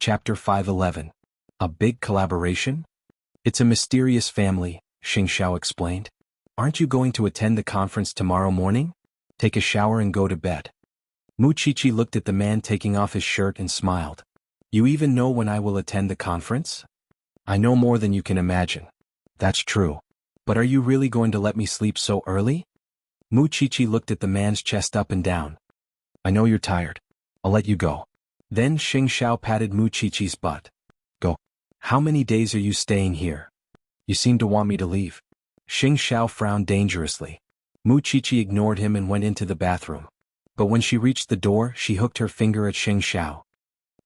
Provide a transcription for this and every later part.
Chapter 511. A big collaboration? It's a mysterious family, Xing Xiao explained. Aren't you going to attend the conference tomorrow morning? Take a shower and go to bed. Mu Qiqi looked at the man taking off his shirt and smiled. You even know when I will attend the conference? I know more than you can imagine. That's true. But are you really going to let me sleep so early? Mu Qiqi looked at the man's chest up and down. I know you're tired. I'll let you go. Then Xing Xiao patted Mu Qiqi's butt. Go. How many days are you staying here? You seem to want me to leave. Xing Xiao frowned dangerously. Mu Qiqi ignored him and went into the bathroom. But when she reached the door, she hooked her finger at Xing Xiao.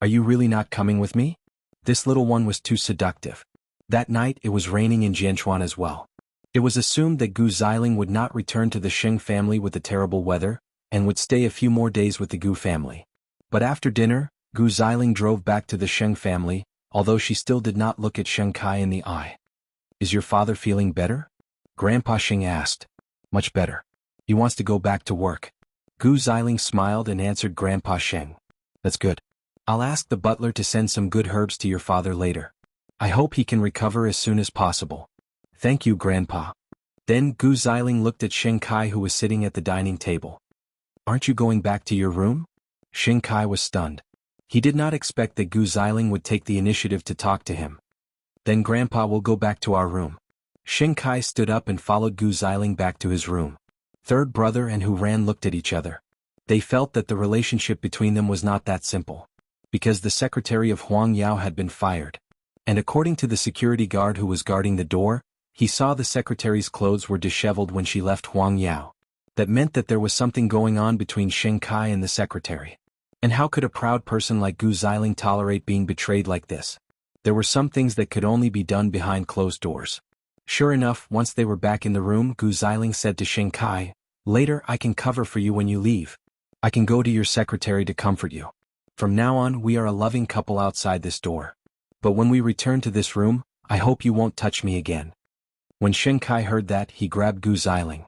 Are you really not coming with me? This little one was too seductive. That night it was raining in Jianchuan as well. It was assumed that Gu Xiling would not return to the Xing family with the terrible weather, and would stay a few more days with the Gu family. But after dinner, Gu Xiling drove back to the Sheng family, although she still did not look at Sheng Kai in the eye. Is your father feeling better? Grandpa Sheng asked. Much better. He wants to go back to work. Gu Xiling smiled and answered Grandpa Sheng. That's good. I'll ask the butler to send some good herbs to your father later. I hope he can recover as soon as possible. Thank you, Grandpa. Then Gu Xiling looked at Sheng Kai, who was sitting at the dining table. Aren't you going back to your room? Sheng Kai was stunned. He did not expect that Gu Xiling would take the initiative to talk to him. Then Grandpa will go back to our room. Sheng Kai stood up and followed Gu Xiling back to his room. Third brother and Hu Ran looked at each other. They felt that the relationship between them was not that simple. Because the secretary of Huang Yao had been fired. And according to the security guard who was guarding the door, he saw the secretary's clothes were disheveled when she left Huang Yao. That meant that there was something going on between Sheng Kai and the secretary. And how could a proud person like Gu Xiling tolerate being betrayed like this? There were some things that could only be done behind closed doors. Sure enough, once they were back in the room, Gu Xiling said to Sheng Kai, Later I can cover for you when you leave. I can go to your secretary to comfort you. From now on we are a loving couple outside this door. But when we return to this room, I hope you won't touch me again. When Sheng Kai heard that, he grabbed Gu Xiling.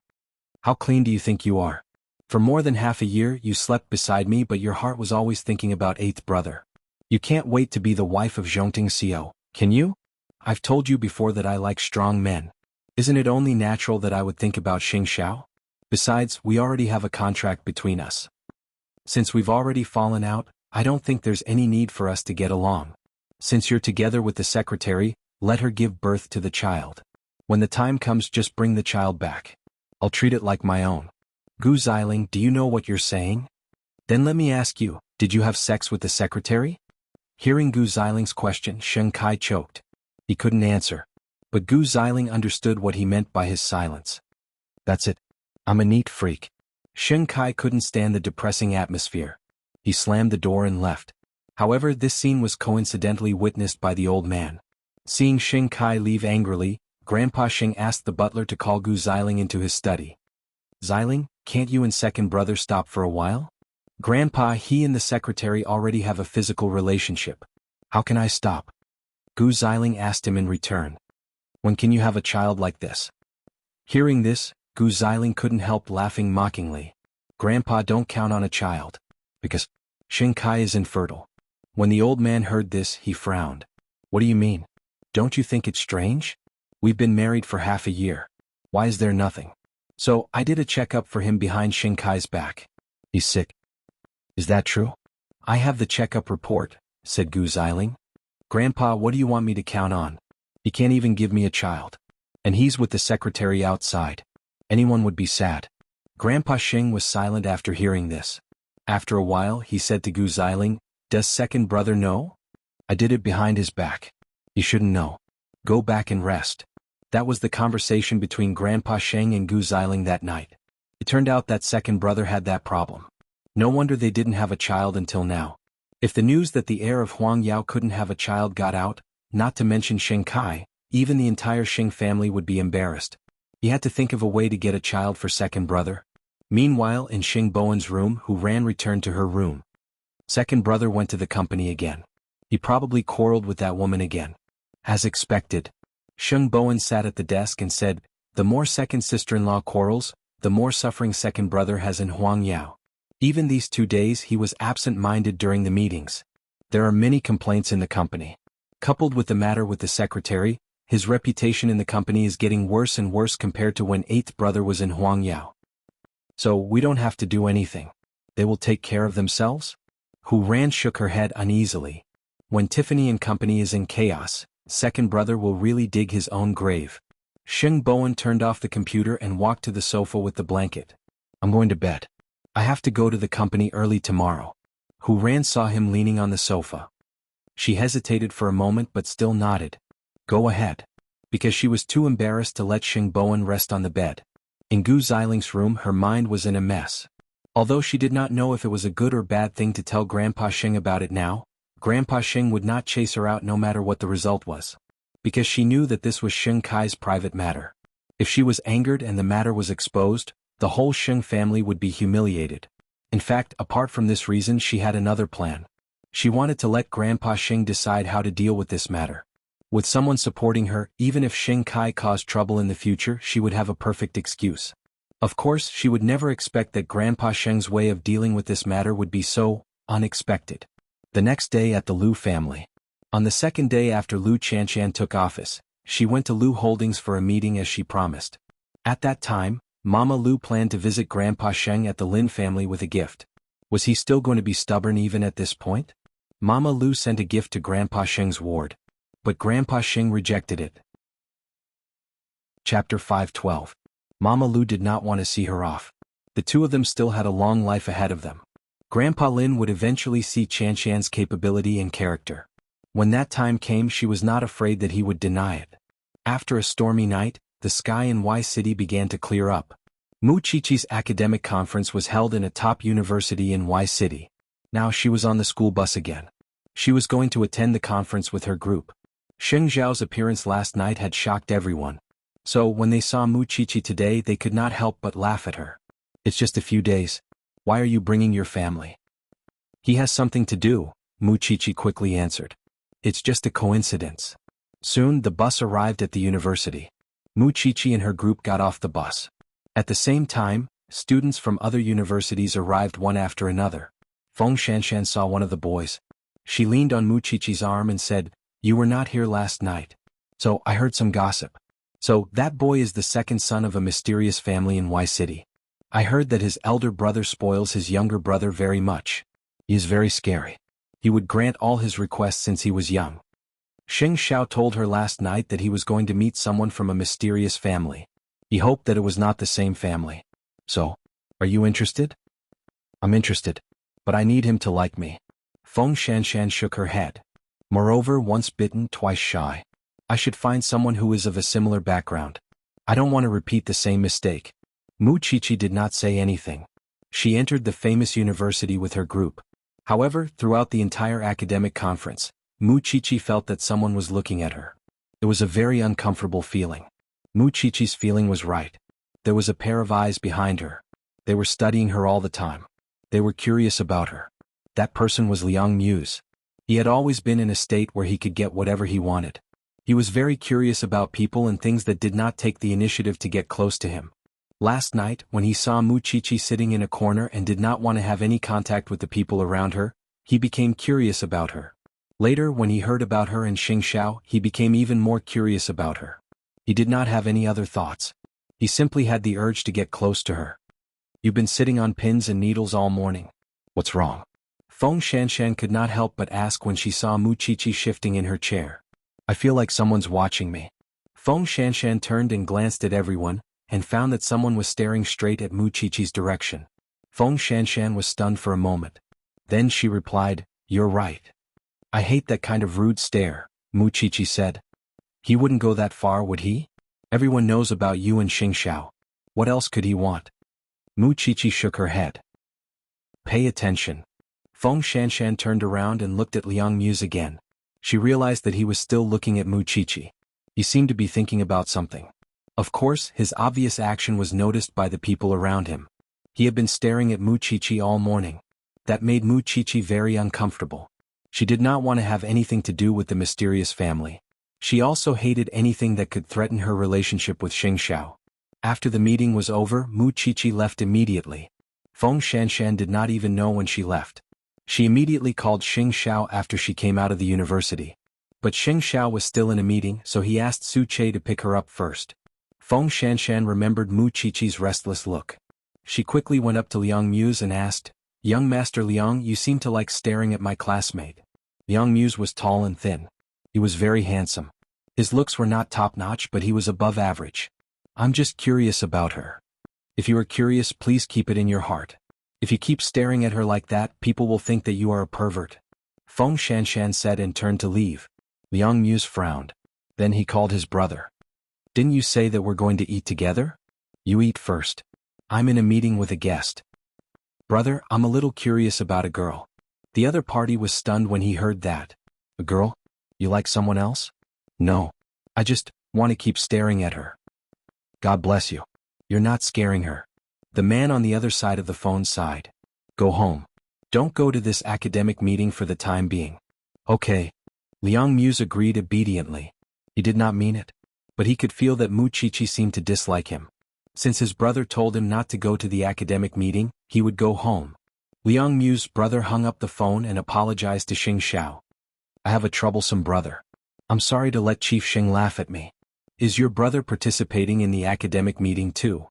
How clean do you think you are? For more than half a year you slept beside me, but your heart was always thinking about eighth brother. You can't wait to be the wife of Zhongting Xiao, can you? I've told you before that I like strong men. Isn't it only natural that I would think about Xing Xiao? Besides, we already have a contract between us. Since we've already fallen out, I don't think there's any need for us to get along. Since you're together with the secretary, let her give birth to the child. When the time comes, just bring the child back. I'll treat it like my own. Gu Xiling, do you know what you're saying? Then let me ask you, did you have sex with the secretary? Hearing Gu Xiling's question, Sheng Kai choked. He couldn't answer. But Gu Xiling understood what he meant by his silence. That's it. I'm a neat freak. Sheng Kai couldn't stand the depressing atmosphere. He slammed the door and left. However, this scene was coincidentally witnessed by the old man. Seeing Sheng Kai leave angrily, Grandpa Sheng asked the butler to call Gu Xiling into his study. Xiling, can't you and second brother stop for a while? Grandpa, he and the secretary already have a physical relationship. How can I stop? Gu Xiling asked him in return. When can you have a child like this? Hearing this, Gu Xiling couldn't help laughing mockingly. Grandpa, don't count on a child. Because Sheng Kai is infertile. When the old man heard this, he frowned. What do you mean? Don't you think it's strange? We've been married for half a year. Why is there nothing? So, I did a checkup for him behind Sheng Kai's back. He's sick. Is that true? I have the checkup report, said Gu Xiling. Grandpa, what do you want me to count on? He can't even give me a child. And he's with the secretary outside. Anyone would be sad. Grandpa Sheng was silent after hearing this. After a while, he said to Gu Xiling, Does second brother know? I did it behind his back. He shouldn't know. Go back and rest. That was the conversation between Grandpa Sheng and Gu Xiling that night. It turned out that second brother had that problem. No wonder they didn't have a child until now. If the news that the heir of Huang Yao couldn't have a child got out, not to mention Sheng Kai, even the entire Sheng family would be embarrassed. He had to think of a way to get a child for second brother. Meanwhile, in Xing Bowen's room, Hu Ran returned to her room. Second brother went to the company again. He probably quarreled with that woman again. As expected. Xing Bowen sat at the desk and said, The more second sister-in-law quarrels, the more suffering second brother has in Huang Yao. Even these 2 days he was absent-minded during the meetings. There are many complaints in the company. Coupled with the matter with the secretary, his reputation in the company is getting worse and worse compared to when eighth brother was in Huangyao. So we don't have to do anything. They will take care of themselves? Hu Ran shook her head uneasily. When Tiffany and company is in chaos, second brother will really dig his own grave. Xing Bowen turned off the computer and walked to the sofa with the blanket. I'm going to bed. I have to go to the company early tomorrow. Hu Ran saw him leaning on the sofa. She hesitated for a moment but still nodded. Go ahead. Because she was too embarrassed to let Xing Bowen rest on the bed. In Gu Ziling's room her mind was in a mess. Although she did not know if it was a good or bad thing to tell Grandpa Xing about it now, Grandpa Xing would not chase her out no matter what the result was. Because she knew that this was Xing Kai's private matter. If she was angered and the matter was exposed, the whole Xing family would be humiliated. In fact, apart from this reason she had another plan. She wanted to let Grandpa Xing decide how to deal with this matter. With someone supporting her, even if Xing Kai caused trouble in the future, she would have a perfect excuse. Of course, she would never expect that Grandpa Sheng's way of dealing with this matter would be so unexpected. The next day at the Liu family. On the second day after Liu Chanshan took office, she went to Liu Holdings for a meeting as she promised. At that time, Mama Liu planned to visit Grandpa Sheng at the Lin family with a gift. Was he still going to be stubborn even at this point? Mama Liu sent a gift to Grandpa Sheng's ward. But Grandpa Sheng rejected it. Chapter 5:12. Mama Liu did not want to see her off. The two of them still had a long life ahead of them. Grandpa Lin would eventually see Chanshan's capability and character. When that time came she was not afraid that he would deny it. After a stormy night, the sky in Y City began to clear up. Mu Chichi's academic conference was held in a top university in Y City. Now she was on the school bus again. She was going to attend the conference with her group. Sheng Zhao's appearance last night had shocked everyone. So when they saw Mu Chichi today they could not help but laugh at her. It's just a few days. Why are you bringing your family? He has something to do, Mu Chichi quickly answered. It's just a coincidence. Soon the bus arrived at the university. Mu Chichi and her group got off the bus. At the same time, students from other universities arrived one after another. Feng Shanshan saw one of the boys. She leaned on Mu Chichi's arm and said, "You were not here last night. So I heard some gossip. So that boy is the second son of a mysterious family in Y City. I heard that his elder brother spoils his younger brother very much. He is very scary. He would grant all his requests since he was young." Sheng Xiao told her last night that he was going to meet someone from a mysterious family. He hoped that it was not the same family. So, are you interested? I'm interested. But I need him to like me. Feng Shanshan shook her head. Moreover, once bitten, twice shy. I should find someone who is of a similar background. I don't want to repeat the same mistake. Mu Chichi did not say anything. She entered the famous university with her group. However, throughout the entire academic conference, Mu Chichi felt that someone was looking at her. It was a very uncomfortable feeling. Mu Chichi's feeling was right. There was a pair of eyes behind her. They were studying her all the time. They were curious about her. That person was Liang Muse. He had always been in a state where he could get whatever he wanted. He was very curious about people and things that did not take the initiative to get close to him. Last night, when he saw Mu Chichi sitting in a corner and did not want to have any contact with the people around her, he became curious about her. Later, when he heard about her and Xing Xiao, he became even more curious about her. He did not have any other thoughts. He simply had the urge to get close to her. You've been sitting on pins and needles all morning. What's wrong? Feng Shanshan could not help but ask when she saw Mu Chichi shifting in her chair. I feel like someone's watching me. Feng Shanshan turned and glanced at everyone, and found that someone was staring straight at Mu Chichi's direction. Feng Shanshan was stunned for a moment. Then she replied, "You're right. I hate that kind of rude stare," Mu Chichi said. "He wouldn't go that far, would he? Everyone knows about you and Xing Xiao. What else could he want?" Mu Chichi shook her head. "Pay attention." Feng Shanshan turned around and looked at Liang Muse again. She realized that he was still looking at Mu Chichi. He seemed to be thinking about something. Of course, his obvious action was noticed by the people around him. He had been staring at Mu Chichi all morning. That made Mu Chichi very uncomfortable. She did not want to have anything to do with the mysterious family. She also hated anything that could threaten her relationship with Xing Xiao. After the meeting was over, Mu Chichi left immediately. Feng Shanshan did not even know when she left. She immediately called Xing Xiao after she came out of the university. But Xing Xiao was still in a meeting, so he asked Su Che to pick her up first. Feng Shanshan remembered Mu Qiqi's restless look. She quickly went up to Liang Muse and asked, "Young Master Liang, you seem to like staring at my classmate." Liang Muse was tall and thin. He was very handsome. His looks were not top-notch, but he was above average. "I'm just curious about her." "If you are curious, please keep it in your heart. If you keep staring at her like that, people will think that you are a pervert," Feng Shanshan said and turned to leave. Liang Muse frowned. Then he called his brother. "Didn't you say that we're going to eat together? You eat first. I'm in a meeting with a guest." "Brother, I'm a little curious about a girl." The other party was stunned when he heard that. "A girl? You like someone else?" "No. I just want to keep staring at her." "God bless you. You're not scaring her." The man on the other side of the phone sighed. "Go home. Don't go to this academic meeting for the time being." "Okay." Liang Muse agreed obediently. He did not mean it, but he could feel that Mu Qiqi seemed to dislike him. Since his brother told him not to go to the academic meeting, he would go home. Liang Muse's brother hung up the phone and apologized to Xing Xiao. "I have a troublesome brother. I'm sorry to let Chief Xing laugh at me. Is your brother participating in the academic meeting too?"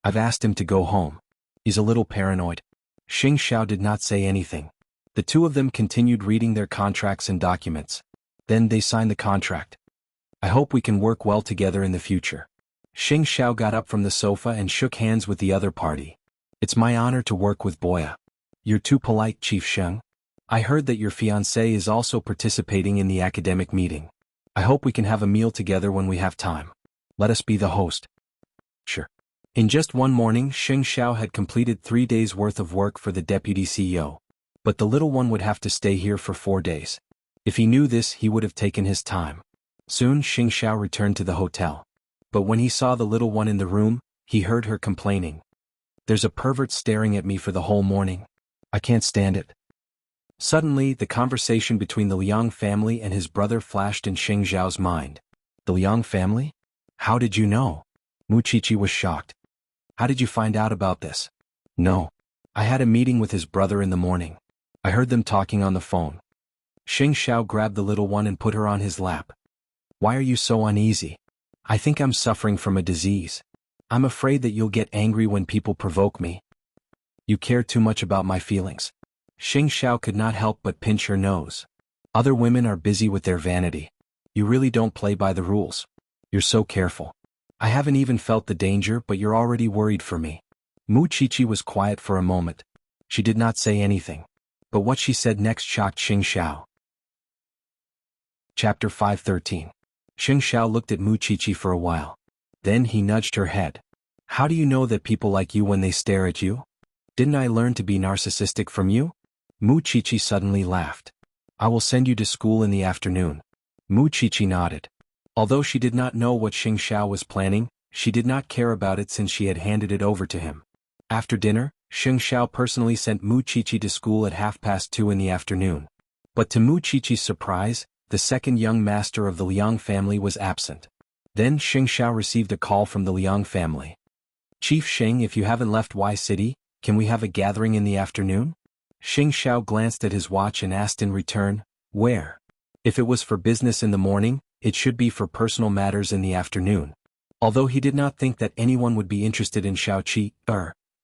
"I've asked him to go home. He's a little paranoid." Xing Xiao did not say anything. The two of them continued reading their contracts and documents. Then they signed the contract. "I hope we can work well together in the future." Xing Xiao got up from the sofa and shook hands with the other party. "It's my honor to work with Boya." "You're too polite, Chief Sheng. I heard that your fiancé is also participating in the academic meeting. I hope we can have a meal together when we have time. Let us be the host." "Sure." In just one morning, Xing Xiao had completed 3 days' worth of work for the deputy CEO. But the little one would have to stay here for 4 days. If he knew this, he would have taken his time. Soon Xing Xiao returned to the hotel. But when he saw the little one in the room, he heard her complaining. "There's a pervert staring at me for the whole morning. I can't stand it." Suddenly, the conversation between the Liang family and his brother flashed in Xing Xiao's mind. "The Liang family? How did you know?" Mu Qiqi was shocked. "How did you find out about this?" "No. I had a meeting with his brother in the morning. I heard them talking on the phone." Xing Xiao grabbed the little one and put her on his lap. "Why are you so uneasy?" "I think I'm suffering from a disease. I'm afraid that you'll get angry when people provoke me." "You care too much about my feelings." Xing Xiao could not help but pinch her nose. "Other women are busy with their vanity. You really don't play by the rules. You're so careful. I haven't even felt the danger, but you're already worried for me." Mu Qiqi was quiet for a moment. She did not say anything. But what she said next shocked Xing Xiao. Chapter 513. Xing Xiao looked at Mu Qiqi for a while. Then he nudged her head. "How do you know that people like you when they stare at you? Didn't I learn to be narcissistic from you?" Mu Qiqi suddenly laughed. "I will send you to school in the afternoon." Mu Qiqi nodded. Although she did not know what Xing Xiao was planning, she did not care about it since she had handed it over to him. After dinner, Xing Xiao personally sent Mu Qiqi to school at 2:30 in the afternoon. But to Mu Qiqi's surprise, the second young master of the Liang family was absent. Then Xing Xiao received a call from the Liang family. "Chief Xing, if you haven't left Y City, can we have a gathering in the afternoon?" Xing Xiao glanced at his watch and asked in return, "Where?" If it was for business in the morning, it should be for personal matters in the afternoon. Although he did not think that anyone would be interested in Xiaoqi,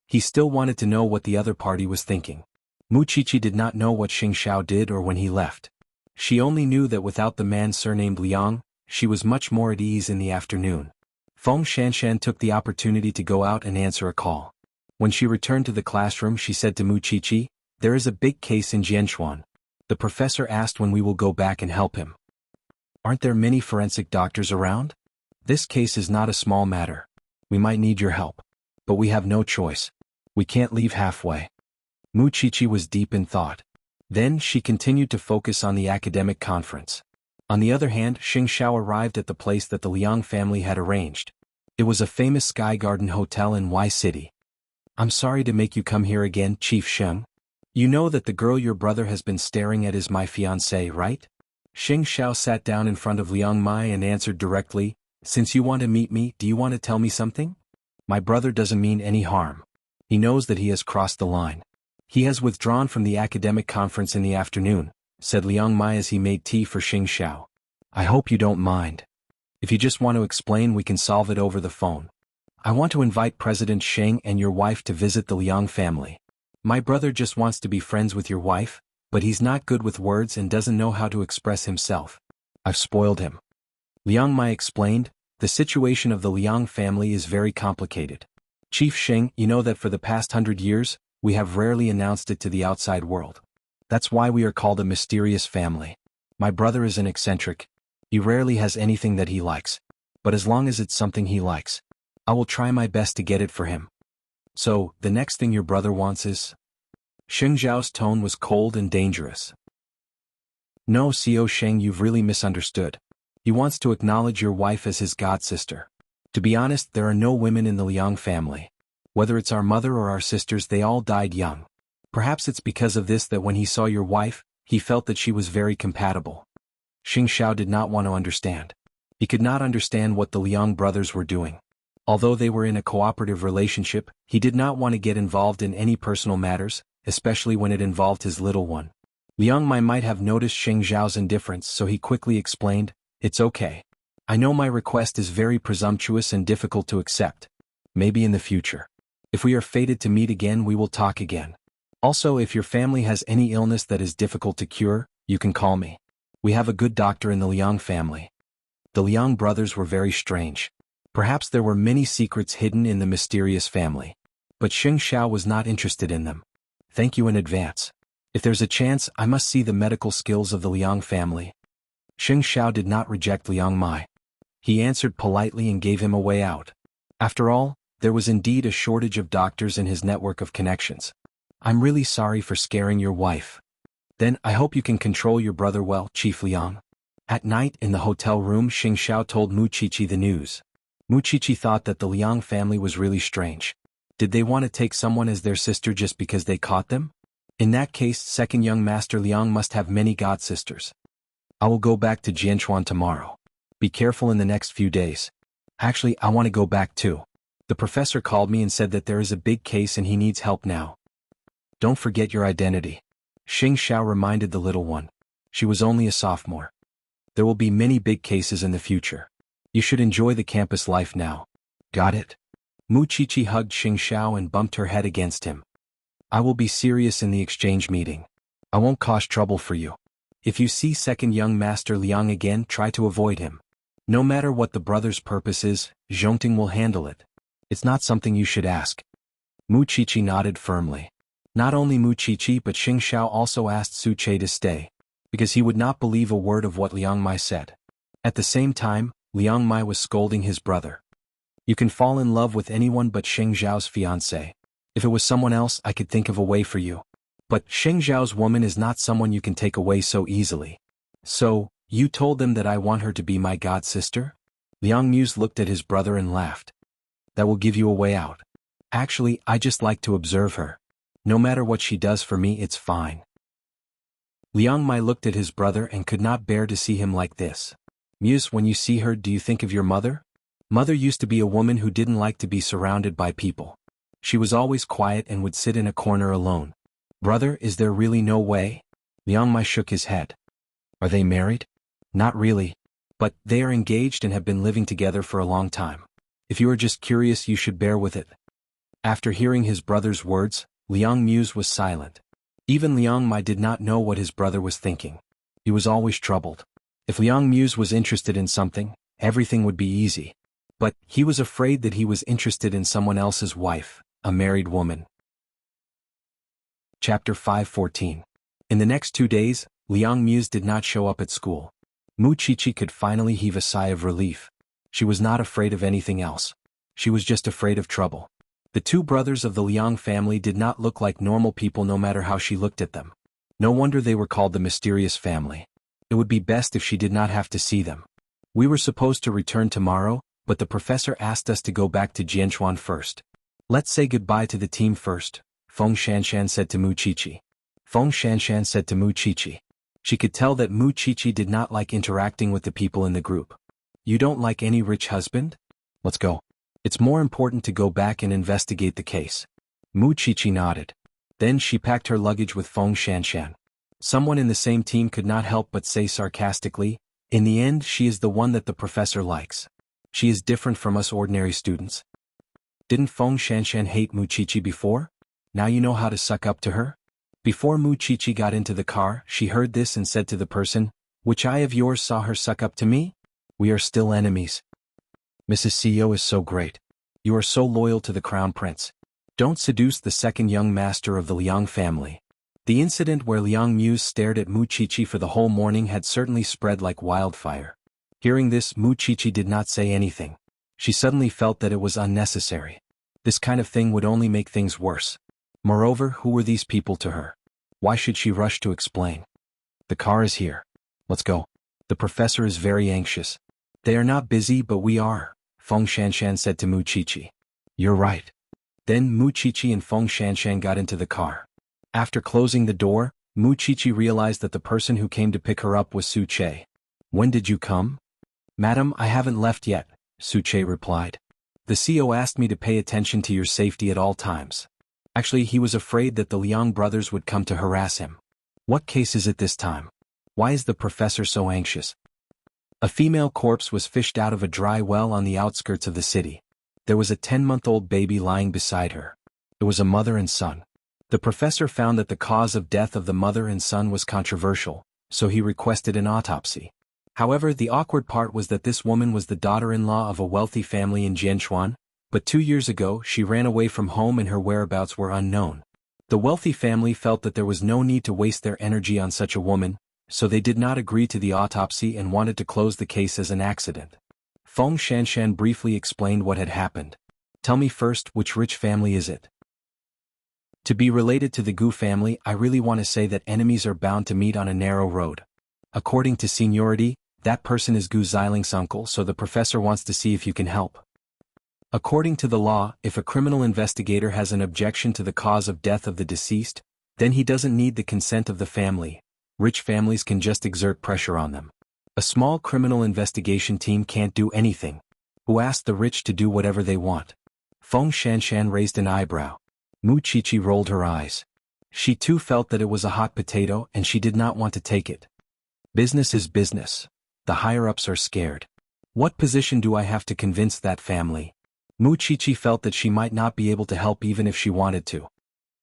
he still wanted to know what the other party was thinking. Mu Qiqi did not know what Xing Xiao did or when he left. She only knew that without the man surnamed Liang, she was much more at ease in the afternoon. Feng Shanshan took the opportunity to go out and answer a call. When she returned to the classroom, she said to Mu Qiqi, "There is a big case in Jianchuan. The professor asked when we will go back and help him. Aren't there many forensic doctors around? This case is not a small matter. We might need your help. But we have no choice. We can't leave halfway." Mu Qiqi was deep in thought. Then she continued to focus on the academic conference. On the other hand, Xing Xiao arrived at the place that the Liang family had arranged. It was a famous Sky Garden hotel in Y City. "I'm sorry to make you come here again, Chief Sheng. You know that the girl your brother has been staring at is my fiancée, right?" Xing Xiao sat down in front of Liang Mai and answered directly, "Since you want to meet me, do you want to tell me something? My brother doesn't mean any harm. He knows that he has crossed the line. He has withdrawn from the academic conference in the afternoon, said Liang Mai as he made tea for Xing Xiao. I hope you don't mind. If you just want to explain, we can solve it over the phone. I want to invite President Sheng and your wife to visit the Liang family. My brother just wants to be friends with your wife, but he's not good with words and doesn't know how to express himself. I've spoiled him. Liang Mai explained, the situation of the Liang family is very complicated. Chief Sheng, you know that for the past 100 years, we have rarely announced it to the outside world. That's why we are called a mysterious family. My brother is an eccentric. He rarely has anything that he likes. But as long as it's something he likes, I will try my best to get it for him. So, the next thing your brother wants is? Xing Zhao's tone was cold and dangerous. No, Xiao Sheng, you've really misunderstood. He wants to acknowledge your wife as his godsister. To be honest, there are no women in the Liang family. Whether it's our mother or our sisters, they all died young. Perhaps it's because of this that when he saw your wife, he felt that she was very compatible. Xing Xiao did not want to understand. He could not understand what the Liang brothers were doing. Although they were in a cooperative relationship, he did not want to get involved in any personal matters, especially when it involved his little one. Liang Mai might have noticed Xing Zhao's indifference, so he quickly explained, it's okay. I know my request is very presumptuous and difficult to accept. Maybe in the future. If we are fated to meet again, we will talk again. Also, if your family has any illness that is difficult to cure, you can call me. We have a good doctor in the Liang family. The Liang brothers were very strange. Perhaps there were many secrets hidden in the mysterious family. But Xing Xiao was not interested in them. Thank you in advance. If there's a chance, I must see the medical skills of the Liang family. Xing Xiao did not reject Liang Mai. He answered politely and gave him a way out. After all, there was indeed a shortage of doctors in his network of connections. I'm really sorry for scaring your wife. Then I hope you can control your brother well, Chief Liang. At night in the hotel room, Xing Xiao told Mu Qiqi the news. Mu Qiqi thought that the Liang family was really strange. Did they want to take someone as their sister just because they caught them? In that case, second young master Liang must have many god-sisters. I will go back to Jianchuan tomorrow. Be careful in the next few days. Actually, I want to go back too. The professor called me and said that there is a big case and he needs help now. Don't forget your identity. Xing Xiao reminded the little one. She was only a sophomore. There will be many big cases in the future. You should enjoy the campus life now. Got it? Mu Qiqi hugged Xing Xiao and bumped her head against him. I will be serious in the exchange meeting. I won't cause trouble for you. If you see second young master Liang again, try to avoid him. No matter what the brother's purpose is, Zhongting will handle it. It's not something you should ask. Mu Qiqi nodded firmly. Not only Mu Qiqi but Xing Xiao also asked Su Che to stay, because he would not believe a word of what Liang Mai said. At the same time, Liang Mai was scolding his brother. You can fall in love with anyone but Xing Zhao's fiancé. If it was someone else, I could think of a way for you. But Xing Zhao's woman is not someone you can take away so easily. So, you told them that I want her to be my god-sister? Liang Muse looked at his brother and laughed. That will give you a way out. Actually, I just like to observe her. No matter what she does for me, it's fine. Liang Mai looked at his brother and could not bear to see him like this. Muse, when you see her, do you think of your mother? Mother used to be a woman who didn't like to be surrounded by people. She was always quiet and would sit in a corner alone. Brother, is there really no way? Liang Mai shook his head. Are they married? Not really. But they are engaged and have been living together for a long time. If you are just curious, you should bear with it. After hearing his brother's words, Liang Muse was silent. Even Liang Mai did not know what his brother was thinking. He was always troubled. If Liang Muse was interested in something, everything would be easy. But he was afraid that he was interested in someone else's wife, a married woman. Chapter 5:14. In the next 2 days, Liang Muse did not show up at school. Mu Qiqi could finally heave a sigh of relief. She was not afraid of anything else. She was just afraid of trouble. The two brothers of the Liang family did not look like normal people no matter how she looked at them. No wonder they were called the mysterious family. It would be best if she did not have to see them. We were supposed to return tomorrow, but the professor asked us to go back to Jianchuan first. Let's say goodbye to the team first, Feng Shanshan said to Mu Qiqi. Feng Shanshan said to Mu Qiqi. She could tell that Mu Qiqi did not like interacting with the people in the group. You don't like any rich husband? Let's go. It's more important to go back and investigate the case. Mu Qiqi nodded. Then she packed her luggage with Feng Shanshan. Someone in the same team could not help but say sarcastically, "In the end, she is the one that the professor likes. She is different from us ordinary students." Didn't Feng Shanshan hate Muchichi before? Now you know how to suck up to her? Before Muchichi got into the car, she heard this and said to the person, "Which eye of yours saw her suck up to me? We are still enemies." Mrs. CEO is so great. You are so loyal to the crown prince. Don't seduce the second young master of the Liang family. The incident where Liang Muse stared at Muchichi for the whole morning had certainly spread like wildfire. Hearing this, Muchichi did not say anything. She suddenly felt that it was unnecessary. This kind of thing would only make things worse. Moreover, who were these people to her? Why should she rush to explain? The car is here. Let's go. The professor is very anxious. They are not busy, but we are, Feng Shanshan said to Muchichi. You're right. Then Muchichi and Feng Shanshan got into the car. After closing the door, Muchichi realized that the person who came to pick her up was Su Che. When did you come? Madam, I haven't left yet, Su Che replied. The CO asked me to pay attention to your safety at all times. Actually, he was afraid that the Liang brothers would come to harass him. What case is it this time? Why is the professor so anxious? A female corpse was fished out of a dry well on the outskirts of the city. There was a 10-month-old baby lying beside her. It was a mother and son. The professor found that the cause of death of the mother and son was controversial, so he requested an autopsy. However, the awkward part was that this woman was the daughter-in-law of a wealthy family in Jianchuan, but 2 years ago she ran away from home and her whereabouts were unknown. The wealthy family felt that there was no need to waste their energy on such a woman, so they did not agree to the autopsy and wanted to close the case as an accident. Feng Shanshan briefly explained what had happened. Tell me first, which rich family is it? To be related to the Gu family, I really want to say that enemies are bound to meet on a narrow road. According to seniority, that person is Gu Xiling's uncle, so the professor wants to see if you can help. According to the law, if a criminal investigator has an objection to the cause of death of the deceased, then he doesn't need the consent of the family. Rich families can just exert pressure on them. A small criminal investigation team can't do anything. Who asked the rich to do whatever they want? Feng Shanshan raised an eyebrow. Muchichi rolled her eyes. She too felt that it was a hot potato and she did not want to take it. Business is business. The higher-ups are scared. What position do I have to convince that family? Muchichi felt that she might not be able to help even if she wanted to.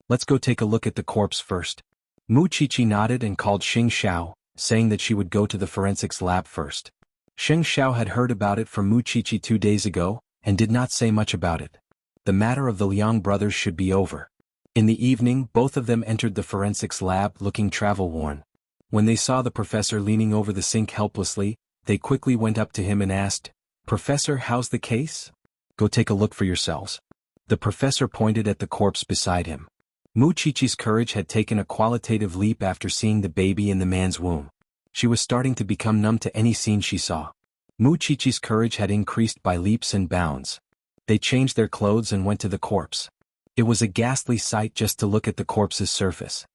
Let's go take a look at the corpse first. Muchichi nodded and called Xing Xiao, saying that she would go to the forensics lab first. Xing Xiao had heard about it from Muchichi 2 days ago, and did not say much about it. The matter of the Liang brothers should be over. In the evening, both of them entered the forensics lab looking travel-worn. When they saw the professor leaning over the sink helplessly, they quickly went up to him and asked, "Professor, how's the case?" "Go take a look for yourselves." The professor pointed at the corpse beside him. Muchichi's courage had taken a qualitative leap after seeing the baby in the man's womb. She was starting to become numb to any scene she saw. Muchichi's courage had increased by leaps and bounds. They changed their clothes and went to the corpse. It was a ghastly sight just to look at the corpse's surface.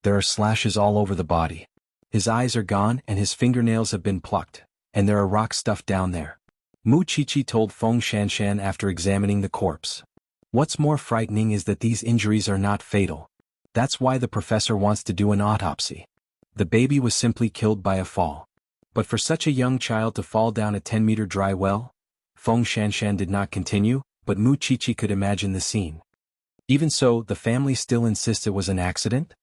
There are slashes all over the body. His eyes are gone and his fingernails have been plucked, and there are rocks stuffed down there. Muchichi told Feng Shanshan after examining the corpse. What's more frightening is that these injuries are not fatal. That's why the professor wants to do an autopsy. The baby was simply killed by a fall. But for such a young child to fall down a 10-meter dry well? Feng Shanshan did not continue, but Muchichi could imagine the scene. Even so, the family still insists it was an accident?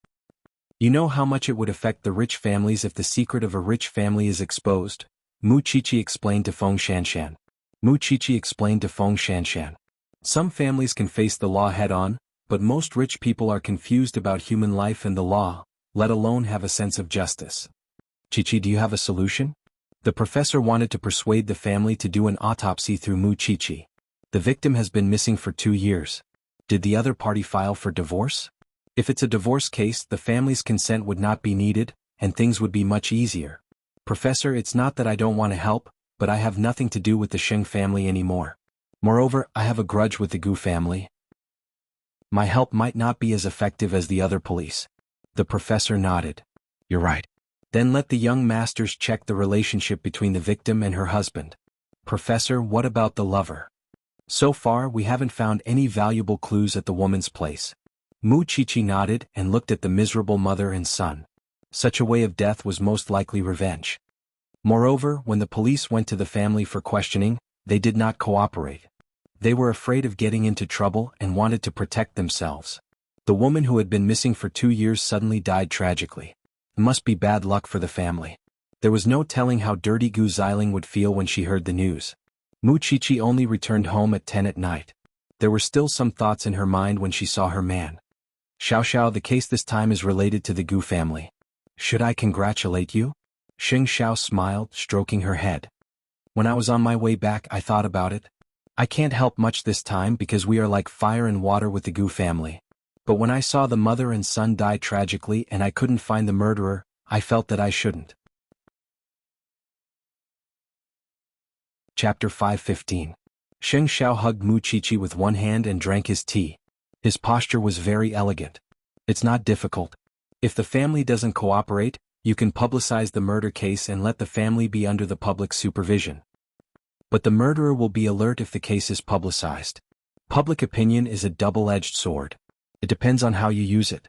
You know how much it would affect the rich families if the secret of a rich family is exposed? Muchichi explained to Feng Shanshan. Muchichi explained to Feng Shanshan. Some families can face the law head-on, but most rich people are confused about human life and the law, let alone have a sense of justice. Chichi, do you have a solution? The professor wanted to persuade the family to do an autopsy through Muchichi. The victim has been missing for 2 years. Did the other party file for divorce? If it's a divorce case, the family's consent would not be needed, and things would be much easier. Professor, it's not that I don't want to help, but I have nothing to do with the Sheng family anymore. Moreover, I have a grudge with the Gu family. My help might not be as effective as the other police. The professor nodded. You're right. Then let the young masters check the relationship between the victim and her husband. Professor, what about the lover? So far, we haven't found any valuable clues at the woman's place. Mu Chichi nodded and looked at the miserable mother and son. Such a way of death was most likely revenge. Moreover, when the police went to the family for questioning, they did not cooperate. They were afraid of getting into trouble and wanted to protect themselves. The woman who had been missing for 2 years suddenly died tragically. It must be bad luck for the family. There was no telling how dirty Gu Xiling would feel when she heard the news. Mu Chichi only returned home at 10 at night. There were still some thoughts in her mind when she saw her man. Xiao, the case this time is related to the Gu family. Should I congratulate you? Xing Xiao smiled, stroking her head. When I was on my way back, I thought about it. I can't help much this time because we are like fire and water with the Gu family. But when I saw the mother and son die tragically and I couldn't find the murderer, I felt that I shouldn't. Chapter 5:15. Xing Xiao hugged Mu Chichi with one hand and drank his tea. His posture was very elegant. It's not difficult. If the family doesn't cooperate, you can publicize the murder case and let the family be under the public supervision. But the murderer will be alert if the case is publicized. Public opinion is a double-edged sword. It depends on how you use it.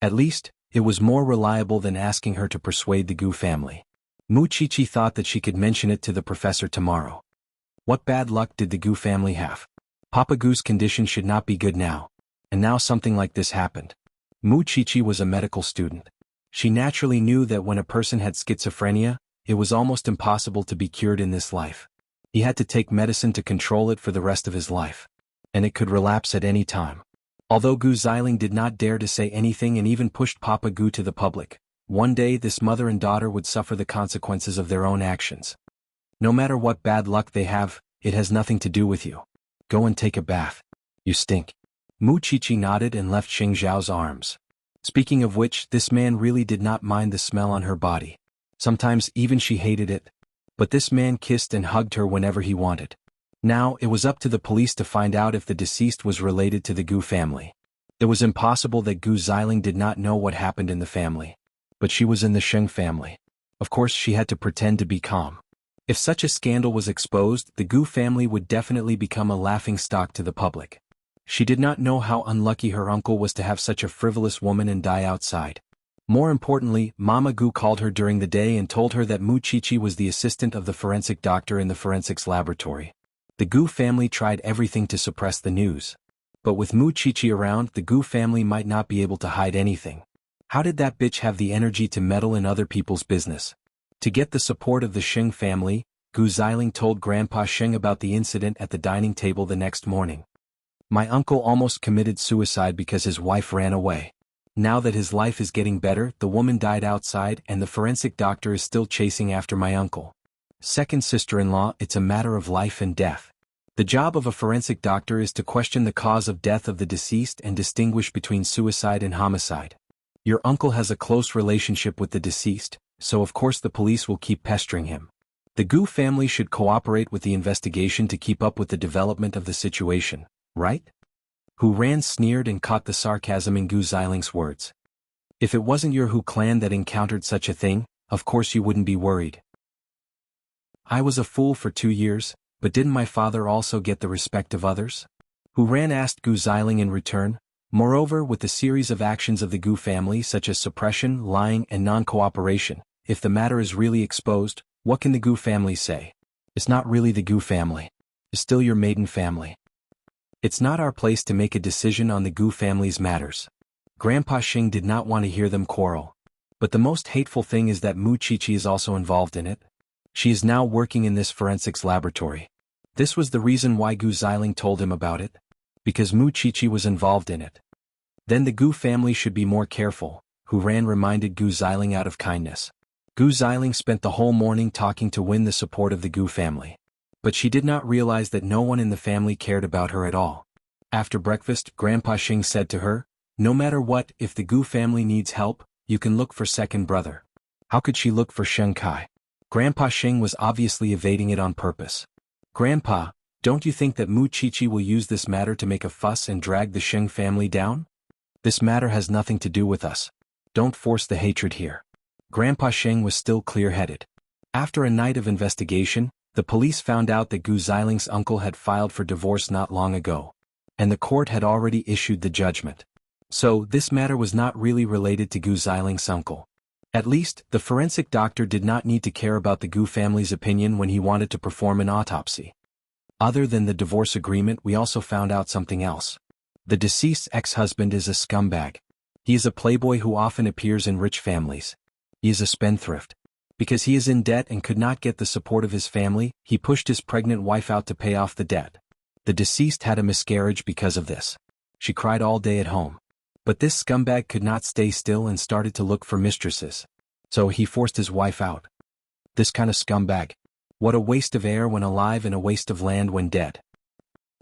At least, it was more reliable than asking her to persuade the Gu family. Mu Chichi thought that she could mention it to the professor tomorrow. What bad luck did the Gu family have? Papa Gu's condition should not be good now. And now something like this happened. Mu Chichi was a medical student. She naturally knew that when a person had schizophrenia, it was almost impossible to be cured in this life. He had to take medicine to control it for the rest of his life. And it could relapse at any time. Although Gu Xiling did not dare to say anything and even pushed Papa Gu to the public, one day this mother and daughter would suffer the consequences of their own actions. No matter what bad luck they have, it has nothing to do with you. Go and take a bath. You stink. Mu Chichi nodded and left Xing Zhao's arms. Speaking of which, this man really did not mind the smell on her body. Sometimes even she hated it. But this man kissed and hugged her whenever he wanted. Now, it was up to the police to find out if the deceased was related to the Gu family. It was impossible that Gu Xiling did not know what happened in the family. But she was in the Sheng family. Of course she had to pretend to be calm. If such a scandal was exposed, the Gu family would definitely become a laughingstock to the public. She did not know how unlucky her uncle was to have such a frivolous woman and die outside. More importantly, Mama Gu called her during the day and told her that Mu Chichi was the assistant of the forensic doctor in the forensics laboratory. The Gu family tried everything to suppress the news. But with Mu Chichi around, the Gu family might not be able to hide anything. How did that bitch have the energy to meddle in other people's business? To get the support of the Sheng family, Gu Xiling told Grandpa Sheng about the incident at the dining table the next morning. My uncle almost committed suicide because his wife ran away. Now that his life is getting better, the woman died outside and the forensic doctor is still chasing after my uncle. Second sister-in-law, it's a matter of life and death. The job of a forensic doctor is to question the cause of death of the deceased and distinguish between suicide and homicide. Your uncle has a close relationship with the deceased, so of course the police will keep pestering him. The Gu family should cooperate with the investigation to keep up with the development of the situation, right? Hu Ran sneered and caught the sarcasm in Gu Xiling's words. If it wasn't your Hu clan that encountered such a thing, of course you wouldn't be worried. I was a fool for 2 years, but didn't my father also get the respect of others? Hu Ran asked Gu Xiling in return. Moreover, with the series of actions of the Gu family such as suppression, lying and non-cooperation, if the matter is really exposed, what can the Gu family say? It's not really the Gu family. It's still your maiden family. It's not our place to make a decision on the Gu family's matters. Grandpa Xing did not want to hear them quarrel. But the most hateful thing is that Mu Chichi is also involved in it. She is now working in this forensics laboratory. This was the reason why Gu Xiling told him about it. Because Mu Chichi was involved in it. Then the Gu family should be more careful, Hu Ran reminded Gu Xiling out of kindness. Gu Xiling spent the whole morning talking to win the support of the Gu family. But she did not realize that no one in the family cared about her at all. After breakfast, Grandpa Xing said to her, no matter what, if the Gu family needs help, you can look for second brother. How could she look for Sheng Kai? Grandpa Xing was obviously evading it on purpose. Grandpa, don't you think that Mu Chichi will use this matter to make a fuss and drag the Sheng family down? This matter has nothing to do with us. Don't force the hatred here. Grandpa Sheng was still clear-headed. After a night of investigation, the police found out that Gu Xiling's uncle had filed for divorce not long ago. And the court had already issued the judgment. So, this matter was not really related to Gu Ziling's uncle. At least, the forensic doctor did not need to care about the Gu family's opinion when he wanted to perform an autopsy. Other than the divorce agreement, we also found out something else. The deceased's ex-husband is a scumbag. He is a playboy who often appears in rich families. He is a spendthrift. Because he is in debt and could not get the support of his family, he pushed his pregnant wife out to pay off the debt. The deceased had a miscarriage because of this. She cried all day at home. But this scumbag could not stay still and started to look for mistresses. So he forced his wife out. This kind of scumbag. What a waste of air when alive and a waste of land when dead.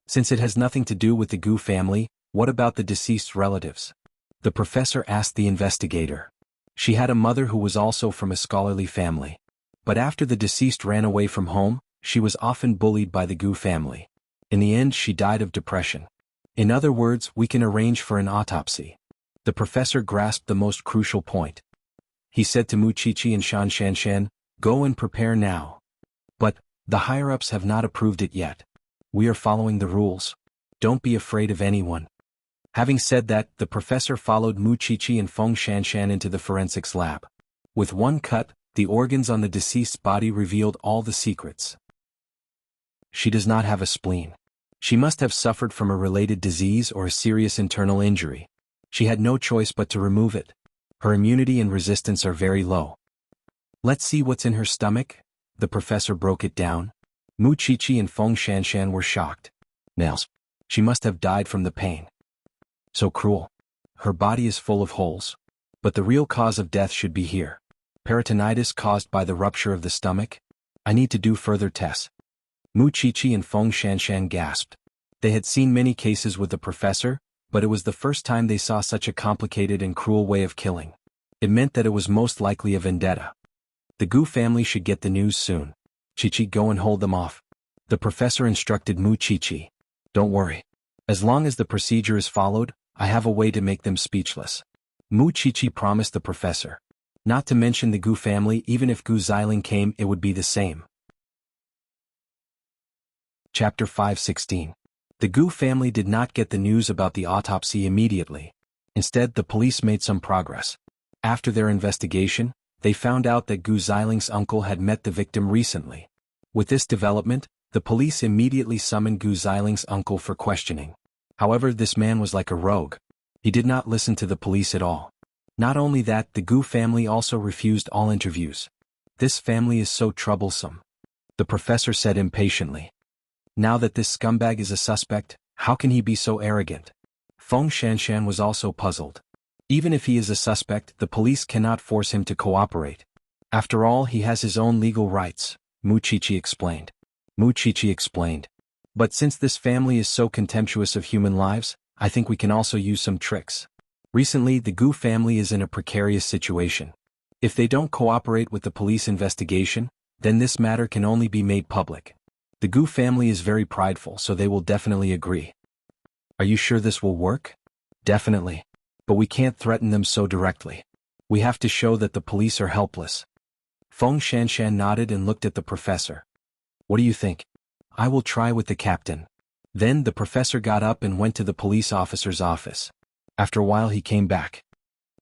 Since it has nothing to do with the Gu family, what about the deceased's relatives? The professor asked the investigator. She had a mother who was also from a scholarly family. But after the deceased ran away from home, she was often bullied by the Gu family. In the end, she died of depression. In other words, we can arrange for an autopsy. The professor grasped the most crucial point. He said to Mu Qiqi and Shan Shanshan, "Go and prepare now." But, the higher-ups have not approved it yet. We are following the rules. Don't be afraid of anyone. Having said that, the professor followed Mu Qiqi and Feng Shanshan into the forensics lab. With one cut, the organs on the deceased's body revealed all the secrets. She does not have a spleen. She must have suffered from a related disease or a serious internal injury. She had no choice but to remove it. Her immunity and resistance are very low. Let's see what's in her stomach. The professor broke it down. Mu Qiqi and Feng Shanshan were shocked. Nails. She must have died from the pain. So cruel. Her body is full of holes. But the real cause of death should be here. Peritonitis caused by the rupture of the stomach? I need to do further tests. Mu Qiqi and Feng Shanshan gasped. They had seen many cases with the professor, but it was the first time they saw such a complicated and cruel way of killing. It meant that it was most likely a vendetta. The Gu family should get the news soon. Qiqi, go and hold them off. The professor instructed Mu Qiqi. Don't worry. As long as the procedure is followed, I have a way to make them speechless. Mu Qiqi promised the professor. Not to mention the Gu family, even if Gu Ziling came, it would be the same. Chapter 5:16. The Gu family did not get the news about the autopsy immediately. Instead, the police made some progress. After their investigation, they found out that Gu Ziling's uncle had met the victim recently. With this development, the police immediately summoned Gu Ziling's uncle for questioning. However, this man was like a rogue. He did not listen to the police at all. Not only that, the Gu family also refused all interviews. This family is so troublesome. The professor said impatiently. Now that this scumbag is a suspect, how can he be so arrogant? Feng Shanshan was also puzzled. Even if he is a suspect, the police cannot force him to cooperate. After all, he has his own legal rights, Mu Qiqi explained. Mu Qiqi explained. But since this family is so contemptuous of human lives, I think we can also use some tricks. Recently, the Gu family is in a precarious situation. If they don't cooperate with the police investigation, then this matter can only be made public. The Gu family is very prideful, so they will definitely agree. Are you sure this will work? Definitely. But we can't threaten them so directly. We have to show that the police are helpless. Feng Shanshan nodded and looked at the professor. What do you think? I will try with the captain. Then the professor got up and went to the police officer's office. After a while he came back.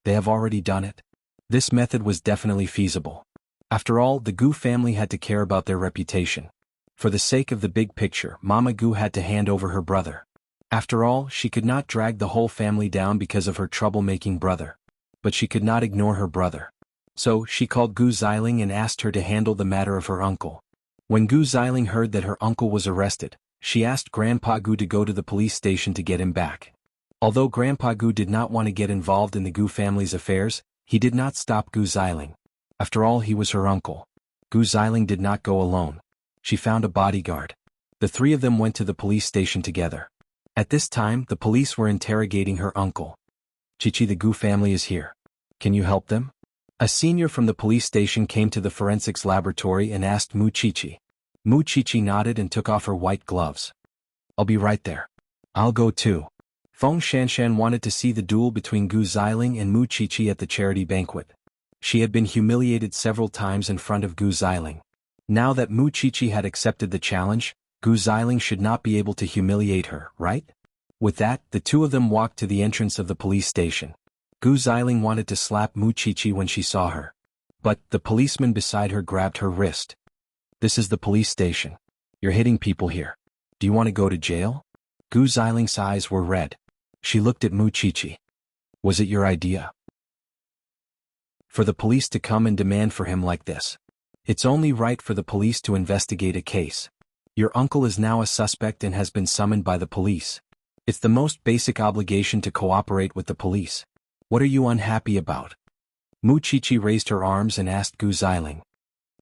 They have already done it. This method was definitely feasible. After all, the Gu family had to care about their reputation. For the sake of the big picture, Mama Gu had to hand over her brother. After all, she could not drag the whole family down because of her troublemaking brother. But she could not ignore her brother. So, she called Gu Ziling and asked her to handle the matter of her uncle. When Gu Ziling heard that her uncle was arrested, she asked Grandpa Gu to go to the police station to get him back. Although Grandpa Gu did not want to get involved in the Gu family's affairs, he did not stop Gu Ziling. After all, he was her uncle. Gu Ziling did not go alone. She found a bodyguard. The three of them went to the police station together. At this time, the police were interrogating her uncle. Qiqi, the Gu family is here. Can you help them? A senior from the police station came to the forensics laboratory and asked Mu Qiqi. Mu Qiqi nodded and took off her white gloves. I'll be right there. I'll go too. Feng Shanshan wanted to see the duel between Gu Ziling and Mu Qiqi at the charity banquet. She had been humiliated several times in front of Gu Ziling. Now that Mu Qiqi had accepted the challenge, Gu Ziling should not be able to humiliate her, right? With that, the two of them walked to the entrance of the police station. Gu Xiling wanted to slap Mu Qiqi when she saw her. But, the policeman beside her grabbed her wrist. This is the police station. You're hitting people here. Do you want to go to jail? Gu Xiling's eyes were red. She looked at Mu Qiqi. Was it your idea? For the police to come and demand for him like this. It's only right for the police to investigate a case. Your uncle is now a suspect and has been summoned by the police. It's the most basic obligation to cooperate with the police. What are you unhappy about? Mu Qiqi raised her arms and asked Gu Xiling.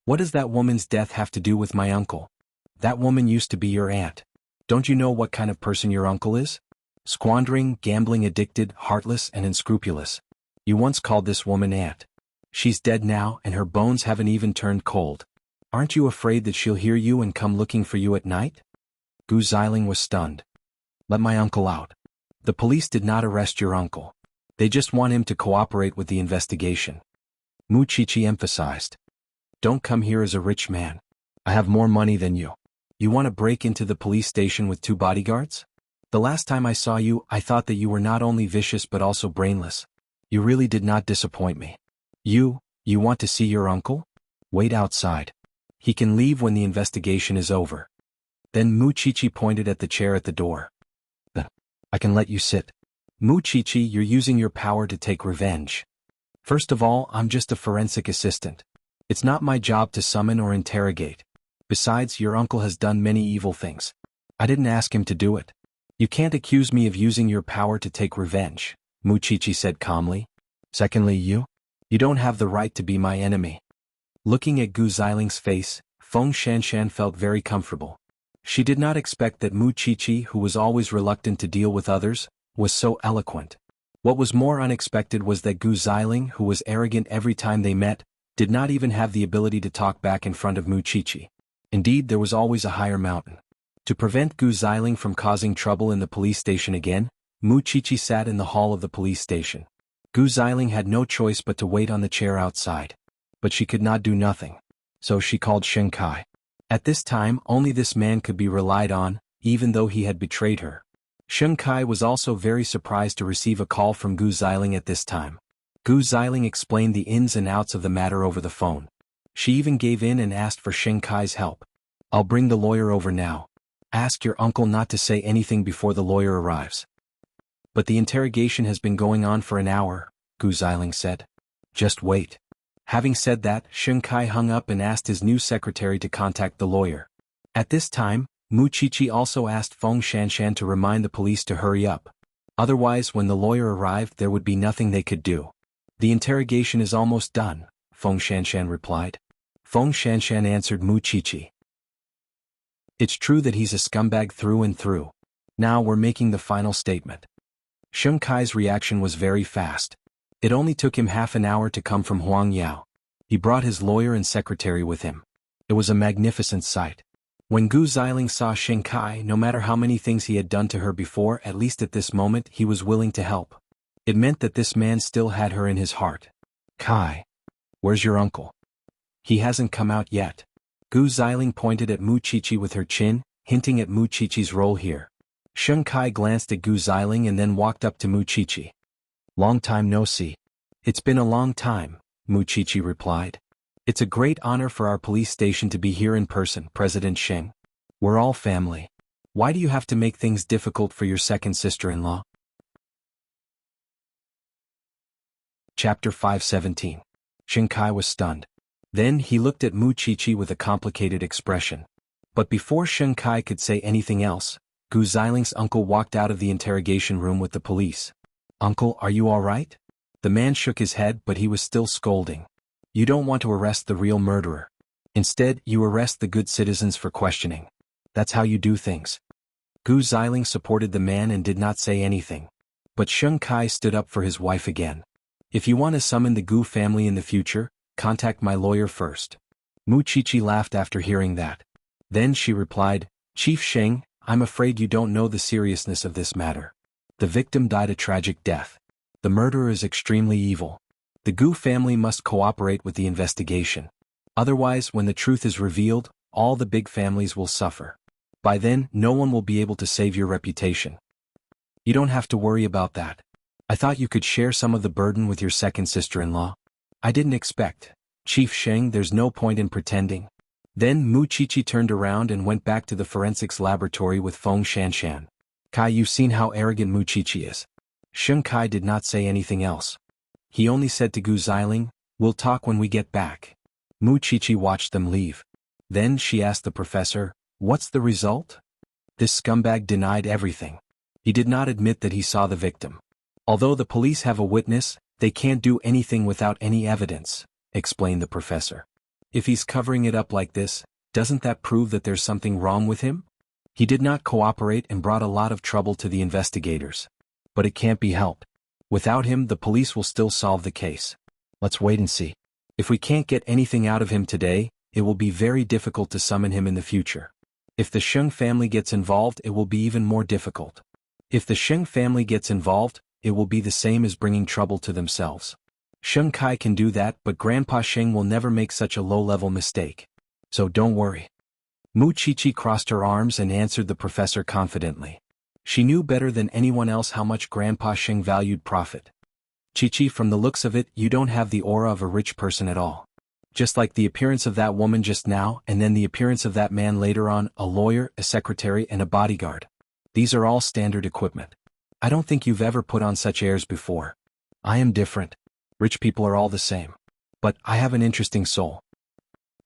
What does that woman's death have to do with my uncle? That woman used to be your aunt. Don't you know what kind of person your uncle is? Squandering, gambling addicted, heartless and unscrupulous. You once called this woman aunt. She's dead now and her bones haven't even turned cold. Aren't you afraid that she'll hear you and come looking for you at night? Gu Xiling was stunned. Let my uncle out. The police did not arrest your uncle. They just want him to cooperate with the investigation. Mu Qiqi emphasized. Don't come here as a rich man. I have more money than you. You want to break into the police station with 2 bodyguards? The last time I saw you, I thought that you were not only vicious but also brainless. You really did not disappoint me. You want to see your uncle? Wait outside. He can leave when the investigation is over. Then Mu Qiqi pointed at the chair at the door. I can let you sit. Mu Qiqi, you're using your power to take revenge. First of all, I'm just a forensic assistant. It's not my job to summon or interrogate. Besides, your uncle has done many evil things. I didn't ask him to do it. You can't accuse me of using your power to take revenge, Mu Qiqi said calmly. Secondly, you don't have the right to be my enemy. Looking at Gu Xiling's face, Feng Shanshan felt very comfortable. She did not expect that Mu Qiqi, who was always reluctant to deal with others, was so eloquent. What was more unexpected was that Gu Xiling, who was arrogant every time they met, did not even have the ability to talk back in front of Mu Qiqi. Indeed, there was always a higher mountain. To prevent Gu Xiling from causing trouble in the police station again, Mu Qiqi sat in the hall of the police station. Gu Xiling had no choice but to wait on the chair outside. But she could not do nothing. So she called Shen Kai. At this time, only this man could be relied on, even though he had betrayed her. Shen Kai was also very surprised to receive a call from Gu Xiling at this time. Gu Xiling explained the ins and outs of the matter over the phone. She even gave in and asked for Shen Kai's help. I'll bring the lawyer over now. Ask your uncle not to say anything before the lawyer arrives. But the interrogation has been going on for an hour, Gu Xiling said. Just wait. Having said that, Shen Kai hung up and asked his new secretary to contact the lawyer. At this time, Mu Qiqi also asked Feng Shanshan to remind the police to hurry up. Otherwise, when the lawyer arrived, there would be nothing they could do. The interrogation is almost done, Feng Shanshan replied. Feng Shanshan answered Mu Qiqi. It's true that he's a scumbag through and through. Now we're making the final statement. Shen Kai's reaction was very fast. It only took him half an hour to come from Huangyao. He brought his lawyer and secretary with him. It was a magnificent sight. When Gu Xiling saw Shen Kai, no matter how many things he had done to her before, at least at this moment he was willing to help. It meant that this man still had her in his heart. Kai. Where's your uncle? He hasn't come out yet. Gu Xiling pointed at Mu Qiqi with her chin, hinting at Mu Qiqi's role here. Shen Kai glanced at Gu Xiling and then walked up to Mu Qiqi. Long time no see. It's been a long time, Mu Qiqi replied. It's a great honor for our police station to be here in person, President Sheng. We're all family. Why do you have to make things difficult for your second sister-in-law? Chapter 517. Shen Kai was stunned. Then he looked at Mu Qiqi with a complicated expression. But before Shen Kai could say anything else, Gu Xiling's uncle walked out of the interrogation room with the police. Uncle, are you all right? The man shook his head, but he was still scolding. You don't want to arrest the real murderer. Instead, you arrest the good citizens for questioning. That's how you do things. Gu Xiling supported the man and did not say anything. But Shen Kai stood up for his wife again. If you want to summon the Gu family in the future, contact my lawyer first. Mu Qiqi laughed after hearing that. Then she replied, Chief Sheng, I'm afraid you don't know the seriousness of this matter. The victim died a tragic death. The murderer is extremely evil. The Gu family must cooperate with the investigation. Otherwise, when the truth is revealed, all the big families will suffer. By then, no one will be able to save your reputation. You don't have to worry about that. I thought you could share some of the burden with your second sister-in-law. I didn't expect. Chief Sheng, there's no point in pretending. Then Mu Chichi turned around and went back to the forensics laboratory with Feng Shanshan. Kai, you've seen how arrogant Mu Chichi is. Sheng Kai did not say anything else. He only said to Gu Xiling, "We'll talk when we get back." Mu Chichi watched them leave. Then she asked the professor, "What's the result?" This scumbag denied everything. He did not admit that he saw the victim. Although the police have a witness, they can't do anything without any evidence, explained the professor. If he's covering it up like this, doesn't that prove that there's something wrong with him? He did not cooperate and brought a lot of trouble to the investigators. But it can't be helped. Without him, the police will still solve the case. Let's wait and see. If we can't get anything out of him today, it will be very difficult to summon him in the future. If the Sheng family gets involved, it will be even more difficult. If the Sheng family gets involved, it will be the same as bringing trouble to themselves. Sheng Kai can do that, but Grandpa Sheng will never make such a low-level mistake. So don't worry. Mu Chichi crossed her arms and answered the professor confidently. She knew better than anyone else how much Grandpa Sheng valued profit. Chichi, from the looks of it, you don't have the aura of a rich person at all. Just like the appearance of that woman just now, and then the appearance of that man later on, a lawyer, a secretary, and a bodyguard. These are all standard equipment. I don't think you've ever put on such airs before. I am different. Rich people are all the same. But I have an interesting soul.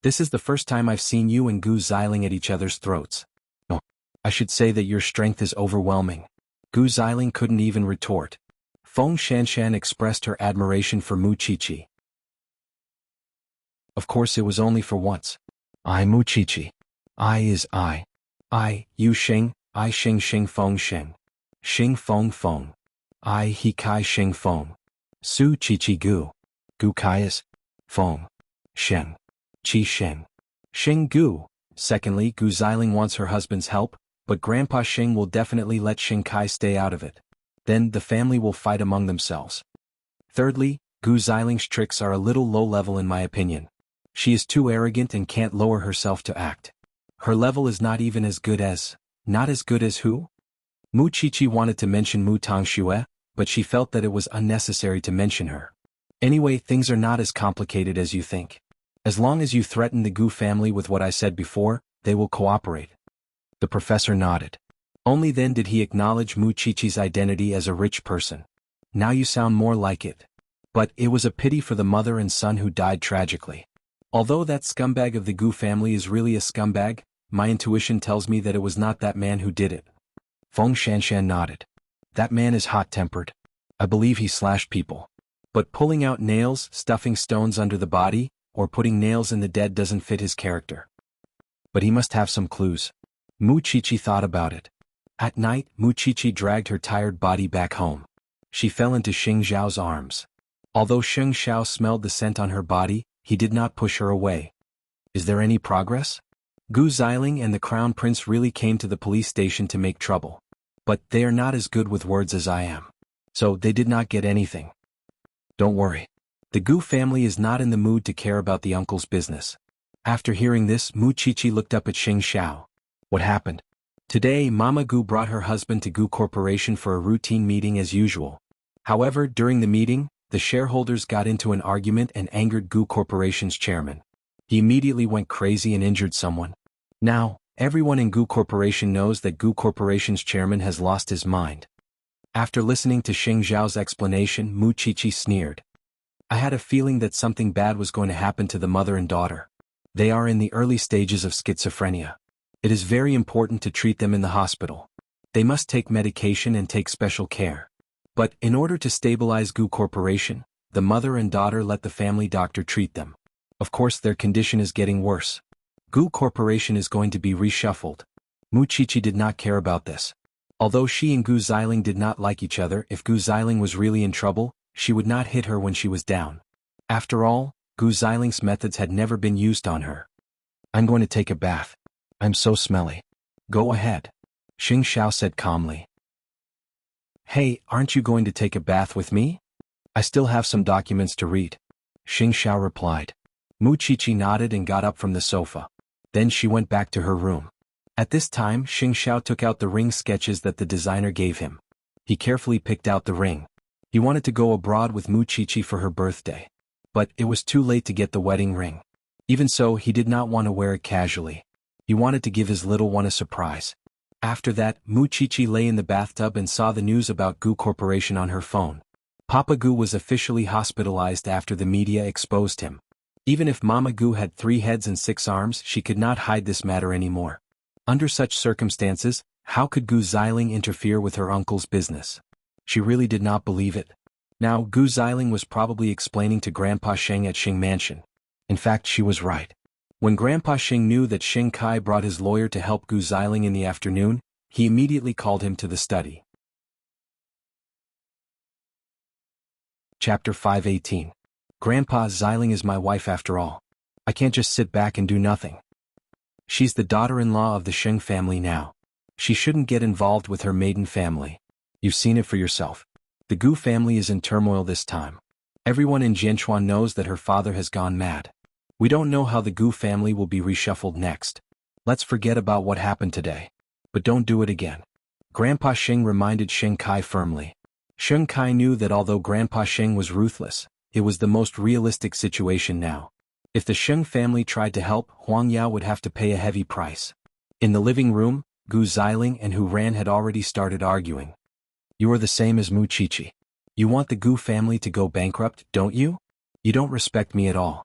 This is the first time I've seen you and Gu Xiling at each other's throats. No, I should say that your strength is overwhelming. Gu Xiling couldn't even retort. Feng Shanshan expressed her admiration for Mu Chichi. Of course it was only for once. I Mu Chichi. I is I. I, you Sheng, I Sheng Sheng Feng Sheng. Sheng Feng Feng. I He Kai Sheng Feng. Su Chichi Gu. Gu Kai is Feng. Sheng. Chi Sheng. Sheng Gu. Secondly, Gu Xiling wants her husband's help, but Grandpa Sheng will definitely let Sheng Kai stay out of it. Then the family will fight among themselves. Thirdly, Gu Xiling's tricks are a little low-level in my opinion. She is too arrogant and can't lower herself to act. Her level is not even as good as... Not as good as who? Mu Chichi wanted to mention Mu Tongxue, but she felt that it was unnecessary to mention her. Anyway, things are not as complicated as you think. As long as you threaten the Gu family with what I said before, they will cooperate. The professor nodded. Only then did he acknowledge Mu Chichi's identity as a rich person. Now you sound more like it. But it was a pity for the mother and son who died tragically. Although that scumbag of the Gu family is really a scumbag, my intuition tells me that it was not that man who did it. Feng Shanshan nodded. That man is hot-tempered. I believe he slashed people. But pulling out nails, stuffing stones under the body, or putting nails in the dead doesn't fit his character. But he must have some clues. Mu Chichi thought about it. At night, Mu Chichi dragged her tired body back home. She fell into Xing Zhao's arms. Although Xing Zhao smelled the scent on her body, he did not push her away. Is there any progress? Gu Xiling and the Crown Prince really came to the police station to make trouble. But they are not as good with words as I am. So they did not get anything. Don't worry. The Gu family is not in the mood to care about the uncle's business. After hearing this, Mu Chichi looked up at Xing Zhao. What happened? Today, Mama Gu brought her husband to Gu Corporation for a routine meeting as usual. However, during the meeting, the shareholders got into an argument and angered Gu Corporation's chairman. He immediately went crazy and injured someone. Now, everyone in Gu Corporation knows that Gu Corporation's chairman has lost his mind. After listening to Xing Zhao's explanation, Mu Chichi sneered. I had a feeling that something bad was going to happen to the mother and daughter. They are in the early stages of schizophrenia. It is very important to treat them in the hospital. They must take medication and take special care. But in order to stabilize Gu Corporation, the mother and daughter let the family doctor treat them. Of course, their condition is getting worse. Gu Corporation is going to be reshuffled. Mu Chichi did not care about this. Although she and Gu Xiling did not like each other, if Gu Xiling was really in trouble, she would not hit her when she was down. After all, Gu Xiling's methods had never been used on her. I'm going to take a bath. I'm so smelly. Go ahead. Xing Zhao said calmly. Hey, aren't you going to take a bath with me? I still have some documents to read. Xing Zhao replied. Mu Chichi nodded and got up from the sofa. Then she went back to her room. At this time, Xing Zhao took out the ring sketches that the designer gave him. He carefully picked out the ring. He wanted to go abroad with Mu Chichi for her birthday. But it was too late to get the wedding ring. Even so, he did not want to wear it casually. He wanted to give his little one a surprise. After that, Mu Chichi lay in the bathtub and saw the news about Gu Corporation on her phone. Papa Gu was officially hospitalized after the media exposed him. Even if Mama Gu had 3 heads and 6 arms, she could not hide this matter anymore. Under such circumstances, how could Gu Xiling interfere with her uncle's business? She really did not believe it. Now, Gu Xiling was probably explaining to Grandpa Sheng at Sheng Mansion. In fact, she was right. When Grandpa Sheng knew that Sheng Kai brought his lawyer to help Gu Xiling in the afternoon, he immediately called him to the study. Chapter 518. Grandpa, Xiling is my wife after all. I can't just sit back and do nothing. She's the daughter-in-law of the Sheng family now. She shouldn't get involved with her maiden family. You've seen it for yourself. The Gu family is in turmoil this time. Everyone in Jianchuan knows that her father has gone mad. We don't know how the Gu family will be reshuffled next. Let's forget about what happened today. But don't do it again. Grandpa Sheng reminded Sheng Kai firmly. Sheng Kai knew that although Grandpa Sheng was ruthless, it was the most realistic situation now. If the Sheng family tried to help, Huang Yao would have to pay a heavy price. In the living room, Gu Xiling and Hu Ran had already started arguing. You are the same as Mu Chichi. You want the Gu family to go bankrupt, don't you? You don't respect me at all.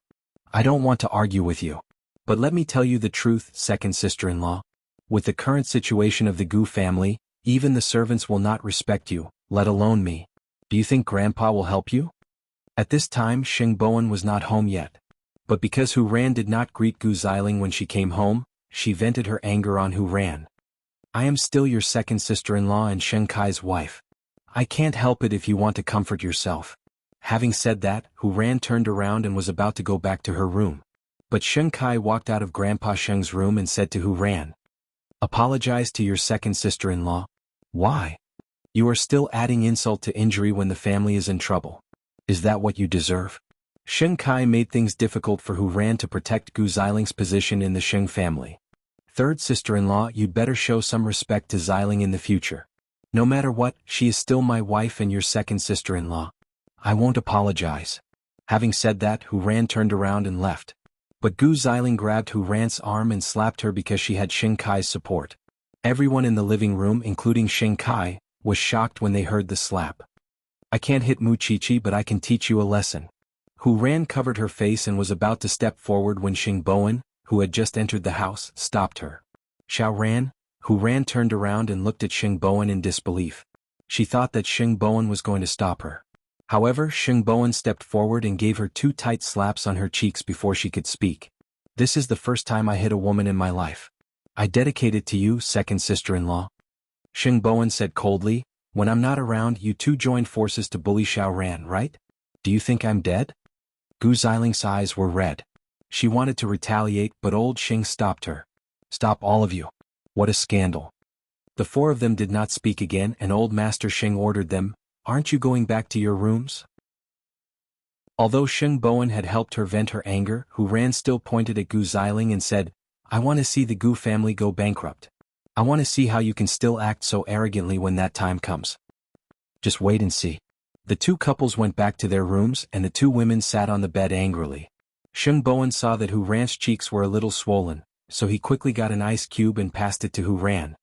I don't want to argue with you. But let me tell you the truth, second sister-in-law. With the current situation of the Gu family, even the servants will not respect you, let alone me. Do you think Grandpa will help you? At this time, Sheng Bowen was not home yet. But because Hu Ran did not greet Gu Xiling when she came home, she vented her anger on Hu Ran. I am still your second sister-in-law and Sheng Kai's wife. I can't help it if you want to comfort yourself. Having said that, Hu Ran turned around and was about to go back to her room. But Sheng Kai walked out of Grandpa Sheng's room and said to Hu Ran, apologize to your second sister-in-law. Why? You are still adding insult to injury when the family is in trouble. Is that what you deserve? Sheng Kai made things difficult for Hu Ran to protect Gu Xiling's position in the Sheng family. Third sister-in-law, you'd better show some respect to Xiling in the future. No matter what, she is still my wife and your second sister-in-law. I won't apologize. Having said that, Hu Ran turned around and left. But Gu Xiling grabbed Hu Ran's arm and slapped her because she had Sheng Kai's support. Everyone in the living room, including Sheng Kai, was shocked when they heard the slap. I can't hit Mu Chichi, but I can teach you a lesson. Hu Ran covered her face and was about to step forward when Sheng Bowen, who had just entered the house, stopped her. Xiao Ran? Hu Ran turned around and looked at Sheng Bowen in disbelief. She thought that Sheng Bowen was going to stop her. However, Sheng Bowen stepped forward and gave her 2 tight slaps on her cheeks before she could speak. This is the first time I hit a woman in my life. I dedicate it to you, second sister-in-law. Sheng Bowen said coldly, when I'm not around, you two joined forces to bully Xiao Ran, right? Do you think I'm dead? Gu Xiling's eyes were red. She wanted to retaliate, but old Sheng stopped her. Stop, all of you. What a scandal. The 4 of them did not speak again, and old Master Sheng ordered them, aren't you going back to your rooms? Although Sheng Bowen had helped her vent her anger, Hu Ran still pointed at Gu Xiling and said, I want to see the Gu family go bankrupt. I want to see how you can still act so arrogantly when that time comes. Just wait and see. The 2 couples went back to their rooms and the 2 women sat on the bed angrily. Sheng Bowen saw that Hu Ran's cheeks were a little swollen, so he quickly got an ice cube and passed it to Hu Ran.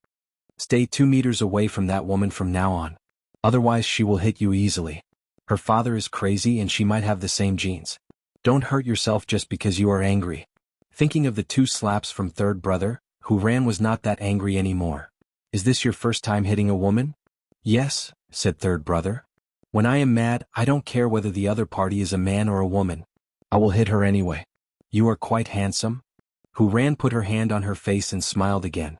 Stay 2 meters away from that woman from now on. Otherwise she will hit you easily. Her father is crazy and she might have the same genes. Don't hurt yourself just because you are angry. Thinking of the 2 slaps from third brother, Hu Ran was not that angry anymore. Is this your first time hitting a woman? Yes, said third brother. When I am mad, I don't care whether the other party is a man or a woman. I will hit her anyway. You are quite handsome. Hu Ran put her hand on her face and smiled again.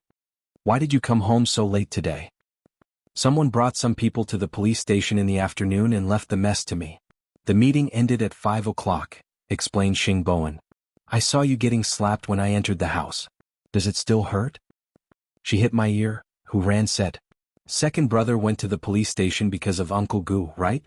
Why did you come home so late today? Someone brought some people to the police station in the afternoon and left the mess to me. The meeting ended at 5 o'clock, explained Sheng Bowen. I saw you getting slapped when I entered the house. Does it still hurt? She hit my ear, Hu Ran said. Second brother went to the police station because of Uncle Gu, right?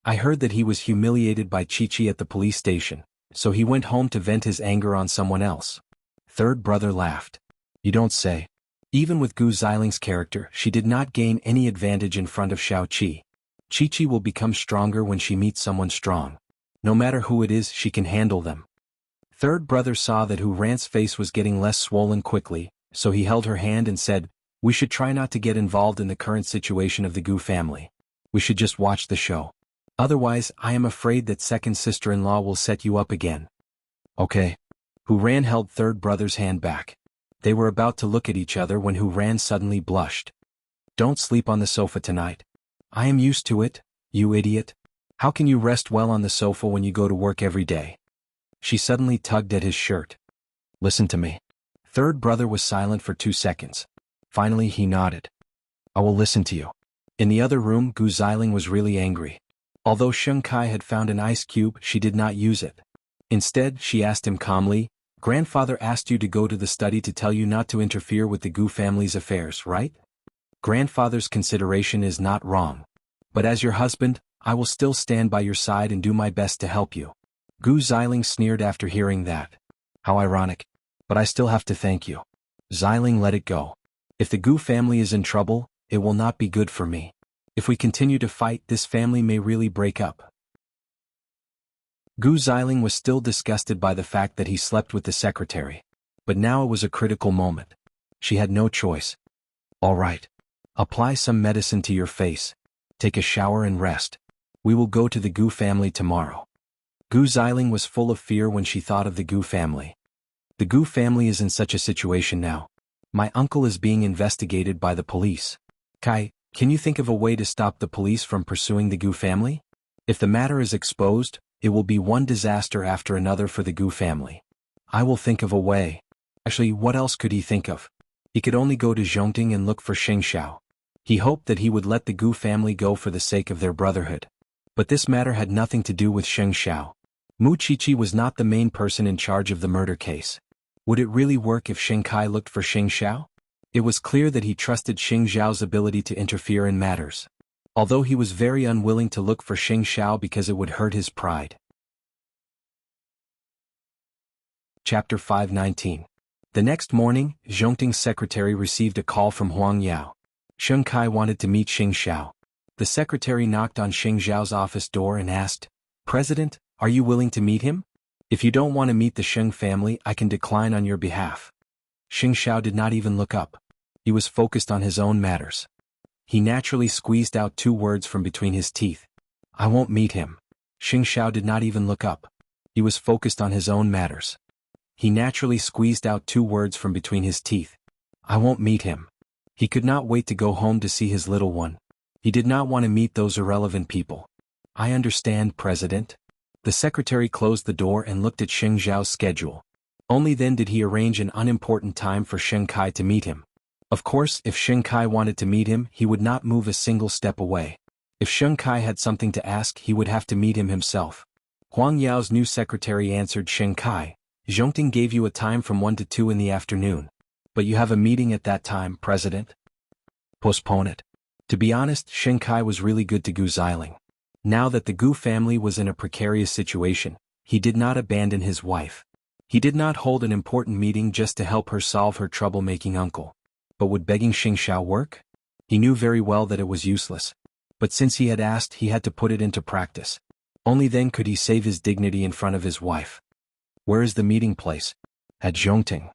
I heard that he was humiliated by Chi-Chi at the police station, so he went home to vent his anger on someone else. Third brother laughed. You don't say. Even with Gu Ziling's character, she did not gain any advantage in front of Xiao Qi. Chi will become stronger when she meets someone strong. No matter who it is, she can handle them. Third brother saw that Hu Ran's face was getting less swollen quickly, so he held her hand and said, "We should try not to get involved in the current situation of the Gu family. We should just watch the show. Otherwise, I am afraid that second sister-in-law will set you up again." "Okay." Hu Ran held third brother's hand back. They were about to look at each other when Hu Ran suddenly blushed. "Don't sleep on the sofa tonight." "I am used to it, you idiot. How can you rest well on the sofa when you go to work every day?" She suddenly tugged at his shirt. "Listen to me." Third brother was silent for 2 seconds. Finally he nodded. "I will listen to you." In the other room, Gu Ziling was really angry. Although Sheng Kai had found an ice cube, she did not use it. Instead, she asked him calmly, "Grandfather asked you to go to the study to tell you not to interfere with the Gu family's affairs, right? Grandfather's consideration is not wrong. But as your husband, I will still stand by your side and do my best to help you." Gu Ziling sneered after hearing that. "How ironic. But I still have to thank you." Ziling let it go. "If the Gu family is in trouble, it will not be good for me. If we continue to fight, this family may really break up." Gu Ziling was still disgusted by the fact that he slept with the secretary. But now it was a critical moment. She had no choice. "All right. Apply some medicine to your face. Take a shower and rest. We will go to the Gu family tomorrow." Gu Ziling was full of fear when she thought of the Gu family. The Gu family is in such a situation now. My uncle is being investigated by the police. Kai, can you think of a way to stop the police from pursuing the Gu family? If the matter is exposed, it will be one disaster after another for the Gu family. I will think of a way. Actually, what else could he think of? He could only go to Zhongting and look for Xing Xiao. He hoped that he would let the Gu family go for the sake of their brotherhood. But this matter had nothing to do with Xing Xiao. Mu Qiqi was not the main person in charge of the murder case. Would it really work if Xing Kai looked for Xing Xiao? It was clear that he trusted Xing Xiao's ability to interfere in matters. Although he was very unwilling to look for Xing Xiao because it would hurt his pride. Chapter 519. The next morning, Zhongting's secretary received a call from Huang Yao. Xing Kai wanted to meet Xing Xiao. The secretary knocked on Xing Xiao's office door and asked, "President, are you willing to meet him? If you don't want to meet the Sheng family, I can decline on your behalf." Xing Xiao did not even look up. He was focused on his own matters. He naturally squeezed out 2 words from between his teeth. "I won't meet him." Xing Xiao did not even look up. He was focused on his own matters. He naturally squeezed out 2 words from between his teeth. "I won't meet him." He could not wait to go home to see his little one. He did not want to meet those irrelevant people. "I understand, President." The secretary closed the door and looked at Xing Xiao's schedule. Only then did he arrange an unimportant time for Xing Kai to meet him. Of course, if Xing Kai wanted to meet him, he would not move a single step away. If Xing Kai had something to ask, he would have to meet him himself. Huang Yao's new secretary answered Xing Kai, "Zhongting gave you a time from 1 to 2 in the afternoon. But you have a meeting at that time, President. Postpone it." To be honest, Xing Kai was really good to Gu Ziling. Now that the Gu family was in a precarious situation, he did not abandon his wife. He did not hold an important meeting just to help her solve her troublemaking uncle. But would begging Xing Xiao work? He knew very well that it was useless. But since he had asked, he had to put it into practice. Only then could he save his dignity in front of his wife. "Where is the meeting place?" "At Zhongting."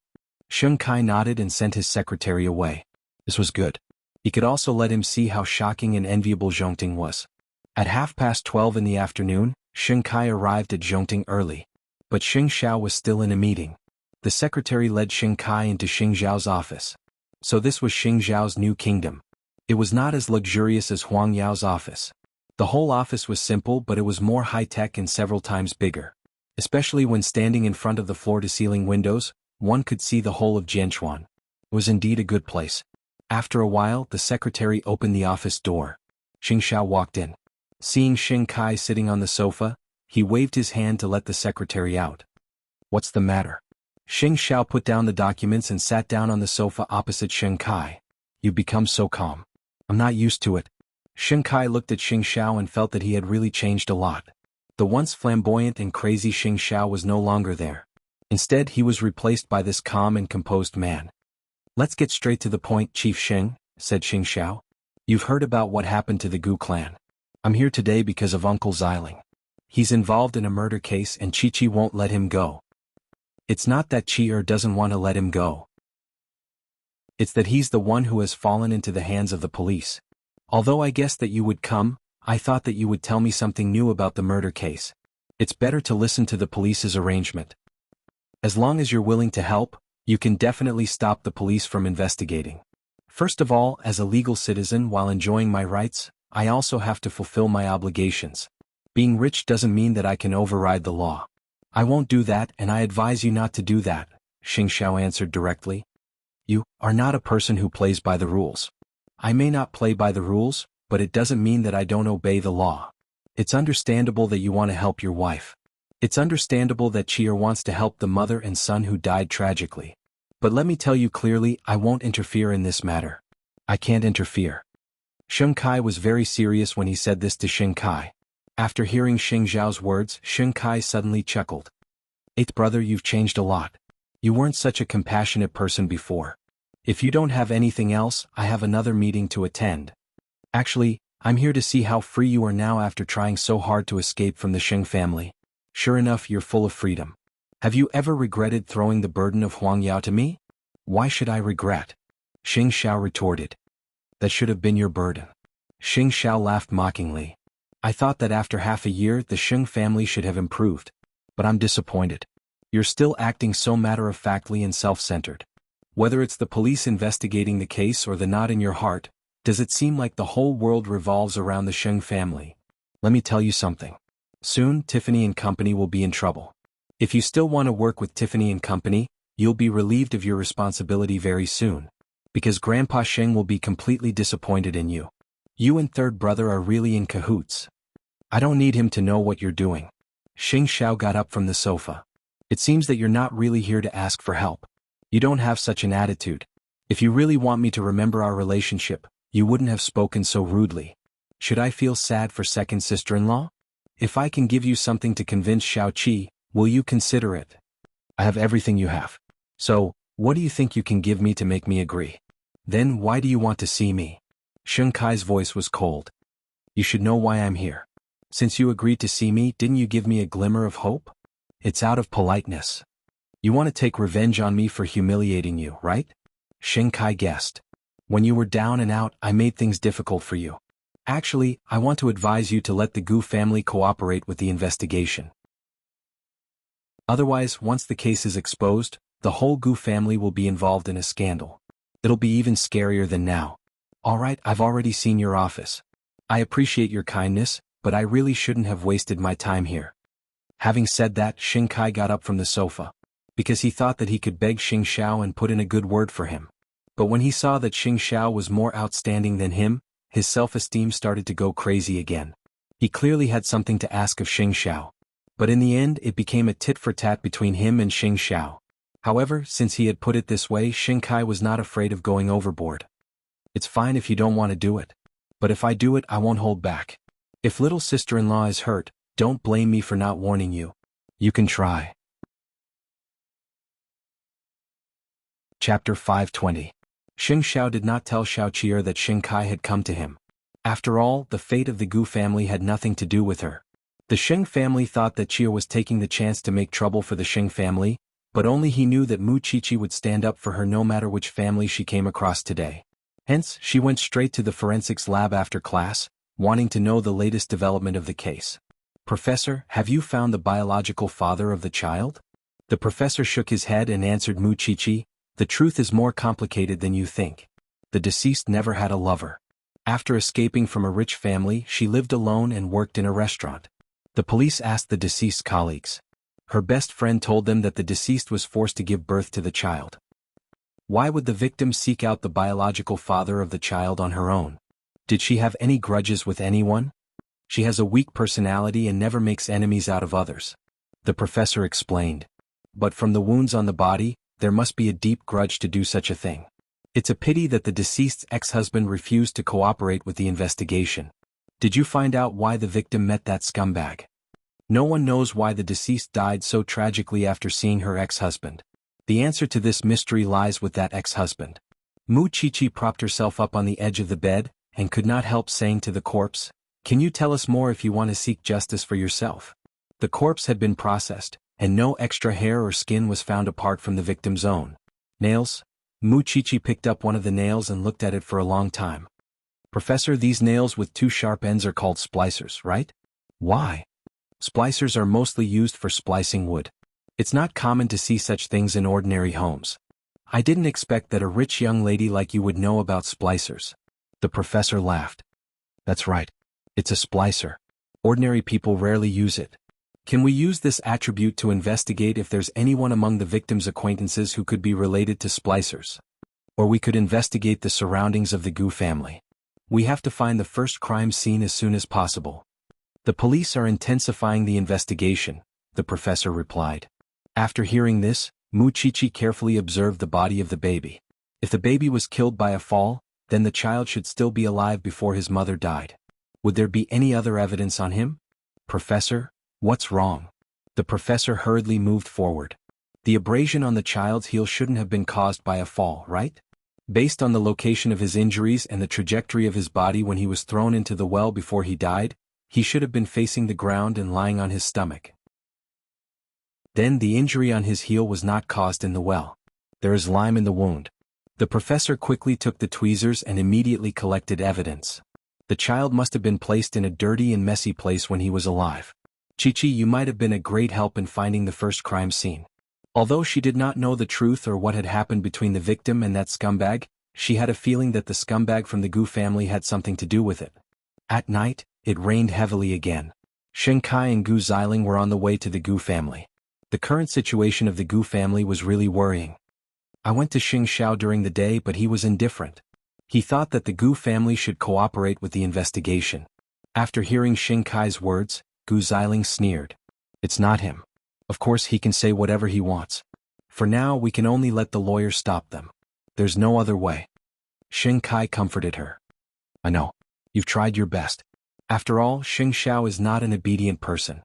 Xing Kai nodded and sent his secretary away. This was good. He could also let him see how shocking and enviable Zhongting was. At 12:30 in the afternoon, Xing Kai arrived at Zhongting early. But Xing Xiao was still in a meeting. The secretary led Xing Kai into Xing Xiao's office. So this was Xing Xiao's new kingdom. It was not as luxurious as Huang Yao's office. The whole office was simple, but it was more high-tech and several times bigger. Especially when standing in front of the floor-to-ceiling windows, one could see the whole of Jianchuan. It was indeed a good place. After a while, the secretary opened the office door. Xing Xiao walked in. Seeing Xing Kai sitting on the sofa, he waved his hand to let the secretary out. "What's the matter?" Xing Xiao put down the documents and sat down on the sofa opposite Xing Kai. "You become so calm." "I'm not used to it." Xing Kai looked at Xing Xiao and felt that he had really changed a lot. The once flamboyant and crazy Xing Xiao was no longer there. Instead, he was replaced by this calm and composed man. Let's get straight to the point, Chief Xing, said Xing Xiao. You've heard about what happened to the Gu clan. I'm here today because of Uncle Xiling. He's involved in a murder case and Chi-Chi won't let him go. It's not that Chi-Er doesn't want to let him go. It's that he's the one who has fallen into the hands of the police. Although I guessed that you would come, I thought that you would tell me something new about the murder case. It's better to listen to the police's arrangement. As long as you're willing to help, you can definitely stop the police from investigating. First of all, as a legal citizen while enjoying my rights, I also have to fulfill my obligations. Being rich doesn't mean that I can override the law. I won't do that and I advise you not to do that, Xing Xiao answered directly. You are not a person who plays by the rules. I may not play by the rules, but it doesn't mean that I don't obey the law. It's understandable that you want to help your wife. It's understandable that Chi-Er wants to help the mother and son who died tragically. But let me tell you clearly, I won't interfere in this matter. I can't interfere. Xing Kai was very serious when he said this to Xing Kai. After hearing Xing Xiao's words, Xing Kai suddenly chuckled. Eighth brother, you've changed a lot. You weren't such a compassionate person before. If you don't have anything else, I have another meeting to attend. Actually, I'm here to see how free you are now after trying so hard to escape from the Xing family. Sure enough, you're full of freedom. Have you ever regretted throwing the burden of Huang Yao to me? Why should I regret? Xing Xiao retorted. That should have been your burden. Xing Xiao laughed mockingly. I thought that after half a year the Xing family should have improved. But I'm disappointed. You're still acting so matter-of-factly and self-centered. Whether it's the police investigating the case or the knot in your heart, does it seem like the whole world revolves around the Xing family? Let me tell you something. Soon, Tiffany and Company will be in trouble. If you still want to work with Tiffany and Company, you'll be relieved of your responsibility very soon. Because Grandpa Xing will be completely disappointed in you. You and third brother are really in cahoots. I don't need him to know what you're doing. Xing Xiao got up from the sofa. It seems that you're not really here to ask for help. You don't have such an attitude. If you really want me to remember our relationship, you wouldn't have spoken so rudely. Should I feel sad for second sister-in-law? If I can give you something to convince Xiao Qi, will you consider it? I have everything you have. So, what do you think you can give me to make me agree? Then why do you want to see me? Xing Kai's voice was cold. You should know why I'm here. Since you agreed to see me, didn't you give me a glimmer of hope? It's out of politeness. You want to take revenge on me for humiliating you, right? Xing Kai guessed. When you were down and out, I made things difficult for you. Actually, I want to advise you to let the Gu family cooperate with the investigation. Otherwise, once the case is exposed, the whole Gu family will be involved in a scandal. It'll be even scarier than now. Alright, I've already seen your office. I appreciate your kindness, but I really shouldn't have wasted my time here. Having said that, Xing Kai got up from the sofa. Because he thought that he could beg Xing Xiao and put in a good word for him. But when he saw that Xing Xiao was more outstanding than him, his self-esteem started to go crazy again. He clearly had something to ask of Xing Xiao. But in the end it became a tit-for-tat between him and Xing Xiao. However, since he had put it this way, Xing Kai was not afraid of going overboard. It's fine if you don't want to do it. But if I do it, I won't hold back. If little sister-in-law is hurt, don't blame me for not warning you. You can try. Chapter 520. Xing Xiao did not tell Xiao Qi'er that Xing Kai had come to him. After all, the fate of the Gu family had nothing to do with her. The Xing family thought that Qi'er was taking the chance to make trouble for the Xing family, but only he knew that Mu Qiqi would stand up for her no matter which family she came across today. Hence, she went straight to the forensics lab after class, wanting to know the latest development of the case. Professor, have you found the biological father of the child? The professor shook his head and answered Mu Qiqi, the truth is more complicated than you think. The deceased never had a lover. After escaping from a rich family, she lived alone and worked in a restaurant. The police asked the deceased's colleagues. Her best friend told them that the deceased was forced to give birth to the child. Why would the victim seek out the biological father of the child on her own? Did she have any grudges with anyone? She has a weak personality and never makes enemies out of others. The professor explained. But from the wounds on the body, there must be a deep grudge to do such a thing. It's a pity that the deceased's ex-husband refused to cooperate with the investigation. Did you find out why the victim met that scumbag? No one knows why the deceased died so tragically after seeing her ex-husband. The answer to this mystery lies with that ex-husband. Mu Chichi propped herself up on the edge of the bed, and could not help saying to the corpse, "Can you tell us more if you want to seek justice for yourself?" The corpse had been processed, and no extra hair or skin was found apart from the victim's own. Nails? Mu Chichi picked up one of the nails and looked at it for a long time. "Professor, these nails with two sharp ends are called splicers, right?" "Why?" "Splicers are mostly used for splicing wood. It's not common to see such things in ordinary homes. I didn't expect that a rich young lady like you would know about splicers." The professor laughed. "That's right. It's a splicer. Ordinary people rarely use it. Can we use this attribute to investigate if there's anyone among the victim's acquaintances who could be related to splicers? Or we could investigate the surroundings of the Gu family. We have to find the first crime scene as soon as possible." "The police are intensifying the investigation," the professor replied. After hearing this, Mu Chichi carefully observed the body of the baby. If the baby was killed by a fall, then the child should still be alive before his mother died. Would there be any other evidence on him? "Professor, what's wrong?" The professor hurriedly moved forward. "The abrasion on the child's heel shouldn't have been caused by a fall, right? Based on the location of his injuries and the trajectory of his body when he was thrown into the well before he died, he should have been facing the ground and lying on his stomach. Then the injury on his heel was not caused in the well. There is lime in the wound." The professor quickly took the tweezers and immediately collected evidence. "The child must have been placed in a dirty and messy place when he was alive. Chichi, you might have been a great help in finding the first crime scene." Although she did not know the truth or what had happened between the victim and that scumbag, she had a feeling that the scumbag from the Gu family had something to do with it. At night, it rained heavily again. Shen Kai and Gu Xiling were on the way to the Gu family. The current situation of the Gu family was really worrying. "I went to Xing Xiao during the day, but he was indifferent. He thought that the Gu family should cooperate with the investigation." After hearing Xing Kai's words, Gu Xiling sneered. "It's not him. Of course he can say whatever he wants. For now we can only let the lawyer stop them. There's no other way." Xing Kai comforted her. "I know. You've tried your best. After all, Xing Xiao is not an obedient person."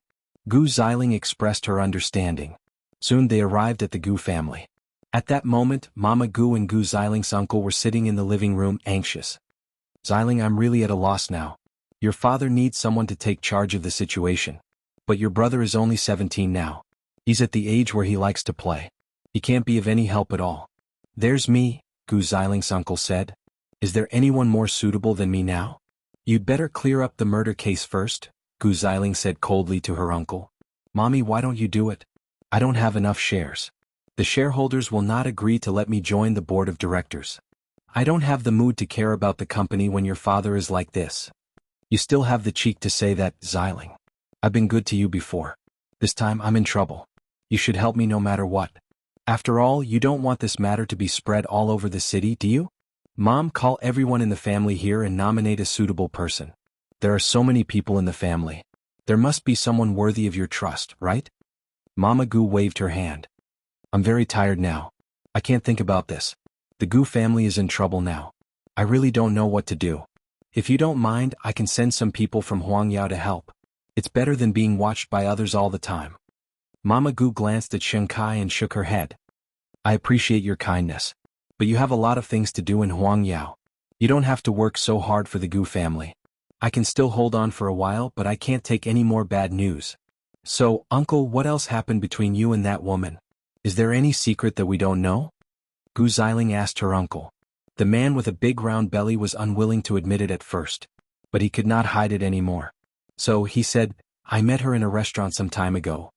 Gu Xiling expressed her understanding. Soon they arrived at the Gu family. At that moment, Mama Gu and Gu Xiling's uncle were sitting in the living room, anxious. "Xiling, I'm really at a loss now. Your father needs someone to take charge of the situation. But your brother is only 17 now. He's at the age where he likes to play. He can't be of any help at all." "There's me," Gu Xiling's uncle said. "Is there anyone more suitable than me now?" "You'd better clear up the murder case first," Gu Xiling said coldly to her uncle. "Mommy, why don't you do it?" "I don't have enough shares. The shareholders will not agree to let me join the board of directors. I don't have the mood to care about the company when your father is like this." "You still have the cheek to say that, Xiling. I've been good to you before. This time I'm in trouble. You should help me no matter what. After all, you don't want this matter to be spread all over the city, do you? Mom, call everyone in the family here and nominate a suitable person. There are so many people in the family. There must be someone worthy of your trust, right?" Mama Gu waved her hand. "I'm very tired now. I can't think about this. The Gu family is in trouble now. I really don't know what to do. If you don't mind, I can send some people from Huangyao to help. It's better than being watched by others all the time." Mama Gu glanced at Shen Kai and shook her head. "I appreciate your kindness. But you have a lot of things to do in Huangyao. You don't have to work so hard for the Gu family. I can still hold on for a while, but I can't take any more bad news." "So, Uncle, what else happened between you and that woman? Is there any secret that we don't know?" Gu Xiling asked her uncle. The man with a big round belly was unwilling to admit it at first. But he could not hide it anymore. So he said, "I met her in a restaurant some time ago.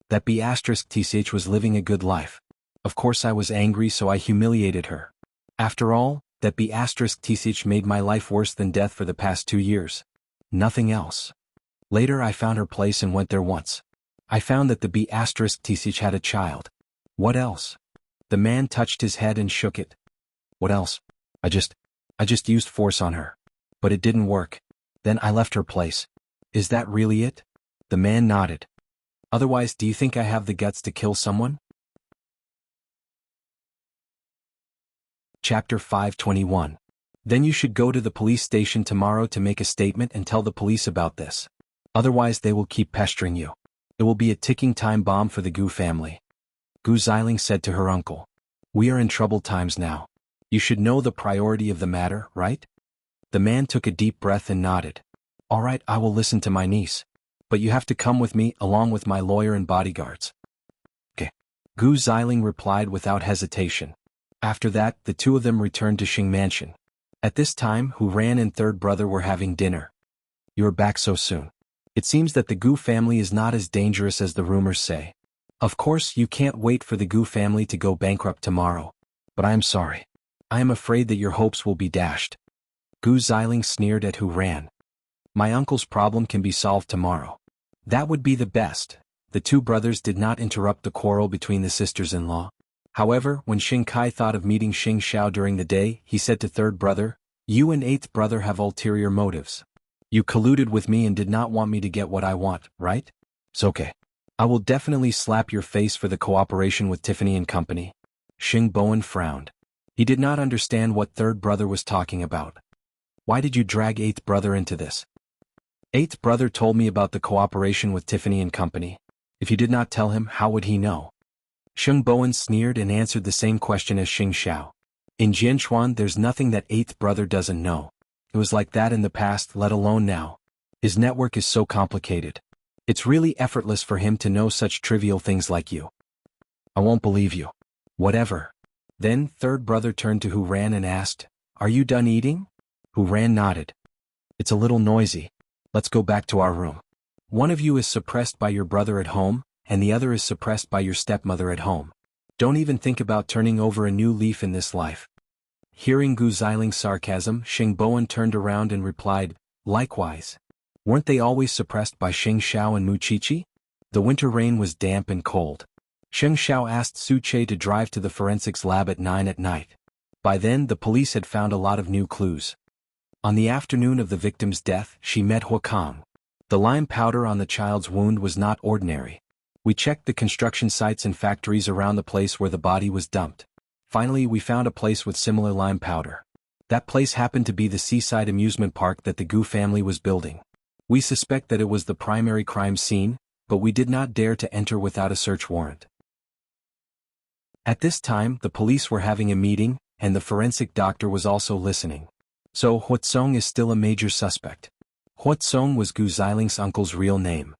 That B*TCH was living a good life. Of course I was angry, so I humiliated her. After all, that B*TCH made my life worse than death for the past 2 years. Nothing else. Later I found her place and went there once. I found that the B*TCH had a child. What else?" The man touched his head and shook it. "What else? I just used force on her. But it didn't work. Then I left her place." "Is that really it?" The man nodded. "Otherwise, do you think I have the guts to kill someone?" Chapter 521. "Then you should go to the police station tomorrow to make a statement and tell the police about this. Otherwise they will keep pestering you. It will be a ticking time bomb for the Gu family." Gu Xiling said to her uncle. We are in troubled times now. You should know the priority of the matter, right? The man took a deep breath and nodded. All right, I will listen to my niece. But you have to come with me, along with my lawyer and bodyguards. Okay. Gu Xiling replied without hesitation. After that, the two of them returned to Xing Mansion. At this time, Hu Ran and third brother were having dinner. You are back so soon. It seems that the Gu family is not as dangerous as the rumors say. Of course, you can't wait for the Gu family to go bankrupt tomorrow. But I am sorry. I am afraid that your hopes will be dashed. Gu Xiling sneered at Hu Ran. My uncle's problem can be solved tomorrow. That would be the best. The two brothers did not interrupt the quarrel between the sisters-in-law. However, when Xing Kai thought of meeting Xing Xiao during the day, he said to third brother, You and eighth brother have ulterior motives. You colluded with me and did not want me to get what I want, right? It's okay. I will definitely slap your face for the cooperation with Tiffany and Company. Xing Bowen frowned. He did not understand what third brother was talking about. Why did you drag eighth brother into this? Eighth brother told me about the cooperation with Tiffany and Company. If you did not tell him, how would he know? Xing Bowen sneered and answered the same question as Xing Xiao. In Jianchuan, there's nothing that eighth brother doesn't know. It was like that in the past, let alone now. His network is so complicated. It's really effortless for him to know such trivial things like you. I won't believe you. Whatever. Then, third brother turned to Hu Ran and asked, Are you done eating? Hu Ran nodded. It's a little noisy. Let's go back to our room. One of you is suppressed by your brother at home, and the other is suppressed by your stepmother at home. Don't even think about turning over a new leaf in this life. Hearing Gu Xiling's sarcasm, Xing Bowen turned around and replied, Likewise. Weren't they always suppressed by Xing Xiao and Mu Qiqi? The winter rain was damp and cold. Xing Xiao asked Su Che to drive to the forensics lab at 9 at night. By then, the police had found a lot of new clues. On the afternoon of the victim's death, she met Huakang. The lime powder on the child's wound was not ordinary. We checked the construction sites and factories around the place where the body was dumped. Finally, we found a place with similar lime powder. That place happened to be the seaside amusement park that the Gu family was building. We suspect that it was the primary crime scene, but we did not dare to enter without a search warrant. At this time, the police were having a meeting, and the forensic doctor was also listening. So, Huatsong is still a major suspect. Huatsong was Gu Xiling's uncle's real name.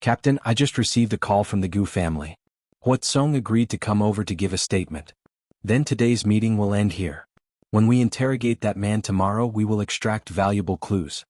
Captain, I just received a call from the Gu family. Huatsong agreed to come over to give a statement. Then today's meeting will end here. When we interrogate that man tomorrow, we will extract valuable clues.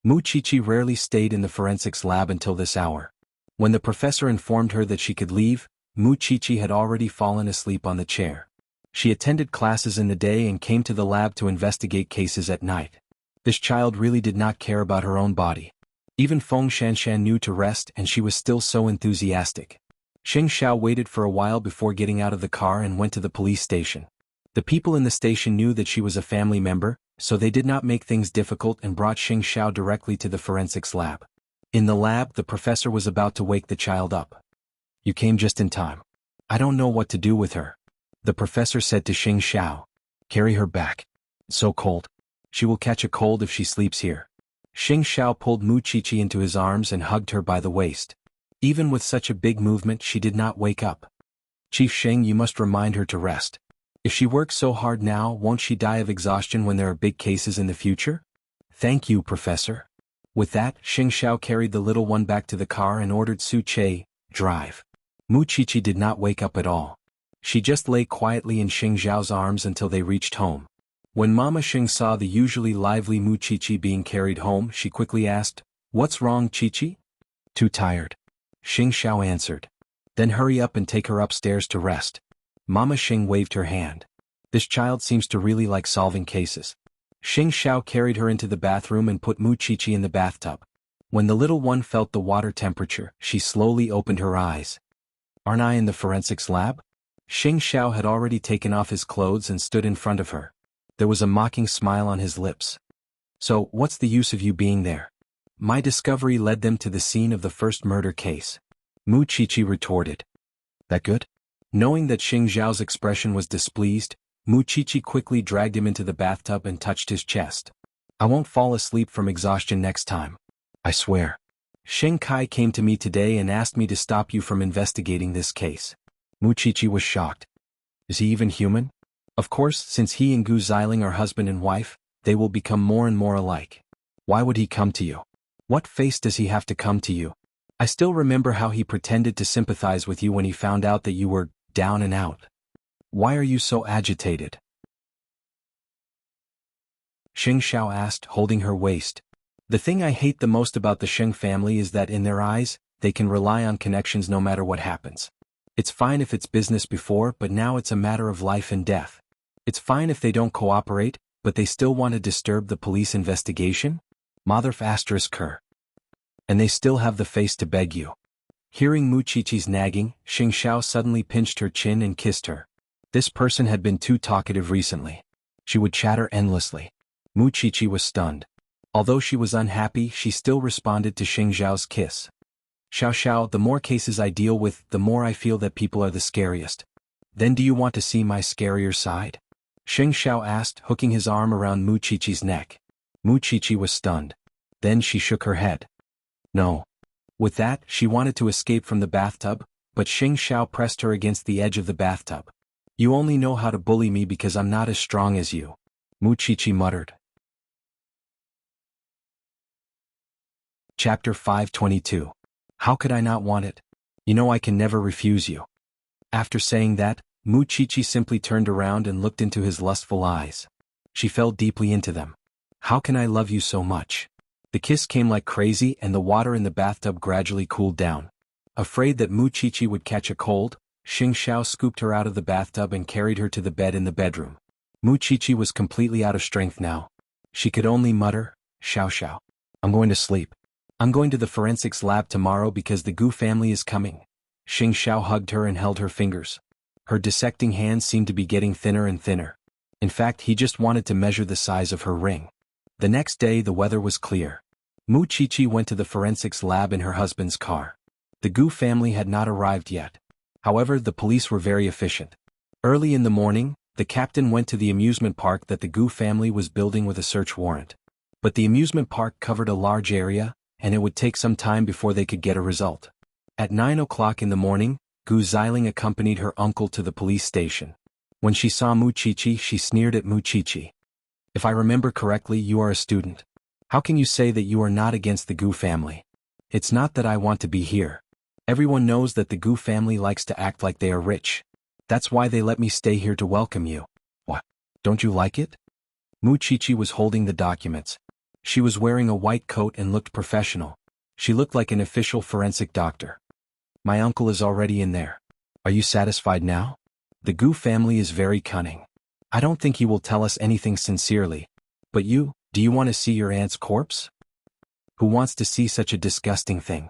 Mu Qiqi rarely stayed in the forensics lab until this hour. When the professor informed her that she could leave, Mu Qiqi had already fallen asleep on the chair. She attended classes in the day and came to the lab to investigate cases at night. This child really did not care about her own body. Even Feng Shanshan knew to rest, and she was still so enthusiastic. Xing Xiao waited for a while before getting out of the car and went to the police station. The people in the station knew that she was a family member, so they did not make things difficult and brought Xing Xiao directly to the forensics lab. In the lab, the professor was about to wake the child up. You came just in time. I don't know what to do with her. The professor said to Xing Xiao. Carry her back. It's so cold. She will catch a cold if she sleeps here. Xing Xiao pulled Mu Qiqi into his arms and hugged her by the waist. Even with such a big movement, she did not wake up. Chief Xing, you must remind her to rest. If she works so hard now, won't she die of exhaustion when there are big cases in the future? Thank you, Professor. With that, Xing Xiao carried the little one back to the car and ordered Su Che, drive. Mu Qiqi did not wake up at all. She just lay quietly in Xing Xiao's arms until they reached home. When Mama Xing saw the usually lively Mu Qiqi being carried home, she quickly asked, What's wrong, Qiqi? Too tired. Xing Xiao answered. Then hurry up and take her upstairs to rest. Mama Xing waved her hand. This child seems to really like solving cases. Xing Xiao carried her into the bathroom and put Mu Qiqi in the bathtub. When the little one felt the water temperature, she slowly opened her eyes. Aren't I in the forensics lab? Xing Xiao had already taken off his clothes and stood in front of her. There was a mocking smile on his lips. So, what's the use of you being there? My discovery led them to the scene of the first murder case. Mu Qiqi retorted. That good? Knowing that Xing Xiao's expression was displeased, Mu Qiqi quickly dragged him into the bathtub and touched his chest. I won't fall asleep from exhaustion next time. I swear. Xing Kai came to me today and asked me to stop you from investigating this case. Mu Qiqi was shocked. Is he even human? Of course, since he and Gu Xiling are husband and wife, they will become more and more alike. Why would he come to you? What face does he have to come to you? I still remember how he pretended to sympathize with you when he found out that you were down and out. Why are you so agitated? Xing Xiao asked, holding her waist. The thing I hate the most about the Sheng family is that in their eyes, they can rely on connections no matter what happens. It's fine if it's business before, but now it's a matter of life and death. It's fine if they don't cooperate, but they still want to disturb the police investigation? Motherf asterisk her. And they still have the face to beg you. Hearing Mu Qiqi's nagging, Xing Xiao suddenly pinched her chin and kissed her. This person had been too talkative recently. She would chatter endlessly. Mu Qiqi was stunned. Although she was unhappy, she still responded to Xing Xiao's kiss. Xiao Xiao, the more cases I deal with, the more I feel that people are the scariest. Then do you want to see my scarier side? Xing Xiao asked, hooking his arm around Mu Qiqi's neck. Mu Qiqi was stunned. Then she shook her head. No. With that, she wanted to escape from the bathtub, but Xing Xiao pressed her against the edge of the bathtub. You only know how to bully me because I'm not as strong as you. Mu Qiqi muttered. Chapter 522. How could I not want it? You know I can never refuse you. After saying that, Mu Qiqi simply turned around and looked into his lustful eyes. She fell deeply into them. How can I love you so much? The kiss came like crazy and the water in the bathtub gradually cooled down. Afraid that Mu Qiqi would catch a cold, Xing Xiao scooped her out of the bathtub and carried her to the bed in the bedroom. Mu Qiqi was completely out of strength now. She could only mutter, Xiao Xiao. I'm going to sleep. I'm going to the forensics lab tomorrow because the Gu family is coming. Xing Xiao hugged her and held her fingers. Her dissecting hands seemed to be getting thinner and thinner. In fact, he just wanted to measure the size of her ring. The next day the weather was clear. Mu Qiqi went to the forensics lab in her husband's car. The Gu family had not arrived yet. However, the police were very efficient. Early in the morning, the captain went to the amusement park that the Gu family was building with a search warrant. But the amusement park covered a large area, and it would take some time before they could get a result. At 9 o'clock in the morning, Gu Xiling accompanied her uncle to the police station. When she saw Mu Qiqi, she sneered at Mu Qiqi. If I remember correctly, you are a student. How can you say that you are not against the Gu family? It's not that I want to be here. Everyone knows that the Gu family likes to act like they are rich. That's why they let me stay here to welcome you. What? Don't you like it? Mu Qiqi was holding the documents. She was wearing a white coat and looked professional. She looked like an official forensic doctor. My uncle is already in there. Are you satisfied now? The Gu family is very cunning. I don't think he will tell us anything sincerely. But you, do you want to see your aunt's corpse? Who wants to see such a disgusting thing?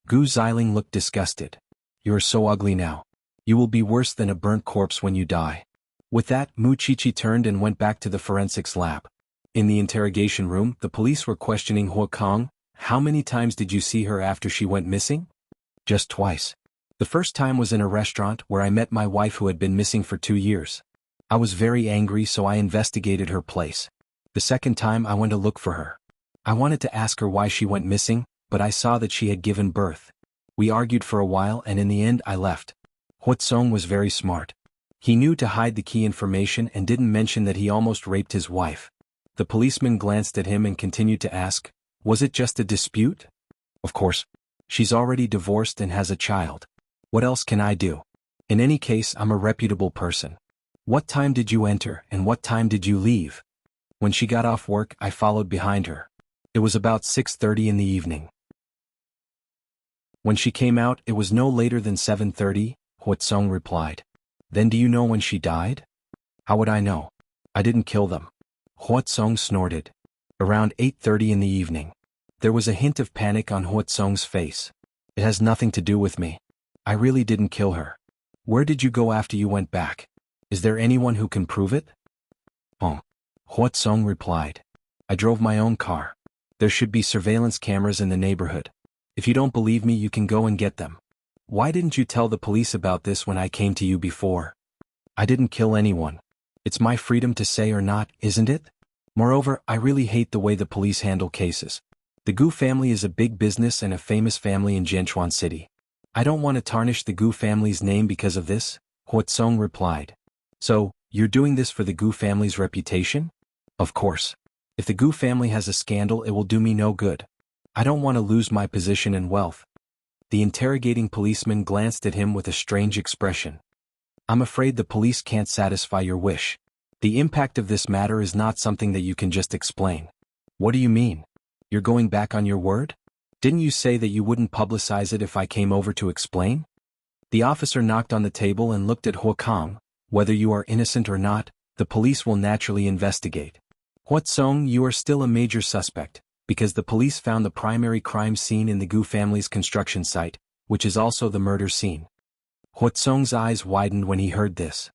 Gu Xiling looked disgusted. You are so ugly now. You will be worse than a burnt corpse when you die. With that, Mu Qiqi turned and went back to the forensics lab. In the interrogation room, the police were questioning Huo Kong. How many times did you see her after she went missing? Just twice. The first time was in a restaurant where I met my wife who had been missing for 2 years. I was very angry, so I investigated her place. The second time I went to look for her. I wanted to ask her why she went missing, but I saw that she had given birth. We argued for a while and in the end I left. Huo was very smart. He knew to hide the key information and didn't mention that he almost raped his wife. The policeman glanced at him and continued to ask, was it just a dispute? Of course. She's already divorced and has a child. What else can I do? In any case, I'm a reputable person. What time did you enter and what time did you leave? When she got off work, I followed behind her. It was about 6:30 in the evening. When she came out, it was no later than 7:30, Huo replied. Then do you know when she died? How would I know? I didn't kill them. Huo snorted. Around 8:30 in the evening. There was a hint of panic on Huo face. It has nothing to do with me. I really didn't kill her. Where did you go after you went back? Is there anyone who can prove it? Huo replied. I drove my own car. There should be surveillance cameras in the neighborhood. If you don't believe me, you can go and get them. Why didn't you tell the police about this when I came to you before? I didn't kill anyone. It's my freedom to say or not, isn't it? Moreover, I really hate the way the police handle cases. The Gu family is a big business and a famous family in Jianchuan City. I don't want to tarnish the Gu family's name because of this, Huo replied. So, you're doing this for the Gu family's reputation? Of course. If the Gu family has a scandal, it will do me no good. I don't want to lose my position and wealth. The interrogating policeman glanced at him with a strange expression. I'm afraid the police can't satisfy your wish. The impact of this matter is not something that you can just explain. What do you mean? You're going back on your word? Didn't you say that you wouldn't publicize it if I came over to explain? The officer knocked on the table and looked at Huakang. Whether you are innocent or not, the police will naturally investigate. Huatsong, you are still a major suspect, because the police found the primary crime scene in the Gu family's construction site, which is also the murder scene. Huatsong's eyes widened when he heard this.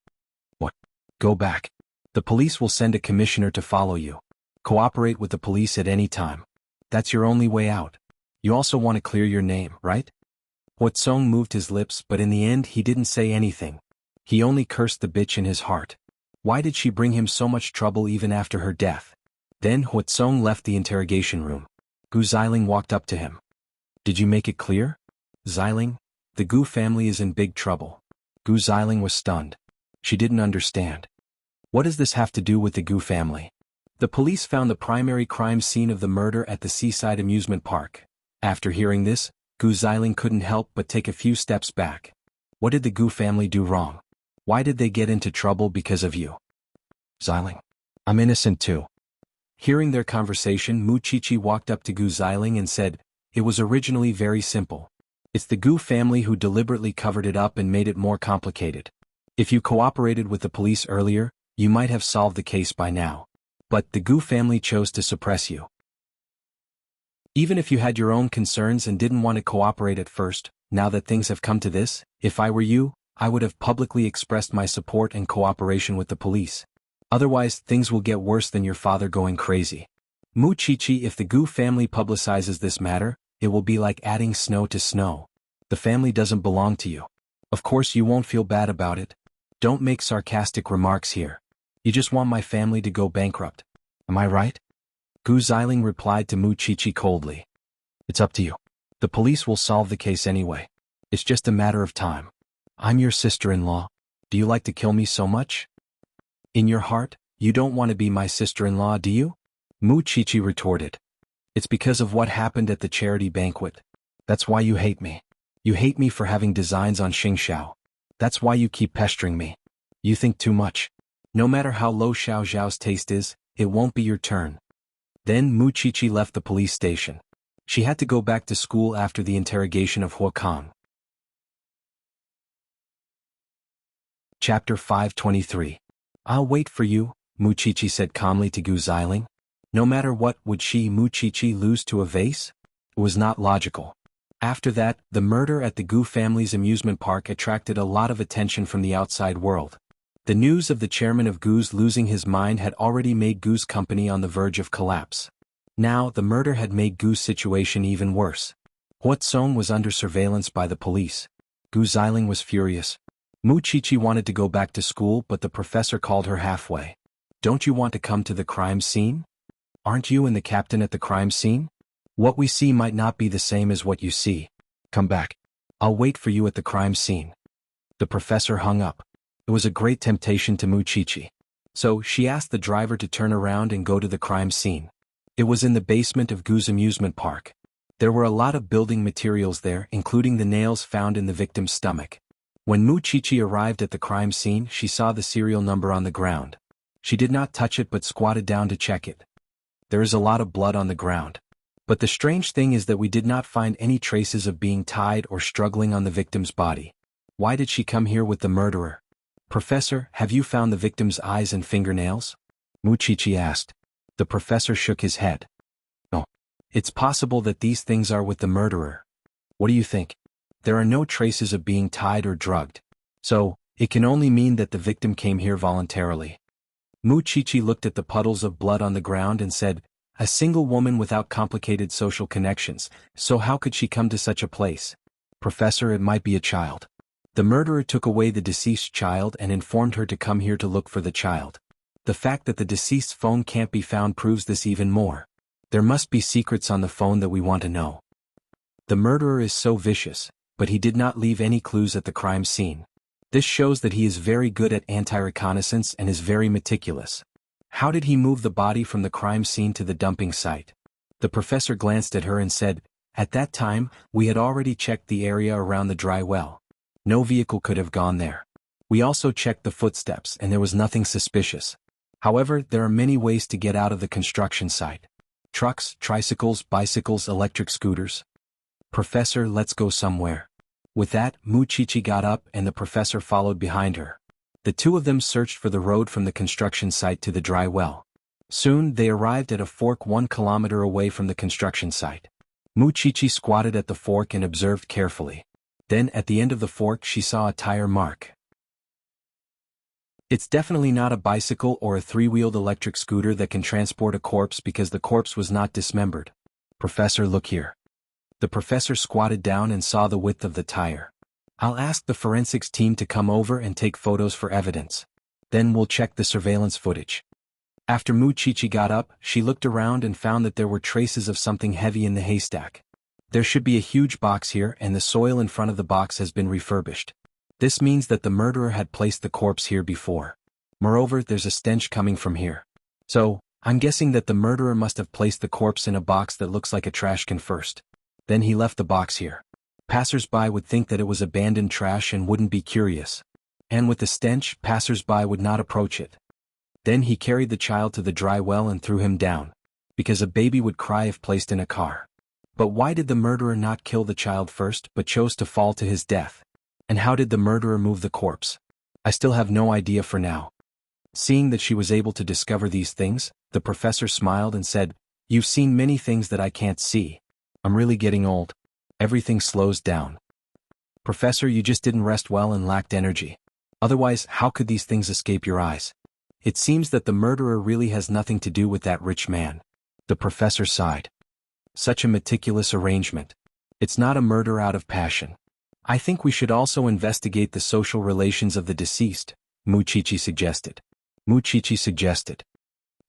What? Go back. The police will send a commissioner to follow you. Cooperate with the police at any time. That's your only way out. You also want to clear your name, right? Huatsong moved his lips, but in the end he didn't say anything. He only cursed the bitch in his heart. Why did she bring him so much trouble even after her death? Then Huatsong left the interrogation room. Gu Xiling walked up to him. Did you make it clear? Xiling, the Gu family is in big trouble. Gu Xiling was stunned. She didn't understand. What does this have to do with the Gu family? The police found the primary crime scene of the murder at the seaside amusement park. After hearing this, Gu Xiling couldn't help but take a few steps back. What did the Gu family do wrong? Why did they get into trouble because of you? Xiling, I'm innocent too. Hearing their conversation, Mu Chichi walked up to Gu Xiling and said, it was originally very simple. It's the Gu family who deliberately covered it up and made it more complicated. If you cooperated with the police earlier, you might have solved the case by now. But the Gu family chose to suppress you. Even if you had your own concerns and didn't want to cooperate at first, now that things have come to this, if I were you, I would have publicly expressed my support and cooperation with the police. Otherwise, things will get worse than your father going crazy. Mu Chichi, if the Gu family publicizes this matter, it will be like adding snow to snow. The family doesn't belong to you. Of course you won't feel bad about it. Don't make sarcastic remarks here. You just want my family to go bankrupt. Am I right? Gu Xiling replied to Mu Chichi coldly. It's up to you. The police will solve the case anyway. It's just a matter of time. I'm your sister-in-law. Do you like to kill me so much? In your heart, you don't want to be my sister-in-law, do you? Mu Chichi retorted. It's because of what happened at the charity banquet. That's why you hate me. You hate me for having designs on Xingxiao. That's why you keep pestering me. You think too much. No matter how low Xiao Zhao's taste is, it won't be your turn. Then Mu Chichi left the police station. She had to go back to school after the interrogation of Huakang. Chapter 523. I'll wait for you, Mu Chichi said calmly to Gu Xiling. No matter what, would she, Mu Chichi, lose to a vase? It was not logical. After that, the murder at the Gu family's amusement park attracted a lot of attention from the outside world. The news of the chairman of Gu's losing his mind had already made Gu's company on the verge of collapse. Now, the murder had made Gu's situation even worse. Huatsong was under surveillance by the police. Gu Xiling was furious. Mu Chichi wanted to go back to school, but the professor called her halfway. Don't you want to come to the crime scene? Aren't you and the captain at the crime scene? What we see might not be the same as what you see. Come back. I'll wait for you at the crime scene. The professor hung up. It was a great temptation to Mu Chichi. So she asked the driver to turn around and go to the crime scene. It was in the basement of Gu's amusement park. There were a lot of building materials there, including the nails found in the victim's stomach. When Mu Chichi arrived at the crime scene, she saw the serial number on the ground. She did not touch it but squatted down to check it. There is a lot of blood on the ground. But the strange thing is that we did not find any traces of being tied or struggling on the victim's body. Why did she come here with the murderer? Professor, have you found the victim's eyes and fingernails? Mu Chichi asked. The professor shook his head. No. It's possible that these things are with the murderer. What do you think? There are no traces of being tied or drugged. So, it can only mean that the victim came here voluntarily. Mu Chichi looked at the puddles of blood on the ground and said, a single woman without complicated social connections, so how could she come to such a place? Professor, it might be a child. The murderer took away the deceased child and informed her to come here to look for the child. The fact that the deceased's phone can't be found proves this even more. There must be secrets on the phone that we want to know. The murderer is so vicious, but he did not leave any clues at the crime scene. This shows that he is very good at anti-reconnaissance and is very meticulous. How did he move the body from the crime scene to the dumping site? The professor glanced at her and said, "At that time, we had already checked the area around the dry well. No vehicle could have gone there. We also checked the footsteps and there was nothing suspicious. However, there are many ways to get out of the construction site. Trucks, tricycles, bicycles, electric scooters. Professor, let's go somewhere." With that, Wuxia got up and the professor followed behind her. The two of them searched for the road from the construction site to the dry well. Soon, they arrived at a fork 1 kilometer away from the construction site. Wuxia squatted at the fork and observed carefully. Then, at the end of the fork, she saw a tire mark. It's definitely not a bicycle or a 3-wheeled electric scooter that can transport a corpse because the corpse was not dismembered. Professor, look here. The professor squatted down and saw the width of the tire. I'll ask the forensics team to come over and take photos for evidence. Then we'll check the surveillance footage. After Wuxia got up, she looked around and found that there were traces of something heavy in the haystack. There should be a huge box here and the soil in front of the box has been refurbished. This means that the murderer had placed the corpse here before. Moreover, there's a stench coming from here. So, I'm guessing that the murderer must have placed the corpse in a box that looks like a trash can first. Then he left the box here. Passers-by would think that it was abandoned trash and wouldn't be curious. And with the stench, passers-by would not approach it. Then he carried the child to the dry well and threw him down. Because a baby would cry if placed in a car. But why did the murderer not kill the child first but chose to fall to his death? And how did the murderer move the corpse? I still have no idea for now. Seeing that she was able to discover these things, the professor smiled and said, "You've seen many things that I can't see. I'm really getting old. Everything slows down. Professor, you just didn't rest well and lacked energy. Otherwise, how could these things escape your eyes? It seems that the murderer really has nothing to do with that rich man." The professor sighed. Such a meticulous arrangement. It's not a murder out of passion. I think we should also investigate the social relations of the deceased, Wuxia suggested.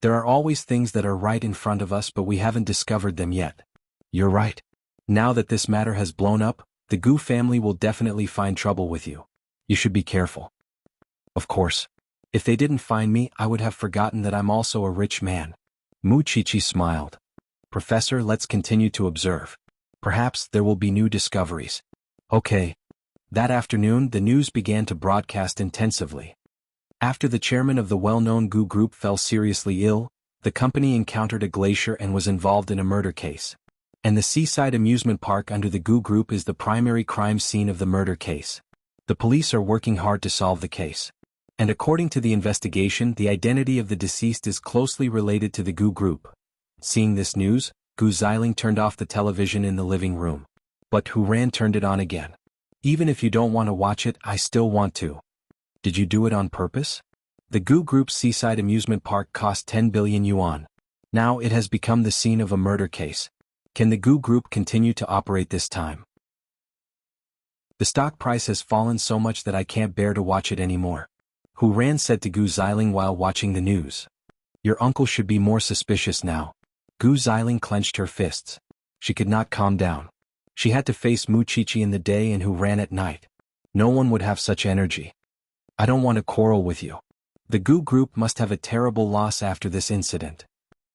There are always things that are right in front of us but we haven't discovered them yet. You're right. Now that this matter has blown up, the Gu family will definitely find trouble with you. You should be careful. Of course. If they didn't find me, I would have forgotten that I'm also a rich man. Wuxia smiled. Professor, let's continue to observe. Perhaps there will be new discoveries. Okay. That afternoon, the news began to broadcast intensively. After the chairman of the well-known Gu group fell seriously ill, the company encountered a glacier and was involved in a murder case. And the seaside amusement park under the Gu group is the primary crime scene of the murder case. The police are working hard to solve the case. And according to the investigation, the identity of the deceased is closely related to the Gu group. Seeing this news, Gu Xiling turned off the television in the living room. But Hu Ran turned it on again. Even if you don't want to watch it, I still want to. Did you do it on purpose? The Gu group's seaside amusement park cost 10 billion yuan. Now it has become the scene of a murder case. Can the Gu group continue to operate this time? The stock price has fallen so much that I can't bear to watch it anymore. Hu Ran said to Gu Xiling while watching the news. Your uncle should be more suspicious now. Gu Xiling clenched her fists. She could not calm down. She had to face Wuxia in the day and Hu Ran at night. No one would have such energy. I don't want to quarrel with you. The Gu group must have a terrible loss after this incident.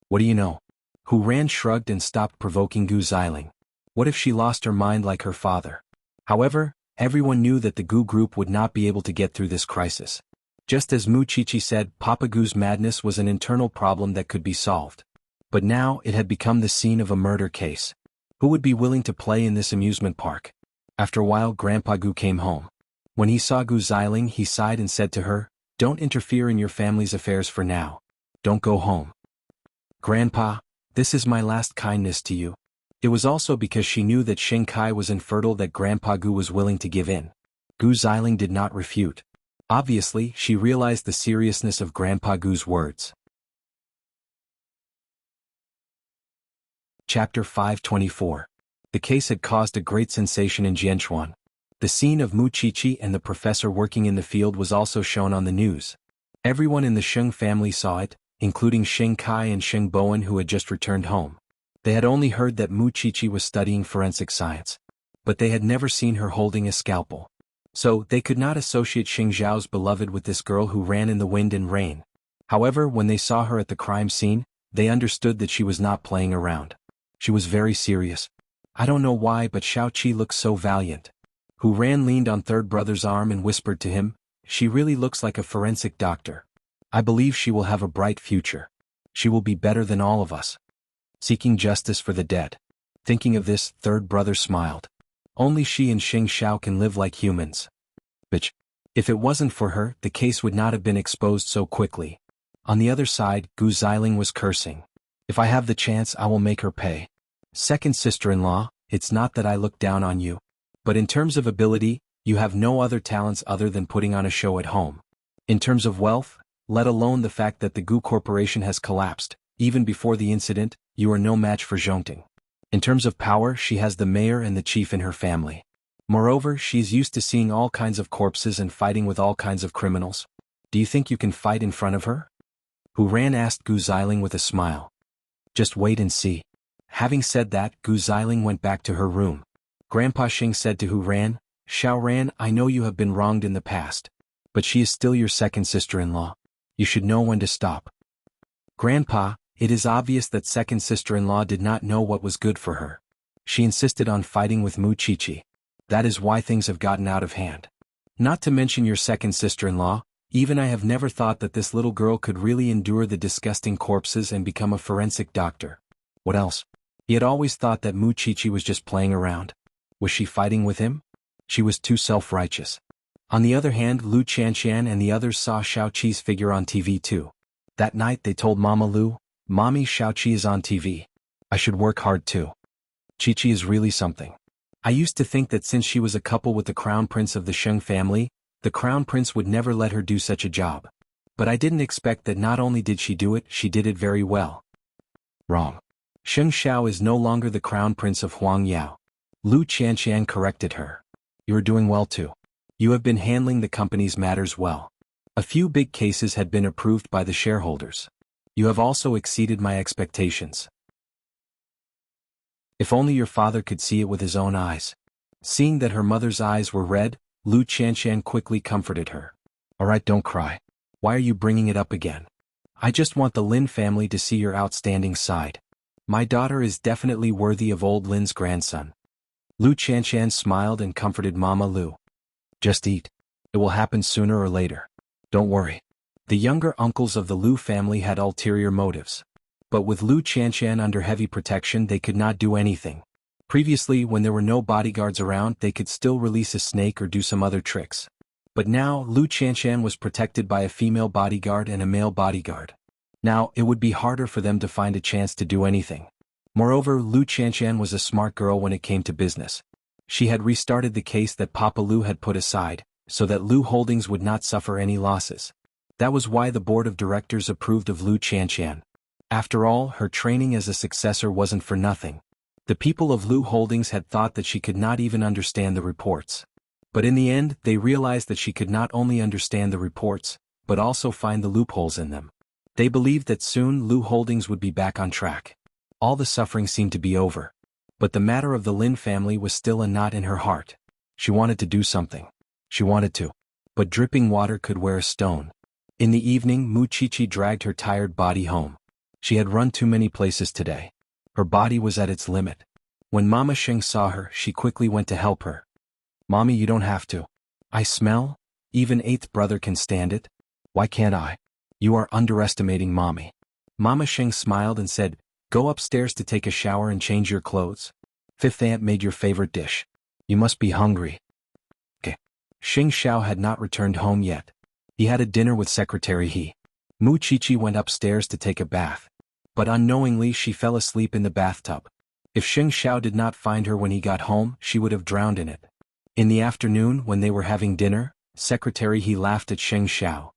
What do you know? Hu Ran shrugged and stopped provoking Gu Xiling. What if she lost her mind like her father? However, everyone knew that the Gu group would not be able to get through this crisis. Just as Wuxia said, Papa Gu's madness was an internal problem that could be solved. But now it had become the scene of a murder case. Who would be willing to play in this amusement park? After a while, Grandpa Gu came home. When he saw Gu Xiling, he sighed and said to her, "Don't interfere in your family's affairs for now. Don't go home." Grandpa, this is my last kindness to you. It was also because she knew that Shen Kai was infertile that Grandpa Gu was willing to give in. Gu Xiling did not refute. Obviously, she realized the seriousness of Grandpa Gu's words. Chapter 524. The case had caused a great sensation in Jianchuan. The scene of Wuxia and the professor working in the field was also shown on the news. Everyone in the Sheng family saw it, including Shen Kai and Sheng Bowen who had just returned home. They had only heard that Wuxia was studying forensic science. But they had never seen her holding a scalpel. So, they could not associate Xing Zhao's beloved with this girl who ran in the wind and rain. However, when they saw her at the crime scene, they understood that she was not playing around. She was very serious. I don't know why, but Xiao Qi looks so valiant. Hu Ran leaned on third brother's arm and whispered to him, "She really looks like a forensic doctor. I believe she will have a bright future. She will be better than all of us." Seeking justice for the dead. Thinking of this, third brother smiled. Only she and Xing Xiao can live like humans. Bitch. If it wasn't for her, the case would not have been exposed so quickly. On the other side, Gu Xiling was cursing. If I have the chance, I will make her pay. Second sister-in-law, it's not that I look down on you. But in terms of ability, you have no other talents other than putting on a show at home. In terms of wealth, let alone the fact that the Gu Corporation has collapsed, even before the incident, you are no match for Zhongting. In terms of power, she has the mayor and the chief in her family. Moreover, she's used to seeing all kinds of corpses and fighting with all kinds of criminals. Do you think you can fight in front of her? Hu Ran asked Gu Xiling with a smile. Just wait and see. Having said that, Gu Xiling went back to her room. Grandpa Xing said to Hu Ran, "Xiao Ran, I know you have been wronged in the past. But she is still your second sister-in-law. You should know when to stop." Grandpa, it is obvious that second sister-in-law did not know what was good for her. She insisted on fighting with Mu Qiqi. That is why things have gotten out of hand. Not to mention your second sister-in-law, even I have never thought that this little girl could really endure the disgusting corpses and become a forensic doctor. What else? He had always thought that Mu Qiqi was just playing around. Was she fighting with him? She was too self-righteous. On the other hand, Lu Qianqian and the others saw Xiao Qi's figure on TV too. That night they told Mama Lu, "Mommy, Xiao Qi is on TV. I should work hard too. Qiqi is really something." I used to think that since she was a couple with the crown prince of the Sheng family, the crown prince would never let her do such a job. But I didn't expect that not only did she do it, she did it very well. Wrong. Sheng Xiao is no longer the crown prince of Huang Yao. Lu Qianqian corrected her. You are doing well too. You have been handling the company's matters well. A few big cases had been approved by the shareholders. You have also exceeded my expectations. If only your father could see it with his own eyes. Seeing that her mother's eyes were red, Lu Qianqian quickly comforted her. Alright, don't cry. Why are you bringing it up again? I just want the Lin family to see your outstanding side. My daughter is definitely worthy of old Lin's grandson. Lu Qianqian smiled and comforted Mama Lu. Just eat. It will happen sooner or later. Don't worry. The younger uncles of the Lu family had ulterior motives. But with Lu Qianqian under heavy protection, they could not do anything. Previously, when there were no bodyguards around, they could still release a snake or do some other tricks. But now, Lu Qianqian was protected by a female bodyguard and a male bodyguard. Now, it would be harder for them to find a chance to do anything. Moreover, Lu Qianqian was a smart girl when it came to business. She had restarted the case that Papa Lu had put aside, so that Lu Holdings would not suffer any losses. That was why the board of directors approved of Lu Qianqian. After all, her training as a successor wasn't for nothing. The people of Lu Holdings had thought that she could not even understand the reports. But in the end, they realized that she could not only understand the reports, but also find the loopholes in them. They believed that soon Lu Holdings would be back on track. All the suffering seemed to be over. But the matter of the Lin family was still a knot in her heart. She wanted to do something. She wanted to. But dripping water could wear a stone. In the evening, Mu Qiqi dragged her tired body home. She had run too many places today. Her body was at its limit. When Mama Sheng saw her, she quickly went to help her. Mommy, you don't have to. I smell? Even eighth brother can stand it. Why can't I? You are underestimating Mommy. Mama Sheng smiled and said, Go upstairs to take a shower and change your clothes. Fifth aunt made your favorite dish. You must be hungry. Okay. Xing Xiao had not returned home yet. He had a dinner with Secretary He. Mu Qiqi went upstairs to take a bath. But unknowingly she fell asleep in the bathtub. If Xing Xiao did not find her when he got home, she would have drowned in it. In the afternoon, when they were having dinner, Secretary He laughed at Xing Xiao.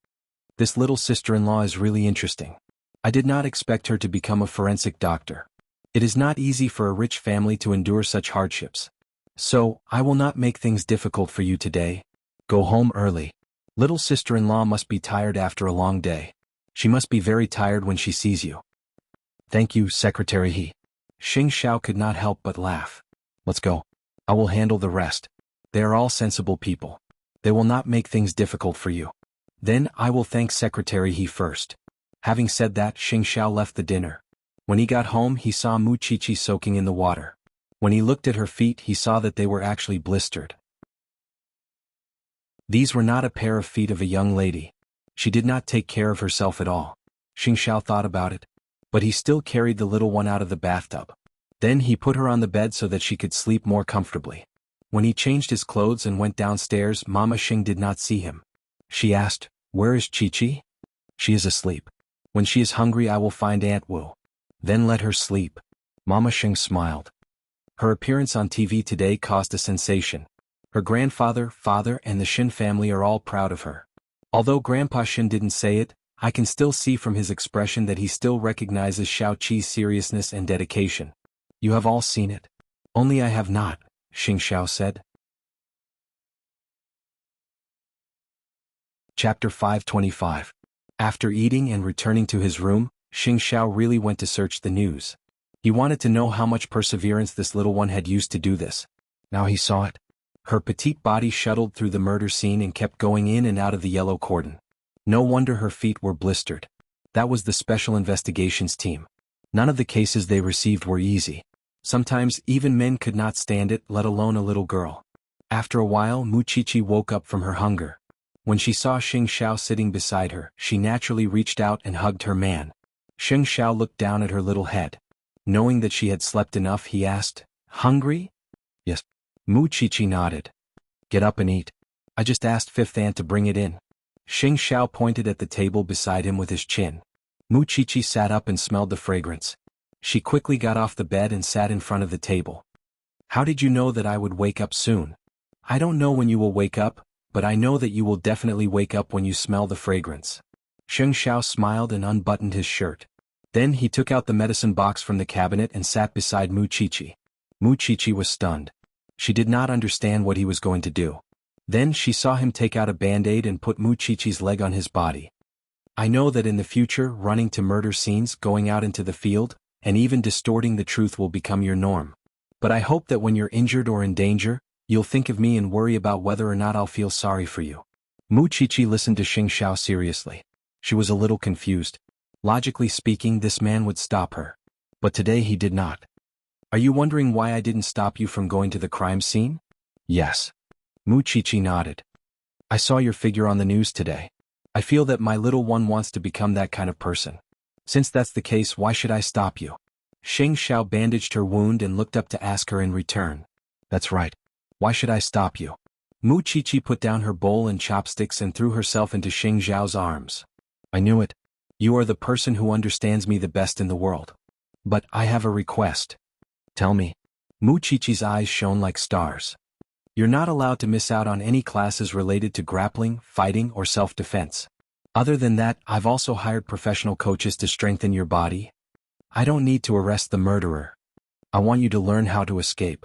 This little sister-in-law is really interesting. I did not expect her to become a forensic doctor. It is not easy for a rich family to endure such hardships. So, I will not make things difficult for you today. Go home early. Little sister-in-law must be tired after a long day. She must be very tired when she sees you. Thank you, Secretary He. Xing Xiao could not help but laugh. Let's go. I will handle the rest. They are all sensible people. They will not make things difficult for you. Then I will thank Secretary He first. Having said that, Xing Xiao left the dinner. When he got home, he saw Mu Qiqi soaking in the water. When he looked at her feet, he saw that they were actually blistered. These were not a pair of feet of a young lady. She did not take care of herself at all. Xing Xiao thought about it. But he still carried the little one out of the bathtub. Then he put her on the bed so that she could sleep more comfortably. When he changed his clothes and went downstairs, Mama Xing did not see him. She asked, "Where is Qiqi?" "She is asleep. When she is hungry I will find Aunt Wu. Then let her sleep." Mama Xing smiled. Her appearance on TV today caused a sensation. Her grandfather, father, and the Shin family are all proud of her. Although Grandpa Shin didn't say it, I can still see from his expression that he still recognizes Xiao Qi's seriousness and dedication. "You have all seen it. Only I have not," Xing Xiao said. Chapter 525. After eating and returning to his room, Xing Xiao really went to search the news. He wanted to know how much perseverance this little one had used to do this. Now he saw it. Her petite body shuttled through the murder scene and kept going in and out of the yellow cordon. No wonder her feet were blistered. That was the special investigations team. None of the cases they received were easy. Sometimes even men could not stand it, let alone a little girl. After a while, Mu Qiqi woke up from her hunger. When she saw Xing Xiao sitting beside her, she naturally reached out and hugged her man. Xing Xiao looked down at her little head. Knowing that she had slept enough, he asked, "Hungry?" "Yes." Mu Qiqi nodded. "Get up and eat. I just asked Fifth Aunt to bring it in." Xing Xiao pointed at the table beside him with his chin. Mu Qiqi sat up and smelled the fragrance. She quickly got off the bed and sat in front of the table. "How did you know that I would wake up soon?" "I don't know when you will wake up, but I know that you will definitely wake up when you smell the fragrance." Xing Xiao smiled and unbuttoned his shirt. Then he took out the medicine box from the cabinet and sat beside Mu Qiqi. Mu Qiqi was stunned. She did not understand what he was going to do. Then she saw him take out a band-aid and put Mu Qiqi's leg on his body. "I know that in the future, running to murder scenes, going out into the field, and even distorting the truth will become your norm. But I hope that when you're injured or in danger, you'll think of me and worry about whether or not I'll feel sorry for you." Mu Qiqi listened to Xing Xiao seriously. She was a little confused. Logically speaking, this man would stop her. But today he did not. "Are you wondering why I didn't stop you from going to the crime scene?" "Yes." Mu Qiqi nodded. "I saw your figure on the news today. I feel that my little one wants to become that kind of person. Since that's the case, why should I stop you?" Xing Xiao bandaged her wound and looked up to ask her in return. "That's right. Why should I stop you?" Mu Qiqi put down her bowl and chopsticks and threw herself into Xing Xiao's arms. "I knew it. You are the person who understands me the best in the world. But I have a request." "Tell me." Mu Qiqi's eyes shone like stars. "You're not allowed to miss out on any classes related to grappling, fighting, or self-defense. Other than that, I've also hired professional coaches to strengthen your body. I don't need to arrest the murderer. I want you to learn how to escape."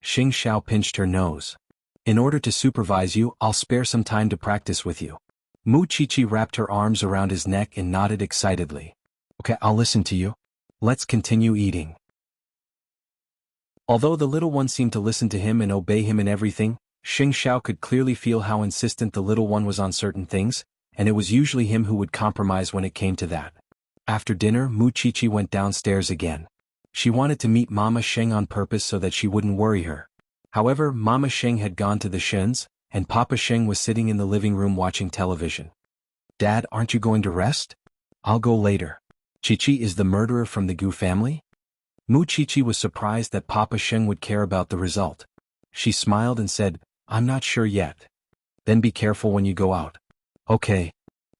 Xing Xiao pinched her nose. "In order to supervise you, I'll spare some time to practice with you." Mu Qiqi wrapped her arms around his neck and nodded excitedly. "Okay, I'll listen to you. Let's continue eating." Although the little one seemed to listen to him and obey him in everything, Xing Xiao could clearly feel how insistent the little one was on certain things, and it was usually him who would compromise when it came to that. After dinner, Mu Qiqi went downstairs again. She wanted to meet Mama Xing on purpose so that she wouldn't worry her. However, Mama Xing had gone to the Shins, and Papa Xing was sitting in the living room watching television. "Dad, aren't you going to rest?" "I'll go later." "Qiqi is the murderer from the Gu family?" Mu Qiqi was surprised that Papa Xing would care about the result. She smiled and said, "I'm not sure yet." "Then be careful when you go out." "Okay."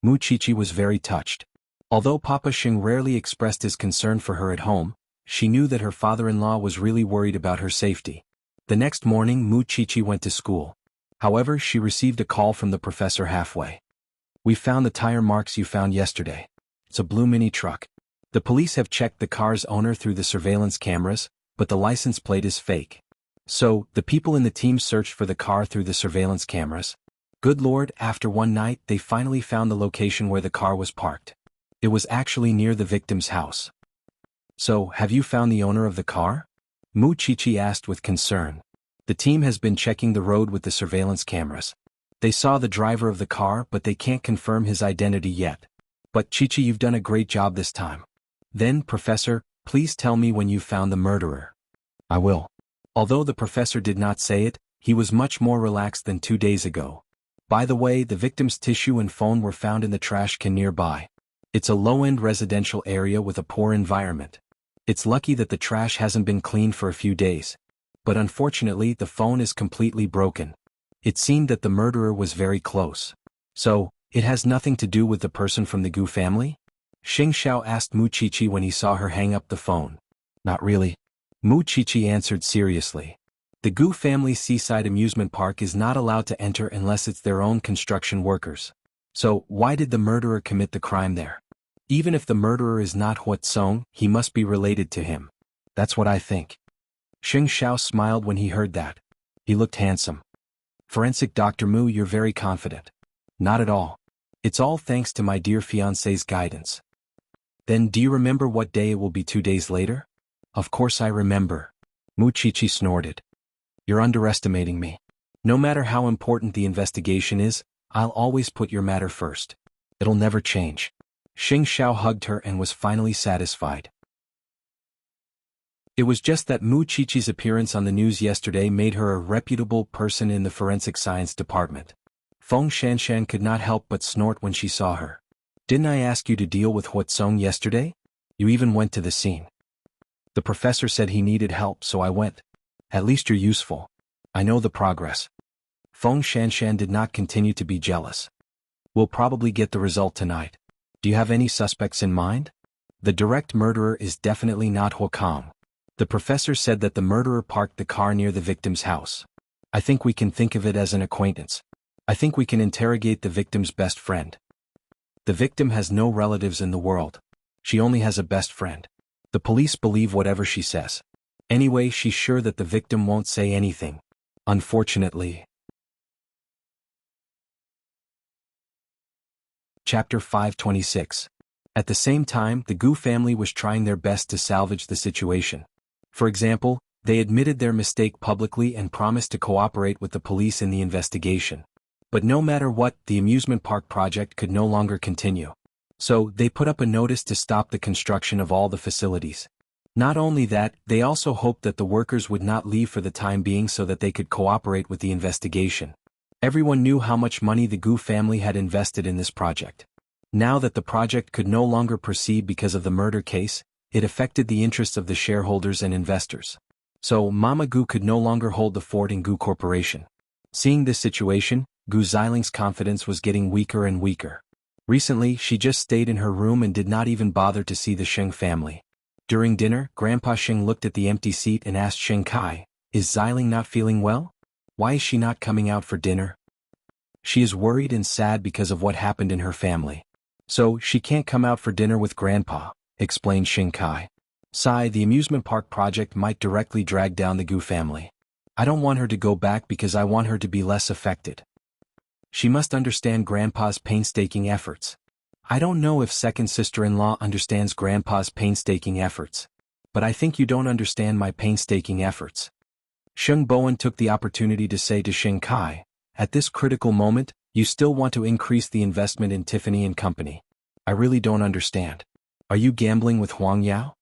Mu Qiqi was very touched. Although Papa Xing rarely expressed his concern for her at home, she knew that her father-in-law was really worried about her safety. The next morning, Mu Qiqi went to school. However, she received a call from the professor halfway. "We found the tire marks you found yesterday. It's a blue mini truck. The police have checked the car's owner through the surveillance cameras, but the license plate is fake. So, the people in the team searched for the car through the surveillance cameras. Good Lord, after one night they finally found the location where the car was parked. It was actually near the victim's house." "So, have you found the owner of the car?" Mu Qiqi asked with concern. "The team has been checking the road with the surveillance cameras. They saw the driver of the car but they can't confirm his identity yet. But Chichi, you've done a great job this time. Then, Professor, please tell me when you found the murderer. I will. Although the professor did not say it, he was much more relaxed than 2 days ago. By the way, the victim's tissue and phone were found in the trash can nearby. It's a low-end residential area with a poor environment. It's lucky that the trash hasn't been cleaned for a few days. But unfortunately, the phone is completely broken. It seemed that the murderer was very close. So, it has nothing to do with the person from the Gu family? Xing Xiao asked Mu Chichi when he saw her hang up the phone. Not really. Mu Chichi answered seriously. The Gu family seaside amusement park is not allowed to enter unless it's their own construction workers. So, why did the murderer commit the crime there? Even if the murderer is not Huatsong, he must be related to him. That's what I think. Xing Xiao smiled when he heard that. He looked handsome. Forensic Dr. Mu, you're very confident. Not at all. It's all thanks to my dear fiancé's guidance. Then do you remember what day it will be 2 days later? Of course I remember. Mu Chichi snorted. You're underestimating me. No matter how important the investigation is, I'll always put your matter first. It'll never change. Xing Xiao hugged her and was finally satisfied. It was just that Mu Chichi's appearance on the news yesterday made her a reputable person in the forensic science department. Feng Shanshan could not help but snort when she saw her. Didn't I ask you to deal with Huatsong yesterday? You even went to the scene. The professor said he needed help, so I went. At least you're useful. I know the progress. Feng Shanshan did not continue to be jealous. We'll probably get the result tonight. Do you have any suspects in mind? The direct murderer is definitely not Huakang. The professor said that the murderer parked the car near the victim's house. I think we can think of it as an acquaintance. I think we can interrogate the victim's best friend. The victim has no relatives in the world. She only has a best friend. The police believe whatever she says. Anyway, she's sure that the victim won't say anything. Unfortunately. Chapter 526. At the same time, the Gu family was trying their best to salvage the situation. For example, they admitted their mistake publicly and promised to cooperate with the police in the investigation. But no matter what, the amusement park project could no longer continue. So, they put up a notice to stop the construction of all the facilities. Not only that, they also hoped that the workers would not leave for the time being so that they could cooperate with the investigation. Everyone knew how much money the Gu family had invested in this project. Now that the project could no longer proceed because of the murder case, it affected the interests of the shareholders and investors. So, Mama Gu could no longer hold the fort in Gu Corporation. Seeing this situation, Gu Ziling's confidence was getting weaker and weaker. Recently, she just stayed in her room and did not even bother to see the Sheng family. During dinner, Grandpa Sheng looked at the empty seat and asked Sheng Kai, "Is Ziling not feeling well? Why is she not coming out for dinner?" She is worried and sad because of what happened in her family. So, she can't come out for dinner with Grandpa, explained Sheng Kai. Sai, the amusement park project might directly drag down the Gu family. I don't want her to go back because I want her to be less affected. She must understand Grandpa's painstaking efforts. I don't know if second sister-in-law understands Grandpa's painstaking efforts. But I think you don't understand my painstaking efforts. Sheng Bowen took the opportunity to say to Sheng Kai, at this critical moment, you still want to increase the investment in Tiffany and Company. I really don't understand. Are you gambling with Huang Yao?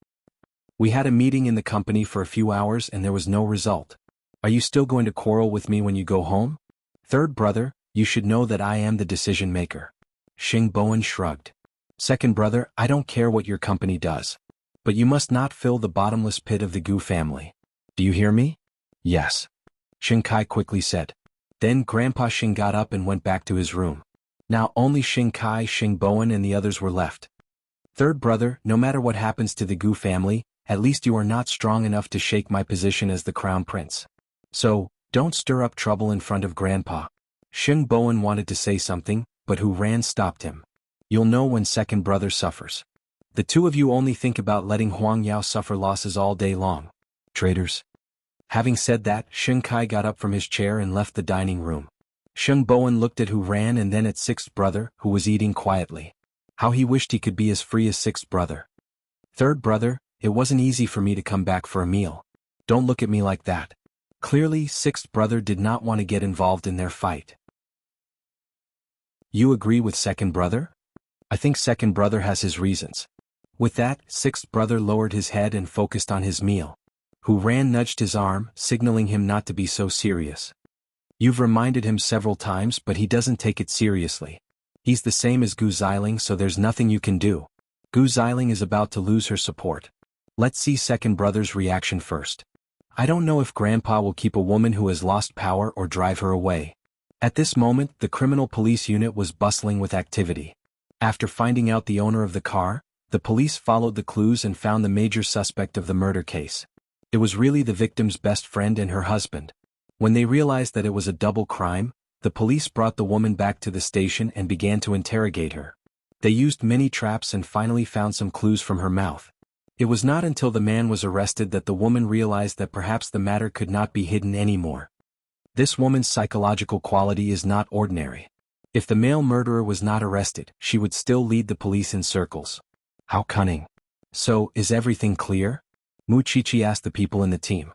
We had a meeting in the company for a few hours and there was no result. Are you still going to quarrel with me when you go home? Third brother, you should know that I am the decision maker. Sheng Bowen shrugged. Second brother, I don't care what your company does. But you must not fill the bottomless pit of the Gu family. Do you hear me? Yes. Sheng Kai quickly said. Then Grandpa Sheng got up and went back to his room. Now only Sheng Kai, Sheng Bowen and the others were left. Third brother, no matter what happens to the Gu family, at least you are not strong enough to shake my position as the crown prince. So, don't stir up trouble in front of Grandpa. Sheng Bowen wanted to say something, but Hu Ran stopped him. You'll know when second brother suffers. The two of you only think about letting Huang Yao suffer losses all day long. Traitors. Having said that, Sheng Kai got up from his chair and left the dining room. Sheng Bowen looked at Hu Ran and then at sixth brother, who was eating quietly. How he wished he could be as free as sixth brother. Third brother, it wasn't easy for me to come back for a meal. Don't look at me like that. Clearly, sixth brother did not want to get involved in their fight. You agree with second brother? I think second brother has his reasons. With that, sixth brother lowered his head and focused on his meal. Hu Ran nudged his arm, signaling him not to be so serious. You've reminded him several times, but he doesn't take it seriously. He's the same as Gu Xiling, so there's nothing you can do. Gu Xiling is about to lose her support. Let's see second brother's reaction first. I don't know if Grandpa will keep a woman who has lost power or drive her away. At this moment, the criminal police unit was bustling with activity. After finding out the owner of the car, the police followed the clues and found the major suspect of the murder case. It was really the victim's best friend and her husband. When they realized that it was a double crime, the police brought the woman back to the station and began to interrogate her. They used many traps and finally found some clues from her mouth. It was not until the man was arrested that the woman realized that perhaps the matter could not be hidden anymore. This woman's psychological quality is not ordinary. If the male murderer was not arrested, she would still lead the police in circles. How cunning. So, is everything clear? Mu Chichi asked the people in the team.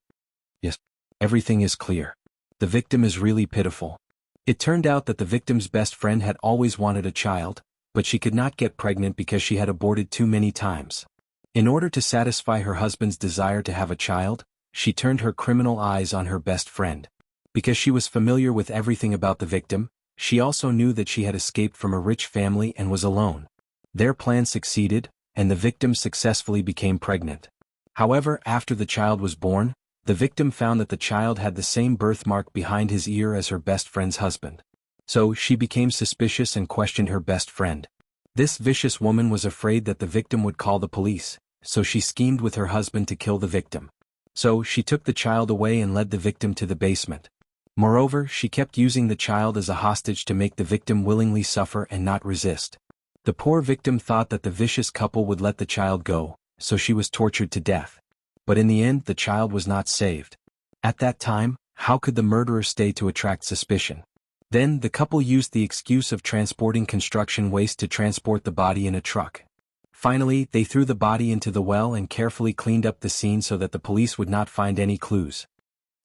Yes. Everything is clear. The victim is really pitiful. It turned out that the victim's best friend had always wanted a child, but she could not get pregnant because she had aborted too many times. In order to satisfy her husband's desire to have a child, she turned her criminal eyes on her best friend. Because she was familiar with everything about the victim, she also knew that she had escaped from a rich family and was alone. Their plan succeeded, and the victim successfully became pregnant. However, after the child was born, the victim found that the child had the same birthmark behind his ear as her best friend's husband. So she became suspicious and questioned her best friend. This vicious woman was afraid that the victim would call the police, so she schemed with her husband to kill the victim. So she took the child away and led the victim to the basement. Moreover, she kept using the child as a hostage to make the victim willingly suffer and not resist. The poor victim thought that the vicious couple would let the child go, so she was tortured to death. But in the end, the child was not saved. At that time, how could the murderer stay to attract suspicion? Then, the couple used the excuse of transporting construction waste to transport the body in a truck. Finally, they threw the body into the well and carefully cleaned up the scene so that the police would not find any clues.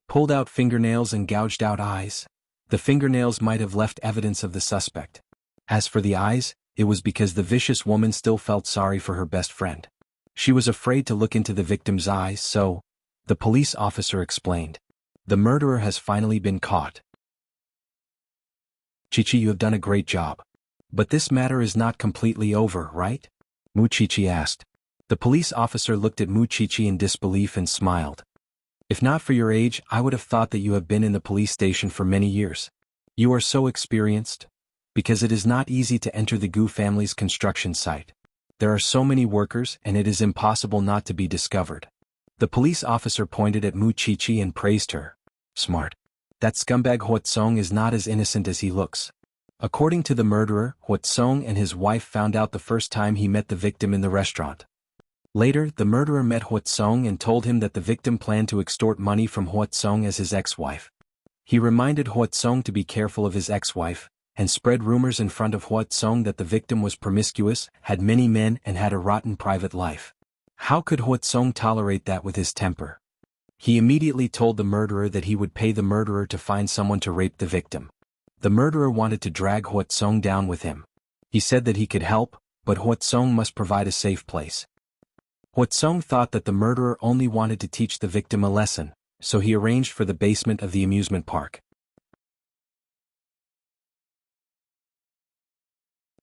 Pulled out fingernails and gouged out eyes. The fingernails might have left evidence of the suspect. As for the eyes, it was because the vicious woman still felt sorry for her best friend. She was afraid to look into the victim's eyes, so, the police officer explained. The murderer has finally been caught. Chichi, you have done a great job. But this matter is not completely over, right? Mu Chichi asked. The police officer looked at Mu Chichi in disbelief and smiled. If not for your age, I would have thought that you have been in the police station for many years. You are so experienced. Because it is not easy to enter the Gu family's construction site. There are so many workers and it is impossible not to be discovered. The police officer pointed at Mu Chichi and praised her. Smart. That scumbag Huatsong is not as innocent as he looks. According to the murderer, Huatsong and his wife found out the first time he met the victim in the restaurant. Later, the murderer met Huatsong and told him that the victim planned to extort money from Huatsong as his ex-wife. He reminded Huatsong to be careful of his ex-wife, and spread rumors in front of Huatsong that the victim was promiscuous, had many men and had a rotten private life. How could Huatsong tolerate that with his temper? He immediately told the murderer that he would pay the murderer to find someone to rape the victim. The murderer wanted to drag Huatsong down with him. He said that he could help, but Huatsong must provide a safe place. Huatsong thought that the murderer only wanted to teach the victim a lesson, so he arranged for the basement of the amusement park.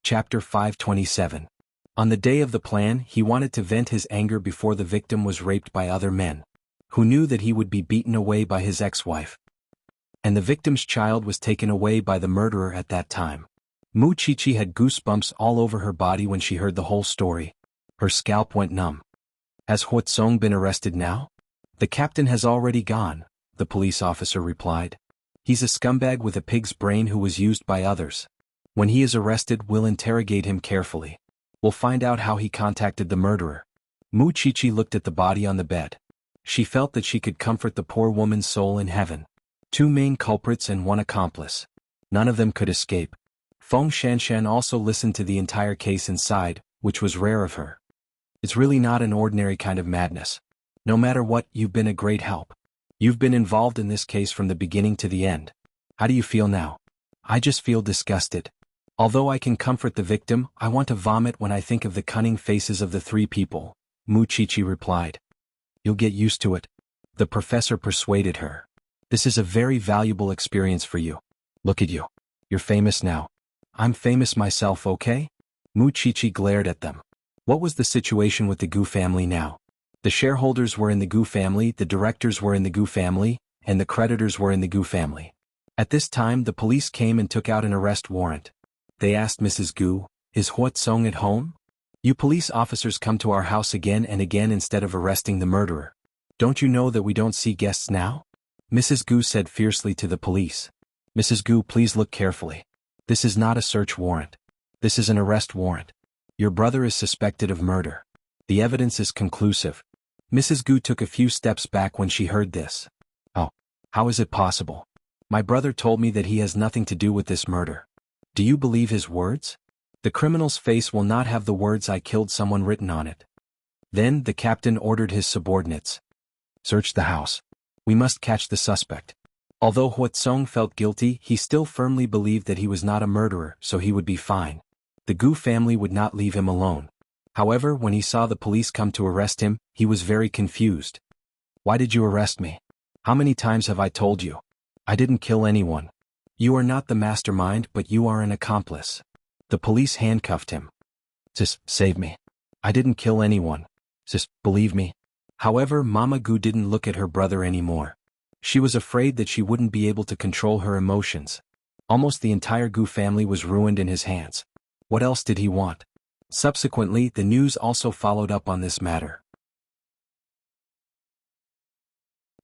Chapter 527. On the day of the plan, he wanted to vent his anger before the victim was raped by other men, who knew that he would be beaten away by his ex-wife. And the victim's child was taken away by the murderer at that time. Mu Chichi had goosebumps all over her body when she heard the whole story. Her scalp went numb. Has Huatsong been arrested now? The captain has already gone, the police officer replied. He's a scumbag with a pig's brain who was used by others. When he is arrested, we'll interrogate him carefully. We'll find out how he contacted the murderer. Mu Chichi looked at the body on the bed. She felt that she could comfort the poor woman's soul in heaven. 2 main culprits and 1 accomplice. None of them could escape. Feng Shanshan also listened to the entire case and sighed, which was rare of her. It's really not an ordinary kind of madness. No matter what, you've been a great help. You've been involved in this case from the beginning to the end. How do you feel now? I just feel disgusted. Although I can comfort the victim, I want to vomit when I think of the cunning faces of the three people, Muchichi replied. You'll get used to it. The professor persuaded her. This is a very valuable experience for you. Look at you. You're famous now. I'm famous myself, okay? Muchichi glared at them. What was the situation with the Gu family now? The shareholders were in the Gu family, the directors were in the Gu family, and the creditors were in the Gu family. At this time the police came and took out an arrest warrant. They asked Mrs. Gu, "Is Huatsong at home? You police officers come to our house again and again instead of arresting the murderer. Don't you know that we don't see guests now?" Mrs. Gu said fiercely to the police. "Mrs. Gu, please look carefully. This is not a search warrant. This is an arrest warrant. Your brother is suspected of murder. The evidence is conclusive." Mrs. Gu took a few steps back when she heard this. "Oh, how is it possible? My brother told me that he has nothing to do with this murder. Do you believe his words? The criminal's face will not have the words 'I killed someone' written on it." Then the captain ordered his subordinates. "Search the house. We must catch the suspect." Although Huatsong felt guilty, he still firmly believed that he was not a murderer, so he would be fine. The Gu family would not leave him alone. However, when he saw the police come to arrest him, he was very confused. "Why did you arrest me? How many times have I told you? I didn't kill anyone. You are not the mastermind, but you are an accomplice." The police handcuffed him. "Sis, save me. I didn't kill anyone. Sis, believe me." However, Mama Gu didn't look at her brother anymore. She was afraid that she wouldn't be able to control her emotions. Almost the entire Gu family was ruined in his hands. What else did he want? Subsequently, the news also followed up on this matter.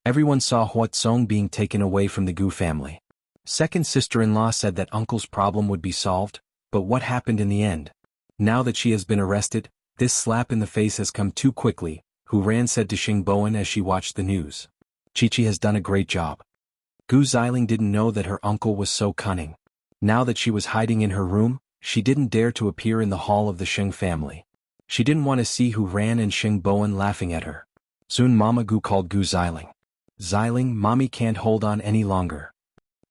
Everyone saw Huatsong being taken away from the Gu family. Second sister-in-law said that uncle's problem would be solved, but what happened in the end? Now that she has been arrested, this slap in the face has come too quickly, Hu Ran said to Xing Bowen as she watched the news. Chi-Chi has done a great job. Gu Xiling didn't know that her uncle was so cunning. Now that she was hiding in her room, she didn't dare to appear in the hall of the Xing family. She didn't want to see Hu Ran and Xing Bowen laughing at her. Soon Mama Gu called Gu Xiling. "Xiling, Mommy can't hold on any longer."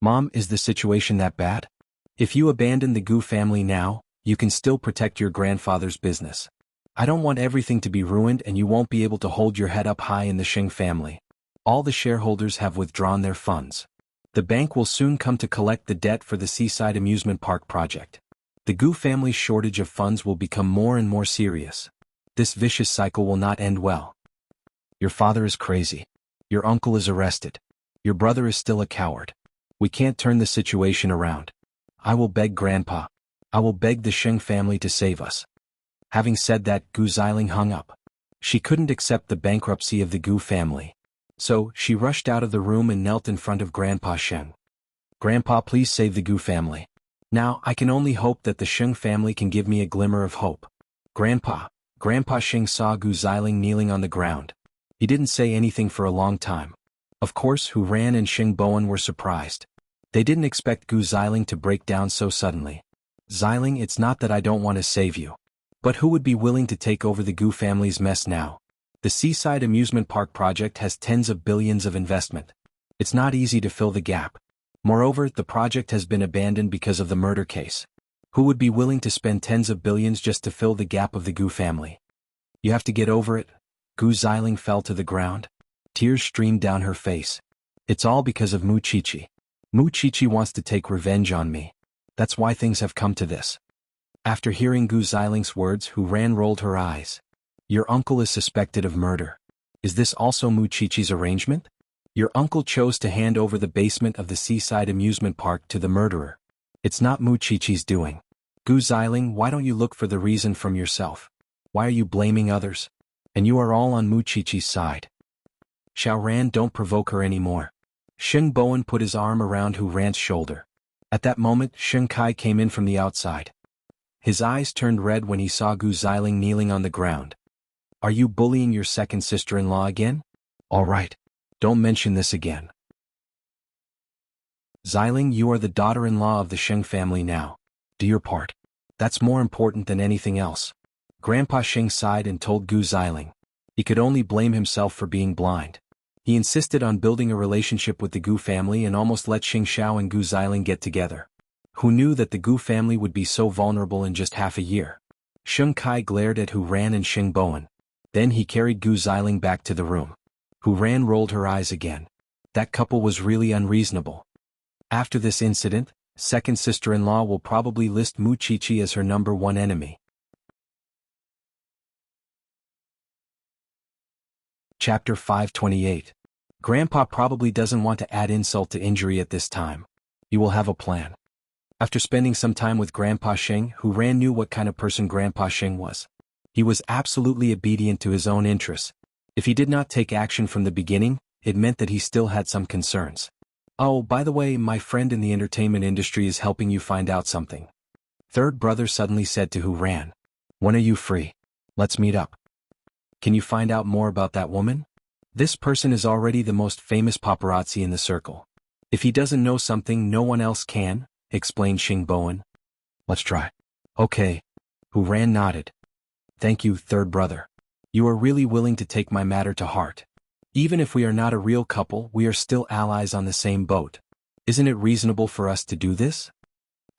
"Mom, is the situation that bad? If you abandon the Gu family now, you can still protect your grandfather's business. I don't want everything to be ruined and you won't be able to hold your head up high in the Xing family. All the shareholders have withdrawn their funds. The bank will soon come to collect the debt for the Seaside Amusement Park project. The Gu family's shortage of funds will become more and more serious. This vicious cycle will not end well. Your father is crazy. Your uncle is arrested. Your brother is still a coward. We can't turn the situation around. I will beg Grandpa. I will beg the Xing family to save us." Having said that, Gu Xiling hung up. She couldn't accept the bankruptcy of the Gu family. So, she rushed out of the room and knelt in front of Grandpa Sheng. "Grandpa, please save the Gu family. Now, I can only hope that the Sheng family can give me a glimmer of hope." "Grandpa." Grandpa Sheng saw Gu Xiling kneeling on the ground. He didn't say anything for a long time. Of course, Hu Ran and Xing Bowen were surprised. They didn't expect Gu Xiling to break down so suddenly. "Xiling, it's not that I don't want to save you. But who would be willing to take over the Gu family's mess now? The Seaside Amusement Park project has tens of billions of investment. It's not easy to fill the gap. Moreover, the project has been abandoned because of the murder case. Who would be willing to spend tens of billions just to fill the gap of the Gu family? You have to get over it." Gu Xiling fell to the ground. Tears streamed down her face. "It's all because of Mu Chi-Chi. Mu Chi-Chi wants to take revenge on me. That's why things have come to this." After hearing Gu Xiling's words, Hu Ran rolled her eyes. "Your uncle is suspected of murder. Is this also Mu Chi-Chi's arrangement? Your uncle chose to hand over the basement of the Seaside Amusement Park to the murderer. It's not Mu Chi-Chi's doing. Gu Xiling, why don't you look for the reason from yourself? Why are you blaming others? And you are all on Mu Chi-Chi's side." "Xiao Ran, don't provoke her anymore." Xing Bowen put his arm around Hu Ran's shoulder. At that moment, Xing Kai came in from the outside. His eyes turned red when he saw Gu Xiling kneeling on the ground. "Are you bullying your second sister-in-law again? All right. Don't mention this again." "Xiling, you are the daughter-in-law of the Sheng family now. Do your part. That's more important than anything else." Grandpa Sheng sighed and told Gu Xiling. He could only blame himself for being blind. He insisted on building a relationship with the Gu family and almost let Xing Xiao and Gu Xiling get together. Who knew that the Gu family would be so vulnerable in just half a year? Sheng Kai glared at Hu Ran and Xing Bowen. Then he carried Gu Xiling back to the room. Hu Ran rolled her eyes again. That couple was really unreasonable. After this incident, second sister-in-law will probably list Mu Qiqi as her #1 enemy. Chapter 528. Grandpa probably doesn't want to add insult to injury at this time. You will have a plan. After spending some time with Grandpa Sheng, Hu Ran knew what kind of person Grandpa Sheng was. He was absolutely obedient to his own interests. If he did not take action from the beginning, it meant that he still had some concerns. Oh, by the way, my friend in the entertainment industry is helping you find out something. Third brother suddenly said to Hu Ran. When are you free? Let's meet up. Can you find out more about that woman? This person is already the most famous paparazzi in the circle. If he doesn't know something no one else can, explained Xing Bowen. Let's try. Okay. Hu Ran nodded. Thank you, third brother. You are really willing to take my matter to heart. Even if we are not a real couple, we are still allies on the same boat. Isn't it reasonable for us to do this?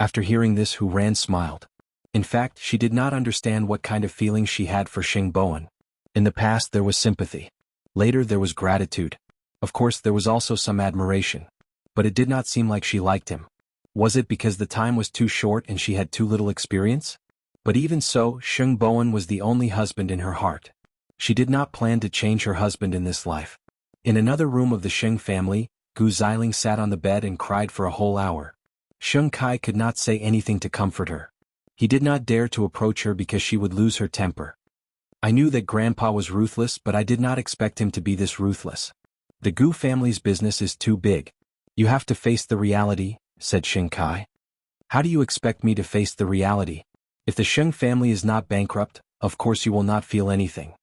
After hearing this, Hu Ran smiled. In fact, she did not understand what kind of feelings she had for Xing Bowen. In the past there was sympathy. Later there was gratitude. Of course there was also some admiration. But it did not seem like she liked him. Was it because the time was too short and she had too little experience? But even so, Xing Bowen was the only husband in her heart. She did not plan to change her husband in this life. In another room of the Sheng family, Gu Xiling sat on the bed and cried for a whole hour. Sheng Kai could not say anything to comfort her. He did not dare to approach her because she would lose her temper. I knew that Grandpa was ruthless, but I did not expect him to be this ruthless. The Gu family's business is too big. You have to face the reality, said Sheng Kai. How do you expect me to face the reality? If the Sheng family is not bankrupt, of course you will not feel anything.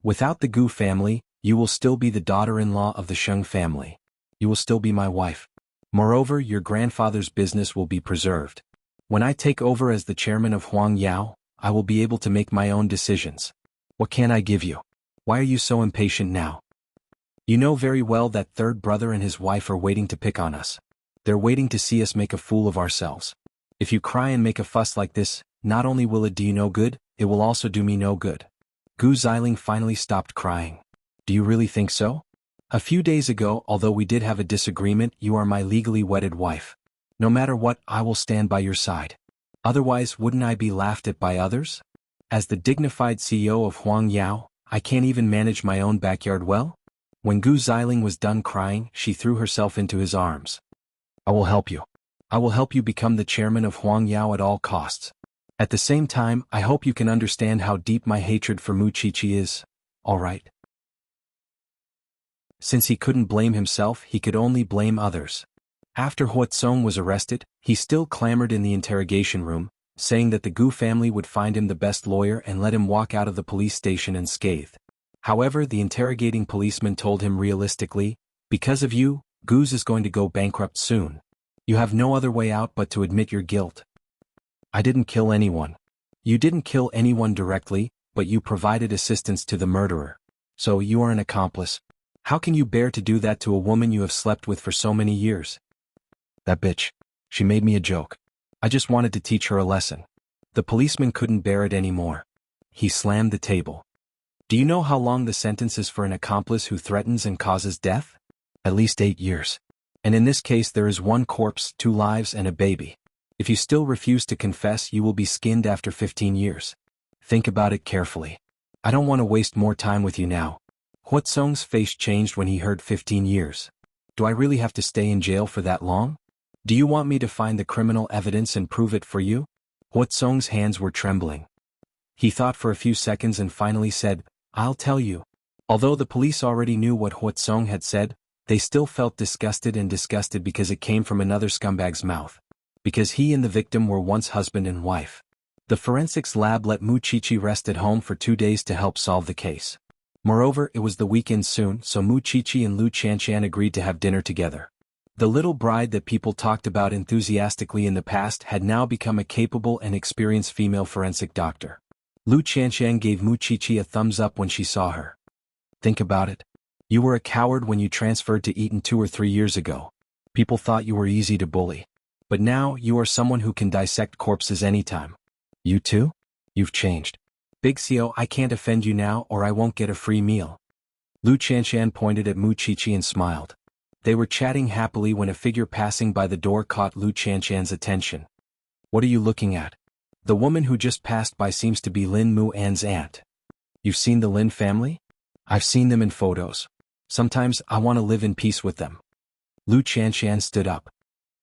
Without the Gu family, you will still be the daughter-in-law of the Sheng family. You will still be my wife. Moreover, your grandfather's business will be preserved. When I take over as the chairman of Huang Yao, I will be able to make my own decisions. What can I give you? Why are you so impatient now? You know very well that third brother and his wife are waiting to pick on us. They're waiting to see us make a fool of ourselves. If you cry and make a fuss like this, not only will it do you no good, it will also do me no good. Gu Xiling finally stopped crying. Do you really think so? A few days ago, although we did have a disagreement, you are my legally wedded wife. No matter what, I will stand by your side. Otherwise, wouldn't I be laughed at by others? As the dignified CEO of Huang Yao, I can't even manage my own backyard well? When Gu Xiling was done crying, she threw herself into his arms. I will help you. I will help you become the chairman of Huang Yao at all costs. At the same time, I hope you can understand how deep my hatred for Mu Qiqi is. All right? Since he couldn't blame himself, he could only blame others. After Huatsong was arrested, he still clamored in the interrogation room, saying that the Gu family would find him the best lawyer and let him walk out of the police station unscathed. However, the interrogating policeman told him realistically, because of you, Gu's is going to go bankrupt soon. You have no other way out but to admit your guilt. I didn't kill anyone. You didn't kill anyone directly, but you provided assistance to the murderer. So you are an accomplice. How can you bear to do that to a woman you have slept with for so many years? That bitch. She made me a joke. I just wanted to teach her a lesson. The policeman couldn't bear it anymore. He slammed the table. Do you know how long the sentence is for an accomplice who threatens and causes death? At least 8 years. And in this case there is 1 corpse, 2 lives and a baby. If you still refuse to confess, you will be skinned after 15 years. Think about it carefully. I don't want to waste more time with you now. Huatsong's face changed when he heard 15 years. Do I really have to stay in jail for that long? Do you want me to find the criminal evidence and prove it for you? Huatsong's hands were trembling. He thought for a few seconds and finally said, I'll tell you. Although the police already knew what Huatsong had said, they still felt disgusted because it came from another scumbag's mouth. Because he and the victim were once husband and wife. The forensics lab let Mu Qiqi rest at home for 2 days to help solve the case. Moreover, it was the weekend soon, so Mu Qiqi and Lu Qianshan agreed to have dinner together. The little bride that people talked about enthusiastically in the past had now become a capable and experienced female forensic doctor. Lu Qianshan gave Mu Qiqi a thumbs up when she saw her. Think about it. You were a coward when you transferred to Eton 2 or 3 years ago. People thought you were easy to bully. But now you are someone who can dissect corpses anytime. You too? You've changed. Big Xiao, I can't offend you now or I won't get a free meal. Lu Qianshan pointed at Mu Qiqi and smiled. They were chatting happily when a figure passing by the door caught Lu Qianshan's attention. What are you looking at? The woman who just passed by seems to be Lin Mu An's aunt. You've seen the Lin family? I've seen them in photos. Sometimes I want to live in peace with them. Lu Qianshan stood up.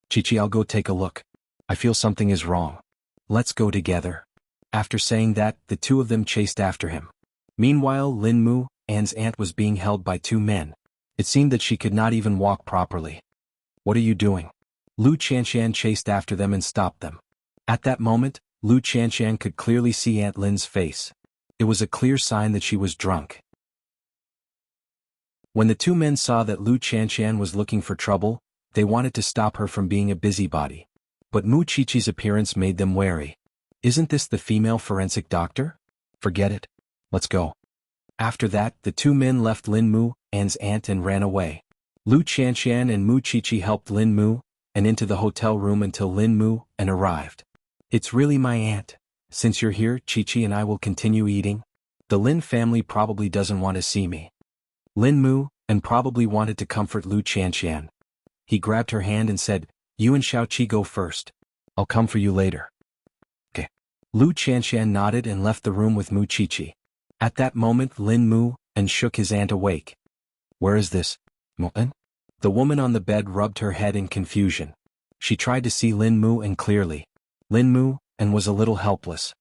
Qiqi, I'll go take a look. I feel something is wrong. Let's go together. After saying that, the two of them chased after him. Meanwhile, Lin Mu An's aunt was being held by two men. It seemed that she could not even walk properly. What are you doing? Lu Qianshan chased after them and stopped them. At that moment, Lu Qianshan could clearly see Aunt Lin's face. It was a clear sign that she was drunk. When the two men saw that Lu Qianshan was looking for trouble, they wanted to stop her from being a busybody. But Mu Qiqi's appearance made them wary. Isn't this the female forensic doctor? Forget it. Let's go. After that, the two men left Lin Mu An's aunt and ran away. Lu Qianshan and Mu Qiqi helped Lin Mu and into the hotel room until Lin Mu An arrived. It's really my aunt. Since you're here, Qiqi and I will continue eating. The Lin family probably doesn't want to see me. Lin Mu An probably wanted to comfort Lu Qianshan. He grabbed her hand and said, "You and Xiaoqi go first. I'll come for you later." Okay. Lu Qianshan nodded and left the room with Mu Qiqi. At that moment, Lin Mu An shook his aunt awake. Where is this? Mu An? The woman on the bed rubbed her head in confusion. She tried to see Lin Mu An clearly. Lin Mu An was a little helpless.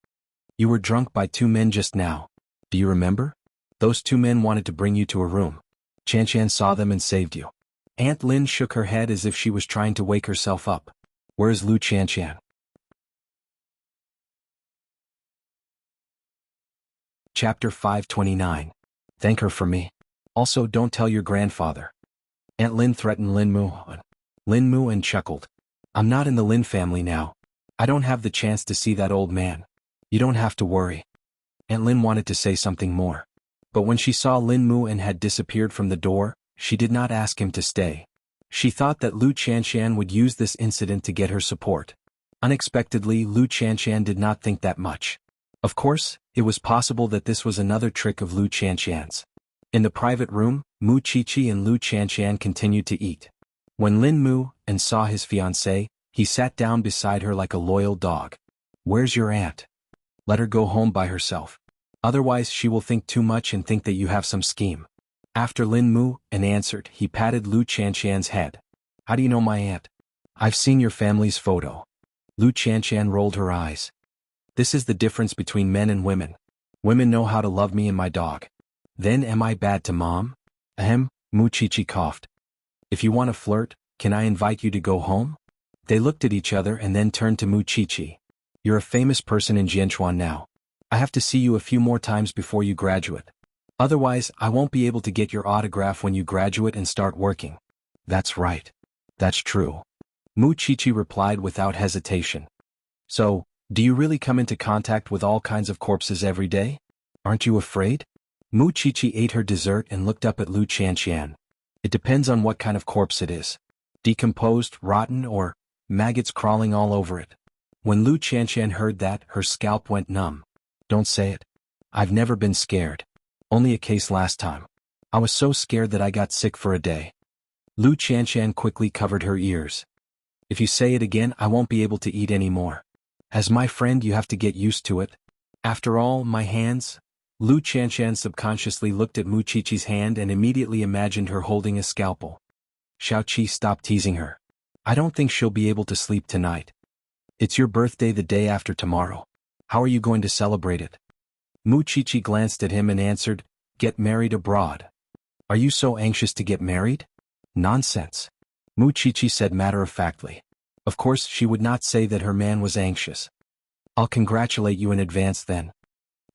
You were drunk by two men just now. Do you remember? Those two men wanted to bring you to a room. Qianshan saw them and saved you. Aunt Lin shook her head as if she was trying to wake herself up. Where is Lu Qianshan? Chapter 529. Thank her for me. Also, don't tell your grandfather. Aunt Lin threatened Lin Mu An. Lin Mu An chuckled. I'm not in the Lin family now. I don't have the chance to see that old man. You don't have to worry. Aunt Lin wanted to say something more. But when she saw Lin Mu An had disappeared from the door, she did not ask him to stay. She thought that Lu Qianshan would use this incident to get her support. Unexpectedly, Lu Qianshan did not think that much. Of course, it was possible that this was another trick of Lu Qianshan's. In the private room, Mu Qiqi and Lu Qianshan continued to eat. When Lin Mu An saw his fiancée, he sat down beside her like a loyal dog. Where's your aunt? Let her go home by herself. Otherwise she will think too much and think that you have some scheme. After Lin Mu An answered, he patted Lu Qianshan's head. How do you know my aunt? I've seen your family's photo. Lu Qianshan rolled her eyes. This is the difference between men and women. Women know how to love me and my dog. Then am I bad to mom? Ahem, Mu Qiqi coughed. If you want to flirt, can I invite you to go home? They looked at each other and then turned to Mu Qiqi. You're a famous person in Jianchuan now. I have to see you a few more times before you graduate. Otherwise, I won't be able to get your autograph when you graduate and start working. That's right. That's true. Mu Qiqi replied without hesitation. So, do you really come into contact with all kinds of corpses every day? Aren't you afraid? Mu Qiqi ate her dessert and looked up at Lu Qianshan. It depends on what kind of corpse it is. Decomposed, rotten, or maggots crawling all over it. When Lu Qianshan heard that, her scalp went numb. Don't say it. I've never been scared. Only a case last time. I was so scared that I got sick for a day. Lu Qianshan quickly covered her ears. If you say it again, I won't be able to eat anymore. As my friend, you have to get used to it. After all, my hands. Lu Qianshan subconsciously looked at Mu Qiqi's hand and immediately imagined her holding a scalpel. Xiaoqi stopped teasing her. I don't think she'll be able to sleep tonight. It's your birthday the day after tomorrow. How are you going to celebrate it? Mu Qiqi glanced at him and answered, Get married abroad. Are you so anxious to get married? Nonsense. Mu Qiqi said matter-of-factly. Of course, she would not say that her man was anxious. I'll congratulate you in advance then.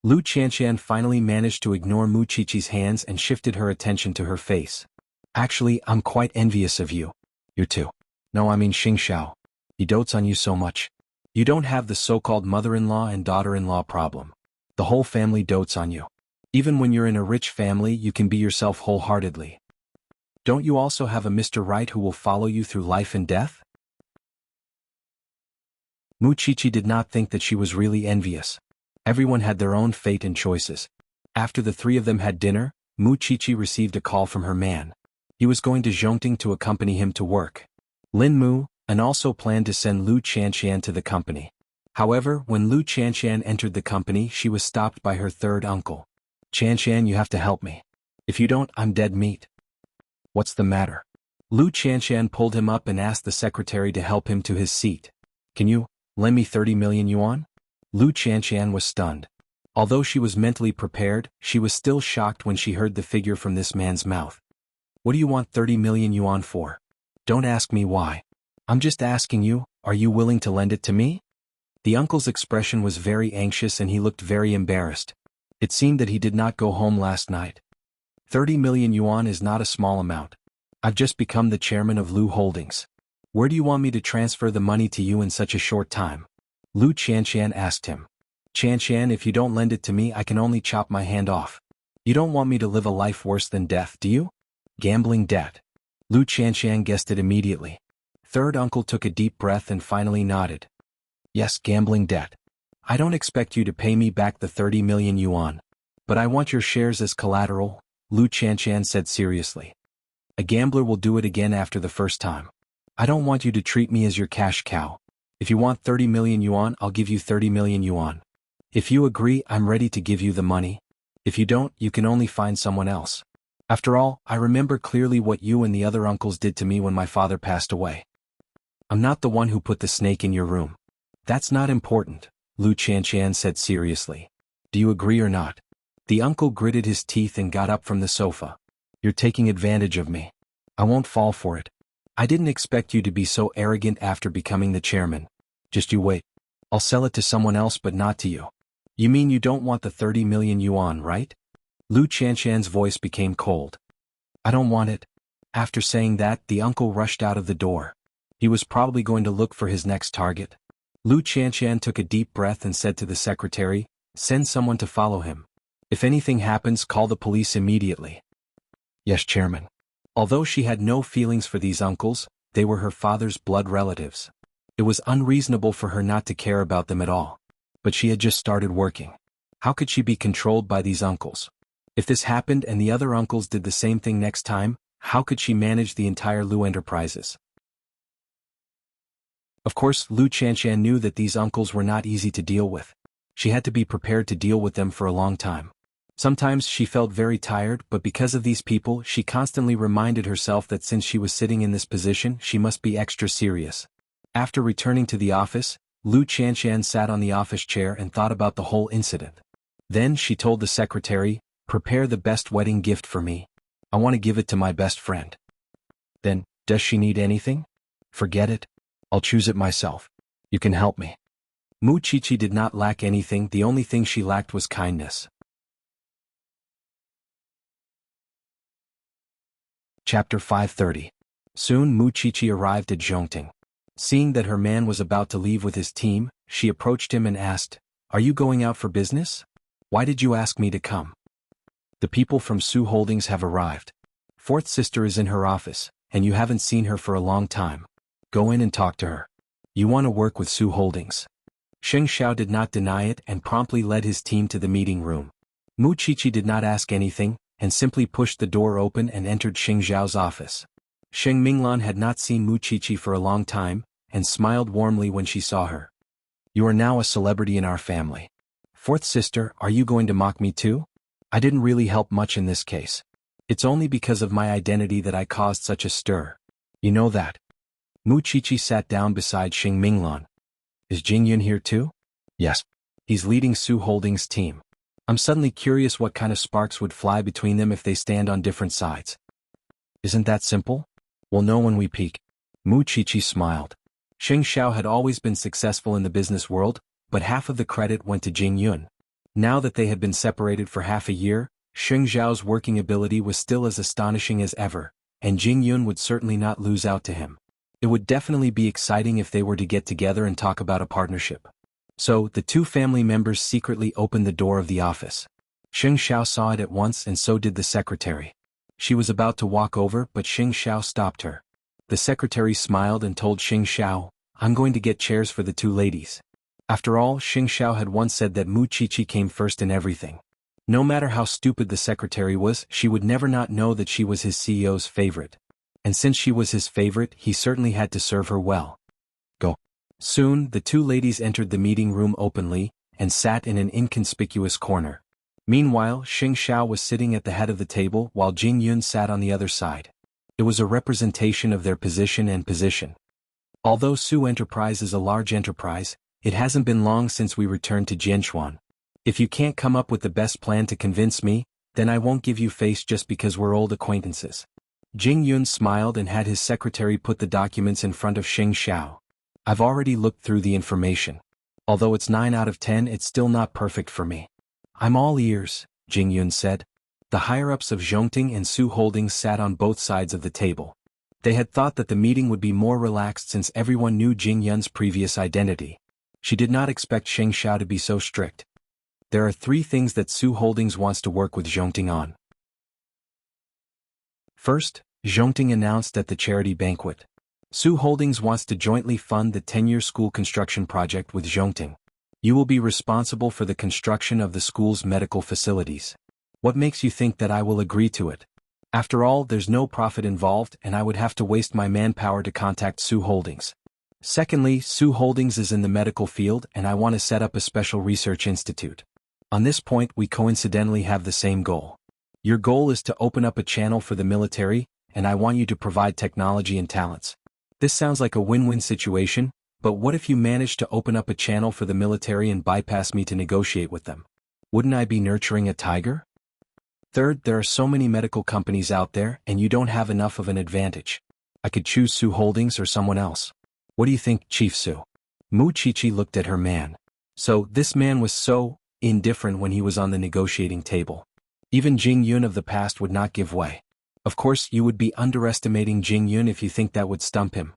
Lu Qianshan finally managed to ignore Mu Qiqi's hands and shifted her attention to her face. Actually, I'm quite envious of you. You too. No, I mean Xing Xiao. He dotes on you so much. You don't have the so-called mother-in-law and daughter-in-law problem. The whole family dotes on you. Even when you're in a rich family, you can be yourself wholeheartedly. Don't you also have a Mr. Right who will follow you through life and death? Muchichi did not think that she was really envious. Everyone had their own fate and choices. After the three of them had dinner, Muchichi received a call from her man. He was going to Zhongting to accompany him to work. Lin Mu, and also planned to send Lu Qianqian to the company. However, when Lu Qianqian entered the company, she was stopped by her third uncle. Qianqian, you have to help me. If you don't, I'm dead meat. What's the matter? Lu Qianqian pulled him up and asked the secretary to help him to his seat. Can you lend me 30 million yuan? Lu Qianqian was stunned. Although she was mentally prepared, she was still shocked when she heard the figure from this man's mouth. What do you want 30 million yuan for? Don't ask me why. I'm just asking you, are you willing to lend it to me? The uncle's expression was very anxious and he looked very embarrassed. It seemed that he did not go home last night. 30 million yuan is not a small amount. I've just become the chairman of Lu Holdings. Where do you want me to transfer the money to you in such a short time? Lu Qianqian asked him. Qianqian, if you don't lend it to me, I can only chop my hand off. You don't want me to live a life worse than death, do you? Gambling debt. Lu Qianqian guessed it immediately. Third uncle took a deep breath and finally nodded. Yes, gambling debt. I don't expect you to pay me back the 30 million yuan. But I want your shares as collateral, Lu Qianqian said seriously. A gambler will do it again after the first time. I don't want you to treat me as your cash cow. If you want 30 million yuan, I'll give you 30 million yuan. If you agree, I'm ready to give you the money. If you don't, you can only find someone else. After all, I remember clearly what you and the other uncles did to me when my father passed away. I'm not the one who put the snake in your room. That's not important, Lu Qianqian said seriously. Do you agree or not? The uncle gritted his teeth and got up from the sofa. You're taking advantage of me. I won't fall for it. I didn't expect you to be so arrogant after becoming the chairman. Just you wait. I'll sell it to someone else but not to you. You mean you don't want the 30 million yuan, right? Lu Qianqian's voice became cold. I don't want it. After saying that, the uncle rushed out of the door. He was probably going to look for his next target. Lu Qianqian took a deep breath and said to the secretary, send someone to follow him. If anything happens, call the police immediately. Yes, Chairman. Although she had no feelings for these uncles, they were her father's blood relatives. It was unreasonable for her not to care about them at all. But she had just started working. How could she be controlled by these uncles? If this happened and the other uncles did the same thing next time, how could she manage the entire Lu Enterprises? Of course, Lu Qianqian knew that these uncles were not easy to deal with. She had to be prepared to deal with them for a long time. Sometimes she felt very tired, but because of these people, she constantly reminded herself that since she was sitting in this position, she must be extra serious. After returning to the office, Lu Qianqian sat on the office chair and thought about the whole incident. Then she told the secretary, prepare the best wedding gift for me. I want to give it to my best friend. Then, does she need anything? Forget it. I'll choose it myself. You can help me. Muchichi did not lack anything, the only thing she lacked was kindness. Chapter 530. Soon Muchichi arrived at Zhongting. Seeing that her man was about to leave with his team, she approached him and asked, are you going out for business? Why did you ask me to come? The people from Su Holdings have arrived. Fourth sister is in her office, and you haven't seen her for a long time. Go in and talk to her. You want to work with Su Holdings. Sheng Xiao did not deny it and promptly led his team to the meeting room. Muchichi did not ask anything, and simply pushed the door open and entered Sheng Xiao's office. Sheng Minglan had not seen Muchichi for a long time, and smiled warmly when she saw her. You are now a celebrity in our family. Fourth sister, are you going to mock me too? I didn't really help much in this case. It's only because of my identity that I caused such a stir. You know that. Muchichi sat down beside Sheng Minglan. Is Jingyun here too? Yes. He's leading Su Holdings' team. I'm suddenly curious what kind of sparks would fly between them if they stand on different sides. Isn't that simple? We'll know when we peak. Muchichi smiled. Sheng Xiao had always been successful in the business world, but half of the credit went to Jingyun. Now that they had been separated for half a year, Sheng Xiao's working ability was still as astonishing as ever, and Jingyun would certainly not lose out to him. It would definitely be exciting if they were to get together and talk about a partnership. So, the two family members secretly opened the door of the office. Sheng Xiao saw it at once and so did the secretary. She was about to walk over but Sheng Xiao stopped her. The secretary smiled and told Sheng Xiao, I'm going to get chairs for the two ladies. After all, Xing Xiao had once said that Mu Qiqi came first in everything. No matter how stupid the secretary was, she would never not know that she was his CEO's favorite. And since she was his favorite, he certainly had to serve her well. Go. Soon, the two ladies entered the meeting room openly, and sat in an inconspicuous corner. Meanwhile, Xing Xiao was sitting at the head of the table while Jing Yun sat on the other side. It was a representation of their position and position. Although Su Enterprise is a large enterprise, it hasn't been long since we returned to Jianchuan. If you can't come up with the best plan to convince me, then I won't give you face just because we're old acquaintances. Jing Yun smiled and had his secretary put the documents in front of Xing Xiao. I've already looked through the information. Although it's 9 out of 10, it's still not perfect for me. I'm all ears, Jing Yun said. The higher-ups of Zhongting and Su Holdings sat on both sides of the table. They had thought that the meeting would be more relaxed since everyone knew Jing Yun's previous identity. She did not expect Xing Xiao to be so strict. There are 3 things that Su Holdings wants to work with Zhongting on. First, Zhongting announced at the charity banquet. Su Holdings wants to jointly fund the 10-year school construction project with Zhongting. You will be responsible for the construction of the school's medical facilities. What makes you think that I will agree to it? After all, there's no profit involved and I would have to waste my manpower to contact Su Holdings. Secondly, Su Holdings is in the medical field and I want to set up a special research institute. On this point, we coincidentally have the same goal. Your goal is to open up a channel for the military, and I want you to provide technology and talents. This sounds like a win-win situation, but what if you manage to open up a channel for the military and bypass me to negotiate with them? Wouldn't I be nurturing a tiger? Third, there are so many medical companies out there and you don't have enough of an advantage. I could choose Su Holdings or someone else. What do you think, Chief Su? Mu Qiqi looked at her man. So, this man was so indifferent when he was on the negotiating table. Even Jing Yun of the past would not give way. Of course, you would be underestimating Jing Yun if you think that would stump him.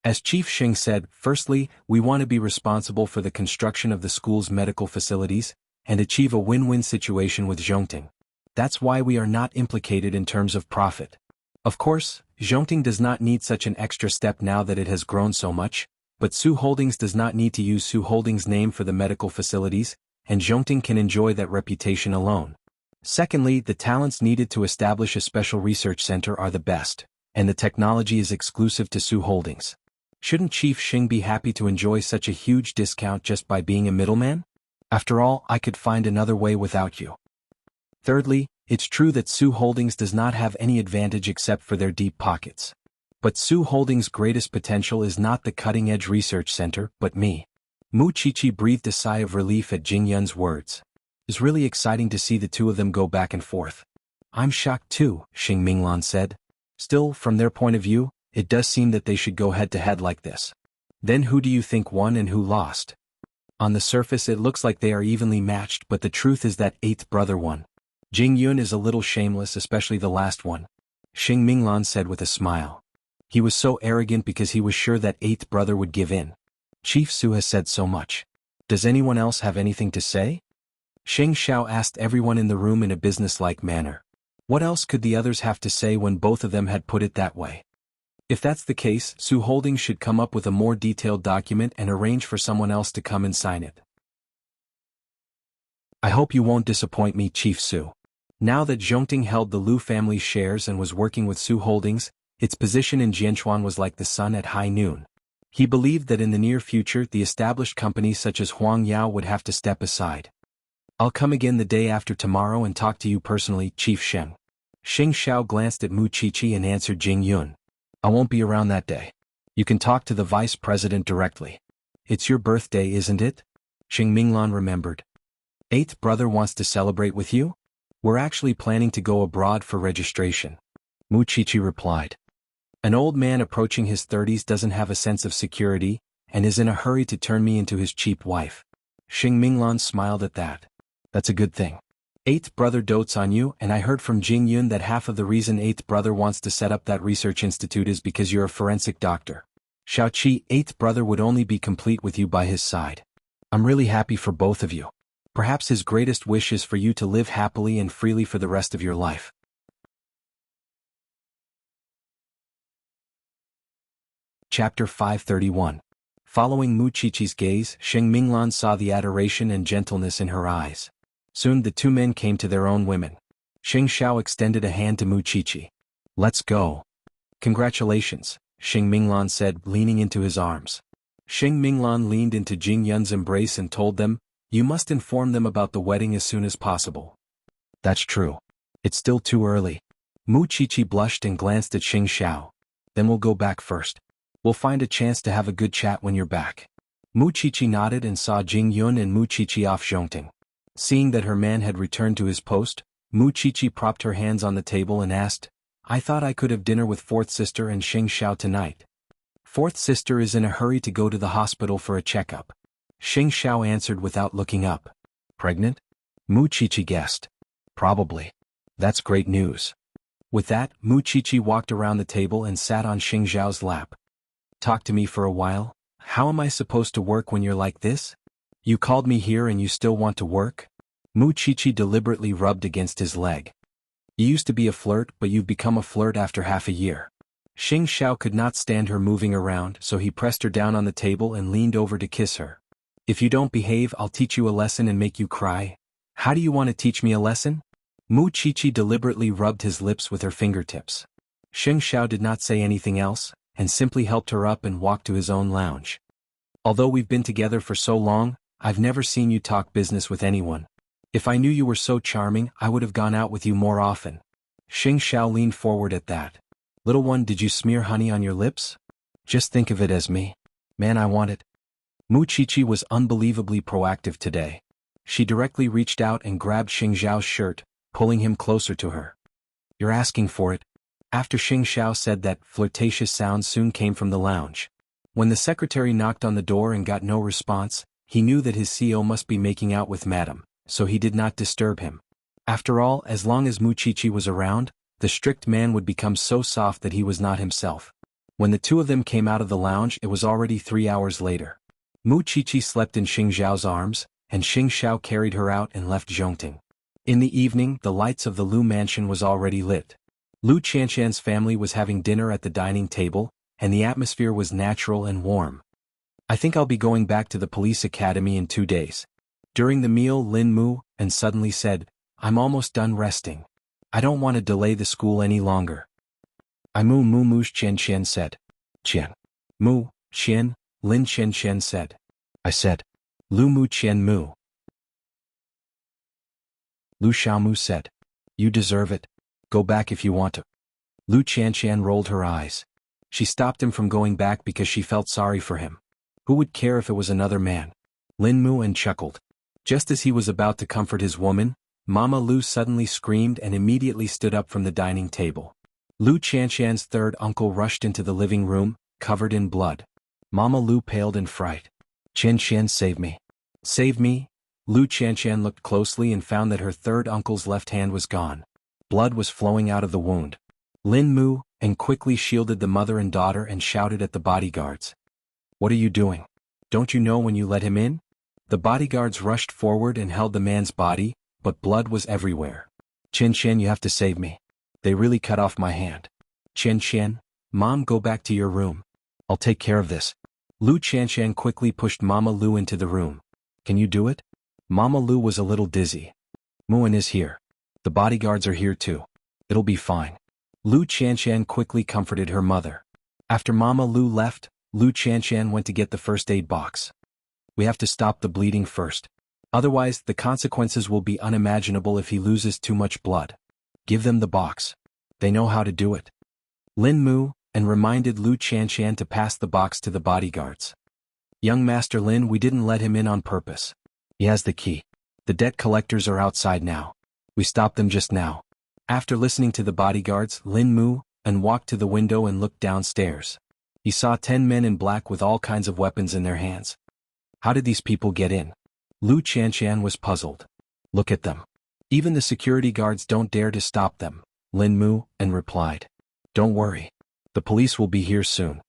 As Chief Xing said, firstly, we want to be responsible for the construction of the school's medical facilities, and achieve a win-win situation with Zhongting. That's why we are not implicated in terms of profit. Of course, Zhongting does not need such an extra step now that it has grown so much, but Su Holdings does not need to use Su Holdings' name for the medical facilities, and Zhongting can enjoy that reputation alone. Secondly, the talents needed to establish a special research center are the best, and the technology is exclusive to Su Holdings. Shouldn't Chief Xing be happy to enjoy such a huge discount just by being a middleman? After all, I could find another way without you. Thirdly, it's true that Su Holdings does not have any advantage except for their deep pockets. But Su Holdings' greatest potential is not the cutting-edge research center, but me. Mu Qiqi breathed a sigh of relief at Jing Yun's words. It's really exciting to see the two of them go back and forth. I'm shocked too, Xing Minglan said. Still, from their point of view, it does seem that they should go head-to-head like this. Then who do you think won and who lost? On the surface it looks like they are evenly matched, but the truth is that 8th brother won. Jing Yun is a little shameless, especially the last one, Xing Minglan said with a smile. He was so arrogant because he was sure that 8th brother would give in. Chief Su has said so much. Does anyone else have anything to say? Xing Xiao asked everyone in the room in a businesslike manner. What else could the others have to say when both of them had put it that way? If that's the case, Su Holdings should come up with a more detailed document and arrange for someone else to come and sign it. I hope you won't disappoint me, Chief Su. Now that Zhongting held the Lu family's shares and was working with Su Holdings, its position in Jianchuan was like the sun at high noon. He believed that in the near future the established companies such as Huang Yao would have to step aside. I'll come again the day after tomorrow and talk to you personally, Chief Sheng. Xing Xiao glanced at Mu Qiqi and answered Jing Yun. I won't be around that day. You can talk to the vice president directly. It's your birthday, isn't it? Xing Minglan remembered. 8th brother wants to celebrate with you? We're actually planning to go abroad for registration. Mu Qiqi replied. An old man approaching his 30s doesn't have a sense of security, and is in a hurry to turn me into his cheap wife. Xing Minglan smiled at that. That's a good thing. 8th brother dotes on you, and I heard from Jing Yun that half of the reason 8th brother wants to set up that research institute is because you're a forensic doctor. Xiaoqi, 8th brother would only be complete with you by his side. I'm really happy for both of you. Perhaps his greatest wish is for you to live happily and freely for the rest of your life. Chapter 531. Following Mu Qiqi's gaze, Sheng Minglan saw the adoration and gentleness in her eyes. Soon the two men came to their own women. Sheng Xiao extended a hand to Mu Qiqi. "Let's go." "Congratulations," Sheng Minglan said, leaning into his arms. Sheng Minglan leaned into Jing Yun's embrace and told them, "You must inform them about the wedding as soon as possible." "That's true. It's still too early." Mu Qiqi blushed and glanced at Sheng Xiao. "Then we'll go back first. We'll find a chance to have a good chat when you're back." Mu Qiqi nodded and saw Jing Yun and Mu Qiqi off Zhongting. Seeing that her man had returned to his post, Mu Qiqi propped her hands on the table and asked, "I thought I could have dinner with fourth sister and Sheng Xiao tonight." "Fourth sister is in a hurry to go to the hospital for a checkup," Sheng Xiao answered without looking up. "Pregnant?" Mu Qiqi guessed. "Probably. That's great news." With that, Mu Qiqi walked around the table and sat on Sheng Xiao's lap. "Talk to me for a while. How am I supposed to work when you're like this? You called me here and you still want to work?" Mu Qiqi deliberately rubbed against his leg. "You used to be a flirt, but you've become a flirt after half a year." Sheng Xiao could not stand her moving around, so he pressed her down on the table and leaned over to kiss her. "If you don't behave, I'll teach you a lesson and make you cry." "How do you want to teach me a lesson?" Mu Qiqi deliberately rubbed his lips with her fingertips. Sheng Xiao did not say anything else, and simply helped her up and walked to his own lounge. "Although we've been together for so long, I've never seen you talk business with anyone. If I knew you were so charming, I would have gone out with you more often." Sheng Xiao leaned forward at that. "Little one, did you smear honey on your lips? Just think of it as me. Man, I want it." Mu Qiqi was unbelievably proactive today. She directly reached out and grabbed Sheng Xiao's shirt, pulling him closer to her. "You're asking for it." After Sheng Xiao said that, flirtatious sounds soon came from the lounge. When the secretary knocked on the door and got no response, he knew that his CO must be making out with Madame, so he did not disturb him. After all, as long as Mu Qiqi was around, the strict man would become so soft that he was not himself. When the two of them came out of the lounge, it was already 3 hours later. Mu Qiqi slept in Sheng Xiao's arms, and Sheng Xiao carried her out and left Zhongting. In the evening, the lights of the Lu mansion was already lit. Lu Qianshan's family was having dinner at the dining table, and the atmosphere was natural and warm. "I think I'll be going back to the police academy in 2 days." During the meal, Lin Mu and suddenly said, "I'm almost done resting. I don't want to delay the school any longer." "I mu mu mu," Chen Chen said. "Chen. Mu, Chen," Lin Chen Chen said. "I said. Lu mu Chen mu." Lu Xiaomu said. "You deserve it. Go back if you want to." Lu Qianshan rolled her eyes. She stopped him from going back because she felt sorry for him. Who would care if it was another man? Lin Mu and chuckled. Just as he was about to comfort his woman, Mama Lu suddenly screamed and immediately stood up from the dining table. Lu Qianshan's third uncle rushed into the living room, covered in blood. Mama Lu paled in fright. "Qian Qian, save me. Save me." Lu Qianshan looked closely and found that her third uncle's left hand was gone. Blood was flowing out of the wound. Lin Mu and quickly shielded the mother and daughter and shouted at the bodyguards. "What are you doing? Don't you know when you let him in?" The bodyguards rushed forward and held the man's body, but blood was everywhere. "Qian Qian, you have to save me. They really cut off my hand." "Qian Qian, Mom, go back to your room. I'll take care of this." Lu Qianshan quickly pushed Mama Lu into the room. "Can you do it?" Mama Lu was a little dizzy. "Muan is here. The bodyguards are here too. It'll be fine." Lu Qianshan quickly comforted her mother. After Mama Lu left, Lu Qianshan went to get the first aid box. "We have to stop the bleeding first. Otherwise, the consequences will be unimaginable if he loses too much blood. Give them the box. They know how to do it." Lin Mu and reminded Lu Qianshan to pass the box to the bodyguards. "Young Master Lin, we didn't let him in on purpose. He has the key. The debt collectors are outside now. We stopped them just now." After listening to the bodyguards, Lin Mu and walked to the window and looked downstairs. He saw 10 men in black with all kinds of weapons in their hands. How did these people get in? Lu Qianshan was puzzled. "Look at them. Even the security guards don't dare to stop them," Lin Mu and replied. "Don't worry. The police will be here soon."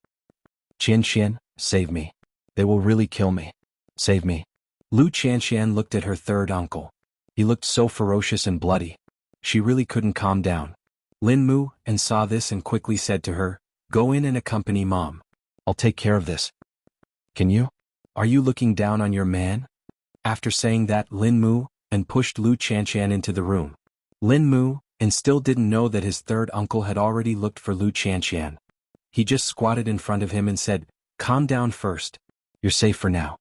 "Qian Qian, save me. They will really kill me. Save me." Lu Qianshan looked at her third uncle. He looked so ferocious and bloody. She really couldn't calm down. Lin Mu and saw this and quickly said to her, "Go in and accompany Mom. I'll take care of this." Can you? Are you looking down on your man? After saying that, Lin Mu and pushed Lu Chanshan into the room. Lin Mu and still didn't know that his third uncle had already looked for Lu Chanshan. He just squatted in front of him and said, "Calm down first. You're safe for now."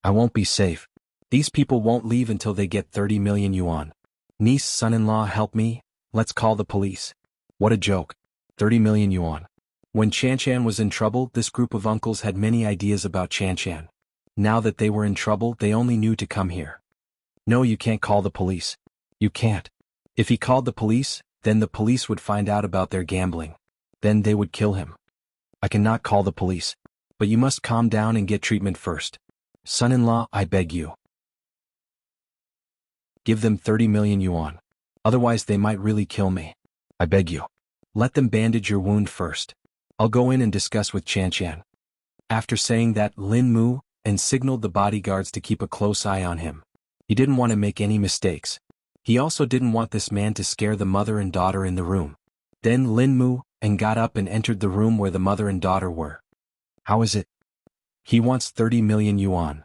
"I won't be safe. These people won't leave until they get 30 million yuan. Niece, son-in-law, help me. Let's call the police." What a joke. 30 million yuan. When Chanshan was in trouble, this group of uncles had many ideas about Chanshan. Now that they were in trouble, they only knew to come here. "No, you can't call the police. You can't. If he called the police, then the police would find out about their gambling. Then they would kill him." "I cannot call the police. But you must calm down and get treatment first. Son-in-law, I beg you. Give them 30 million yuan. Otherwise they might really kill me. I beg you. Let them bandage your wound first. I'll go in and discuss with Chanshan." After saying that, Lin Mu and signaled the bodyguards to keep a close eye on him. He didn't want to make any mistakes. He also didn't want this man to scare the mother and daughter in the room. Then Lin Mu and got up and entered the room where the mother and daughter were. "How is it?" "He wants 30 million yuan.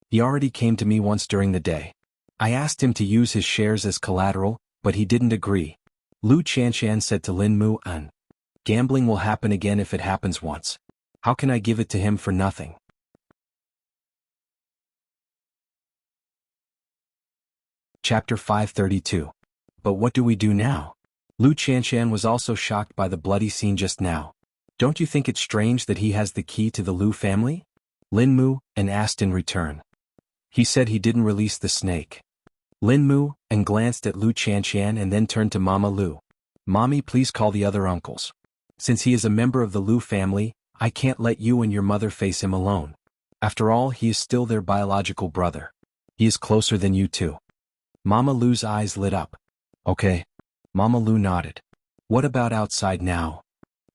He already came to me once during the day. I asked him to use his shares as collateral, but he didn't agree." Lu Chanshan said to Lin Mu, "Gambling will happen again if it happens once. How can I give it to him for nothing?" Chapter 532. But what do we do now? Lu Chanshan was also shocked by the bloody scene just now. "Don't you think it's strange that he has the key to the Lu family?" Lin Mu and asked in return. "He said he didn't release the snake." Lin Mu and glanced at Lu Chanshan and then turned to Mama Lu. "Mommy, please call the other uncles. Since he is a member of the Lu family, I can't let you and your mother face him alone. After all, he is still their biological brother. He is closer than you two." Mama Lu's eyes lit up. "Okay." Mama Lu nodded. "What about outside now?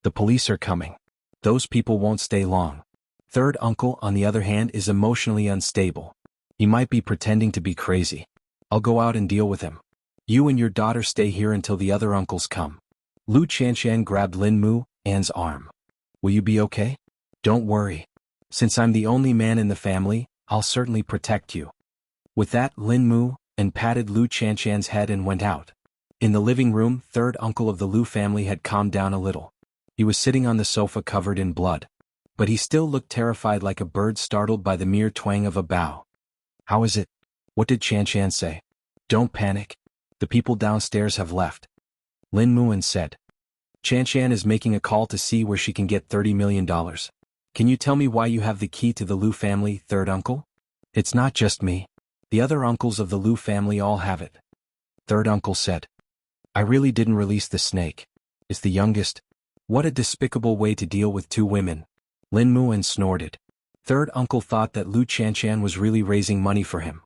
The police are coming. Those people won't stay long." Third uncle, on the other hand, is emotionally unstable. He might be pretending to be crazy. I'll go out and deal with him. You and your daughter stay here until the other uncles come. Lu Chanshan grabbed Lin Mu An's arm. "Will you be okay? Don't worry. Since I'm the only man in the family, I'll certainly protect you." With that, Lin Mu and patted Lu Chanshan's head and went out. In the living room, third uncle of the Lu family had calmed down a little. He was sitting on the sofa covered in blood. But he still looked terrified, like a bird startled by the mere twang of a bough. "How is it? What did Chanshan say?" "Don't panic. The people downstairs have left," Lin Muan said. "Chanshan is making a call to see where she can get $30 million. Can you tell me why you have the key to the Lu family, third uncle?" "It's not just me. The other uncles of the Lu family all have it," third uncle said. "I really didn't release the snake. It's the youngest." "What a despicable way to deal with two women," Lin Muan snorted. Third uncle thought that Lu Chanshan was really raising money for him.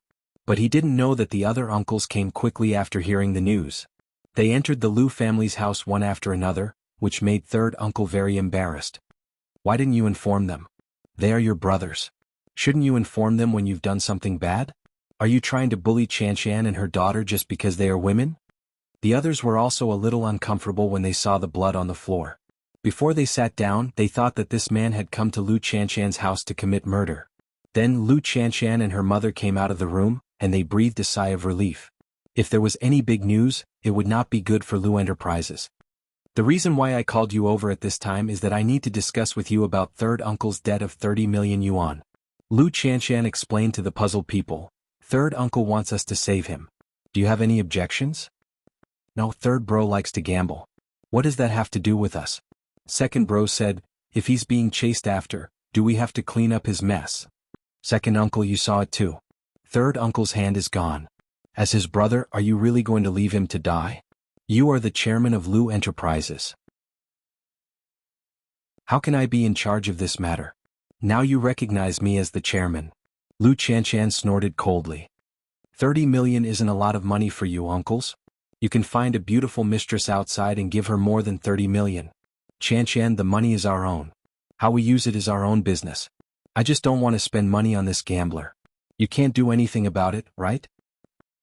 But he didn't know that the other uncles came quickly after hearing the news. They entered the Lu family's house one after another, which made third uncle very embarrassed. "Why didn't you inform them? They are your brothers. Shouldn't you inform them when you've done something bad? Are you trying to bully Chanshan and her daughter just because they are women?" The others were also a little uncomfortable when they saw the blood on the floor. Before they sat down, they thought that this man had come to Lu Chanshan's house to commit murder. Then Lu Chanshan and her mother came out of the room, and they breathed a sigh of relief. If there was any big news, it would not be good for Lu Enterprises. "The reason why I called you over at this time is that I need to discuss with you about third uncle's debt of 30 million yuan. Lu Chanshan explained to the puzzled people. "Third uncle wants us to save him. Do you have any objections?" "No, third bro likes to gamble. What does that have to do with us?" Second bro said, "If he's being chased after, do we have to clean up his mess?" Second uncle, "You saw it too. Third uncle's hand is gone. As his brother, are you really going to leave him to die? You are the chairman of Lu Enterprises. How can I be in charge of this matter? Now you recognize me as the chairman." Lu Chanshan snorted coldly. 30 million isn't a lot of money for you, uncles. You can find a beautiful mistress outside and give her more than 30 million. Chanshan, the money is our own. How we use it is our own business. I just don't want to spend money on this gambler. You can't do anything about it, right?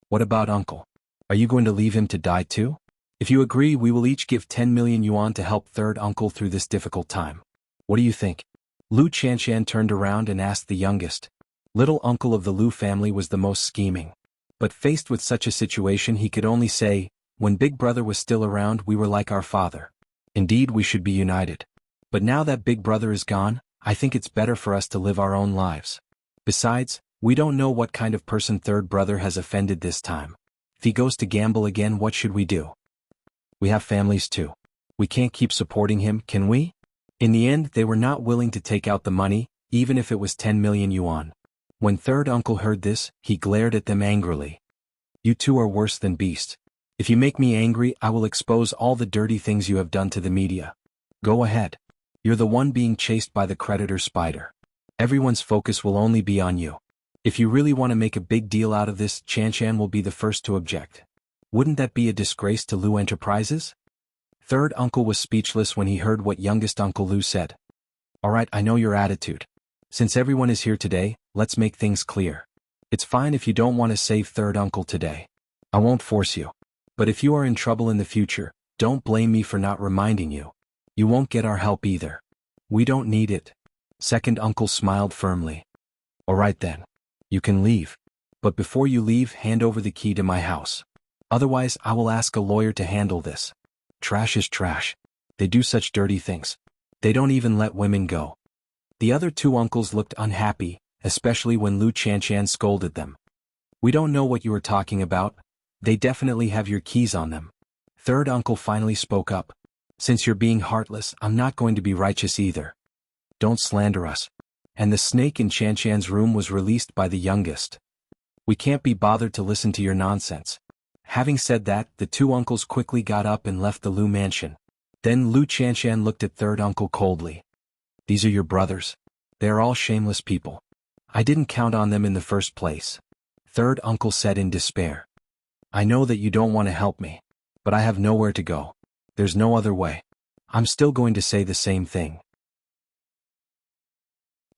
What about uncle? Are you going to leave him to die too? If you agree, we will each give 10 million yuan to help third uncle through this difficult time. What do you think? Lu Chanshan turned around and asked the youngest. Little uncle of the Lu family was the most scheming. But faced with such a situation he could only say, when Big Brother was still around we were like our father. Indeed we should be united. But now that Big Brother is gone, I think it's better for us to live our own lives. Besides, we don't know what kind of person third brother has offended this time. If he goes to gamble again, what should we do? We have families too. We can't keep supporting him, can we? In the end they were not willing to take out the money, even if it was 10 million yuan. When third uncle heard this, he glared at them angrily. You two are worse than beasts. If you make me angry I will expose all the dirty things you have done to the media. Go ahead. You're the one being chased by the creditor spider. Everyone's focus will only be on you. If you really want to make a big deal out of this, Chanshan will be the first to object. Wouldn't that be a disgrace to Lu Enterprises? Third uncle was speechless when he heard what youngest uncle Lu said. Alright, I know your attitude. Since everyone is here today, let's make things clear. It's fine if you don't want to save third uncle today. I won't force you. But if you are in trouble in the future, don't blame me for not reminding you. You won't get our help either. We don't need it. Second uncle smiled firmly. Alright then. You can leave. But before you leave, hand over the key to my house. Otherwise, I will ask a lawyer to handle this. Trash is trash. They do such dirty things. They don't even let women go. The other two uncles looked unhappy, especially when Lu Chanshan scolded them. We don't know what you are talking about. They definitely have your keys on them. Third uncle finally spoke up. Since you're being heartless, I'm not going to be righteous either. Don't slander us. And the snake in Chanshan's room was released by the youngest. We can't be bothered to listen to your nonsense. Having said that, the two uncles quickly got up and left the Lu mansion. Then Lu Chanshan looked at third uncle coldly. These are your brothers. They are all shameless people. I didn't count on them in the first place. Third uncle said in despair. I know that you don't want to help me. But I have nowhere to go. There's no other way. I'm still going to say the same thing.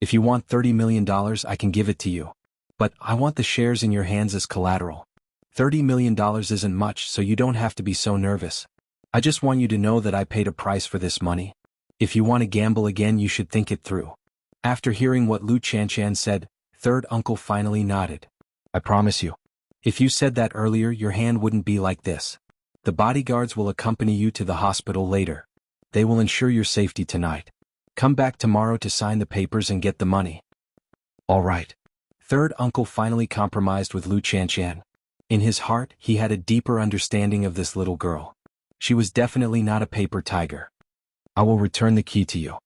If you want $30 million, I can give it to you. But I want the shares in your hands as collateral. $30 million isn't much, so you don't have to be so nervous. I just want you to know that I paid a price for this money. If you want to gamble again, you should think it through. After hearing what Lu Chanshan said, third uncle finally nodded. I promise you. If you said that earlier, your hand wouldn't be like this. The bodyguards will accompany you to the hospital later. They will ensure your safety tonight. Come back tomorrow to sign the papers and get the money. All right. Third uncle finally compromised with Lu Chanshan. In his heart, he had a deeper understanding of this little girl. She was definitely not a paper tiger. I will return the key to you.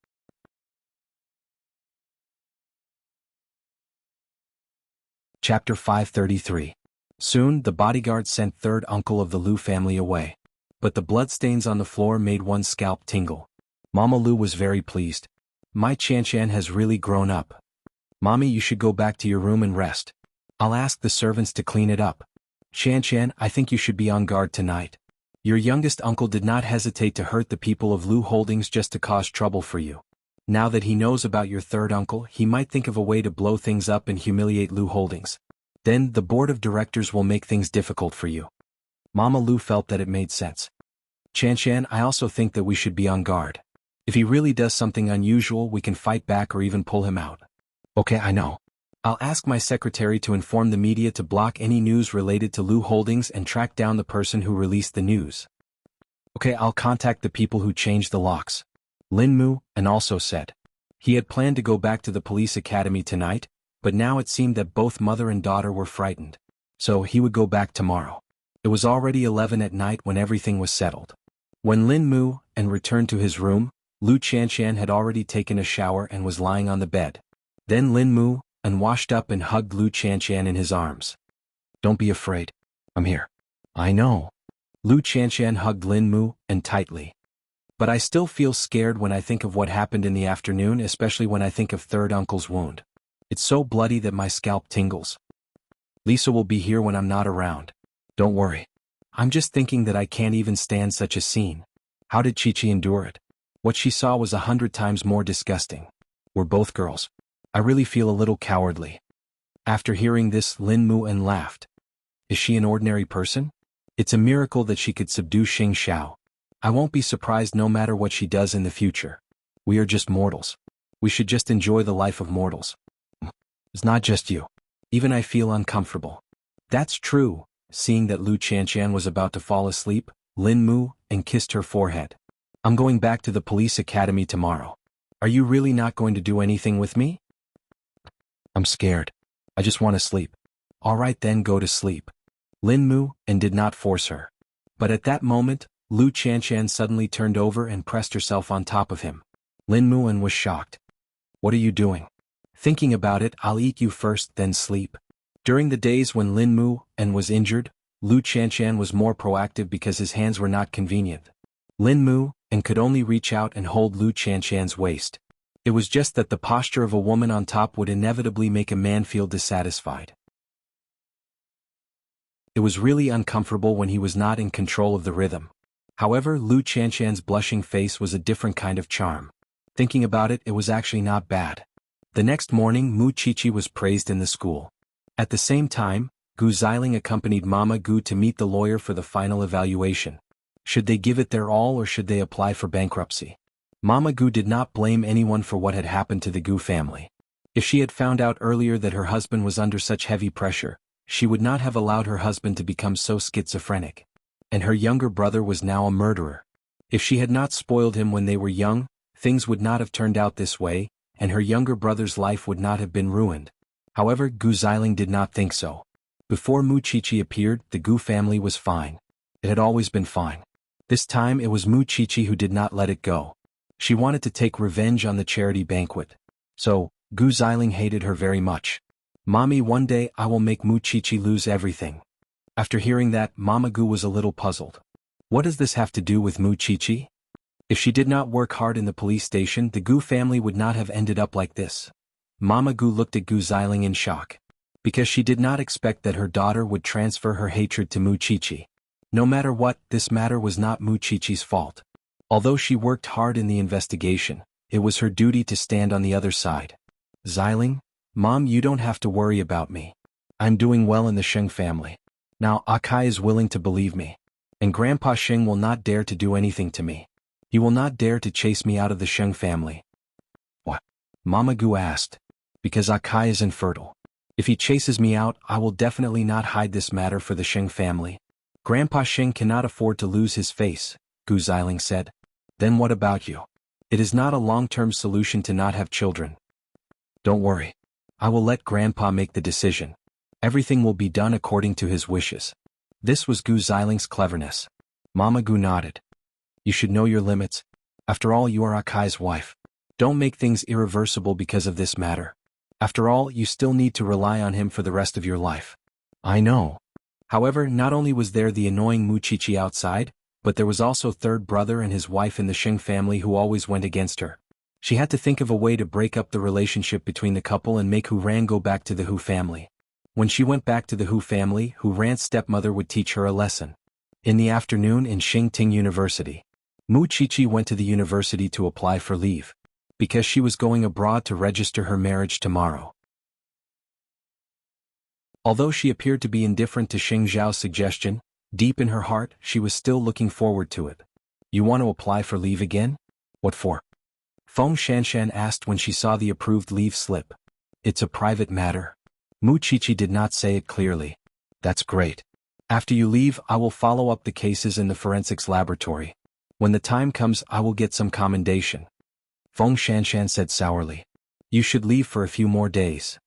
Chapter 533. Soon, the bodyguard sent third uncle of the Lu family away. But the bloodstains on the floor made one's scalp tingle. Mama Lu was very pleased. My Chanshan has really grown up. Mommy, you should go back to your room and rest. I'll ask the servants to clean it up. Chanshan, I think you should be on guard tonight. Your youngest uncle did not hesitate to hurt the people of Lu Holdings just to cause trouble for you. Now that he knows about your third uncle, he might think of a way to blow things up and humiliate Lu Holdings. Then, the board of directors will make things difficult for you. Mama Lu felt that it made sense. Chanshan, I also think that we should be on guard. If he really does something unusual, we can fight back or even pull him out. Okay, I know. I'll ask my secretary to inform the media to block any news related to Lu Holdings and track down the person who released the news. Okay, I'll contact the people who changed the locks. Lin Mu, and also said. He had planned to go back to the police academy tonight, but now it seemed that both mother and daughter were frightened. So he would go back tomorrow. It was already 11 at night when everything was settled. When Lin Mu and returned to his room, Lu Chanshan had already taken a shower and was lying on the bed. Then Lin Mu and washed up and hugged Lu Chanshan in his arms. Don't be afraid. I'm here. I know. Lu Chanshan hugged Lin Mu and tightly. But I still feel scared when I think of what happened in the afternoon, especially when I think of third uncle's wound. It's so bloody that my scalp tingles. Lisa will be here when I'm not around. Don't worry. I'm just thinking that I can't even stand such a scene. How did Chi-Chi endure it? What she saw was 100 times more disgusting. We're both girls. I really feel a little cowardly. After hearing this, Lin Mu and laughed. Is she an ordinary person? It's a miracle that she could subdue Xing Xiao. I won't be surprised no matter what she does in the future. We are just mortals. We should just enjoy the life of mortals. It's not just you. Even I feel uncomfortable. That's true. Seeing that Lu Qianshan was about to fall asleep, Lin moved and kissed her forehead. I'm going back to the police academy tomorrow. Are you really not going to do anything with me? I'm scared. I just want to sleep. All right then, go to sleep. Lin moved and did not force her. But at that moment, Lu Qianshan suddenly turned over and pressed herself on top of him. Lin moved and was shocked. What are you doing? Thinking about it, I'll eat you first, then sleep. During the days when Lin moved and was injured, Lu Qianshan was more proactive because his hands were not convenient. Lin moved and could only reach out and hold Lu Qianshan's waist. It was just that the posture of a woman on top would inevitably make a man feel dissatisfied. It was really uncomfortable when he was not in control of the rhythm. However, Lu Qianshan's blushing face was a different kind of charm. Thinking about it, it was actually not bad. The next morning, Mu Qiqi was praised in the school. At the same time, Gu Xiling accompanied Mama Gu to meet the lawyer for the final evaluation. Should they give it their all or should they apply for bankruptcy? Mama Gu did not blame anyone for what had happened to the Gu family. If she had found out earlier that her husband was under such heavy pressure, she would not have allowed her husband to become so schizophrenic. And her younger brother was now a murderer. If she had not spoiled him when they were young, things would not have turned out this way, and her younger brother's life would not have been ruined. However, Gu Xiling did not think so. Before Mu Qiqi appeared, the Gu family was fine. It had always been fine. This time it was Mu Qiqi who did not let it go. She wanted to take revenge on the charity banquet. So, Gu Xiling hated her very much. Mommy, one day I will make Mu Qiqi lose everything. After hearing that, Mama Gu was a little puzzled. What does this have to do with Mu Qiqi? If she did not work hard in the police station, the Gu family would not have ended up like this. Mama Gu looked at Gu Xiling in shock. Because she did not expect that her daughter would transfer her hatred to Mu Qiqi. No matter what, this matter was not Mu Qiqi's fault. Although she worked hard in the investigation, it was her duty to stand on the other side. Xiling, Mom, you don't have to worry about me. I'm doing well in the Sheng family. Now Akai is willing to believe me. And Grandpa Sheng will not dare to do anything to me. He will not dare to chase me out of the Sheng family. What? Mama Gu asked. Because Akai is infertile. If he chases me out, I will definitely not hide this matter for the Sheng family. Grandpa Sheng cannot afford to lose his face, Gu Xiling said. Then what about you? It is not a long-term solution to not have children. Don't worry. I will let Grandpa make the decision. Everything will be done according to his wishes. This was Gu Xiling's cleverness. Mama Gu nodded. You should know your limits. After all, you are Akai's wife. Don't make things irreversible because of this matter. After all, you still need to rely on him for the rest of your life. I know. However, not only was there the annoying Mu Qiqi outside, but there was also third brother and his wife in the Sheng family who always went against her. She had to think of a way to break up the relationship between the couple and make Hu Ran go back to the Hu family. When she went back to the Hu family, Hu Ran's stepmother would teach her a lesson. In the afternoon in Xingting University, Mu Qiqi went to the university to apply for leave. Because she was going abroad to register her marriage tomorrow. Although she appeared to be indifferent to Xing Zhao's suggestion, deep in her heart, she was still looking forward to it. You want to apply for leave again? What for? Feng Shanshan asked when she saw the approved leave slip. It's a private matter. Mu Qiqi did not say it clearly. That's great. After you leave, I will follow up the cases in the forensics laboratory. When the time comes, I will get some commendation. Feng Shanshan said sourly. You should leave for a few more days.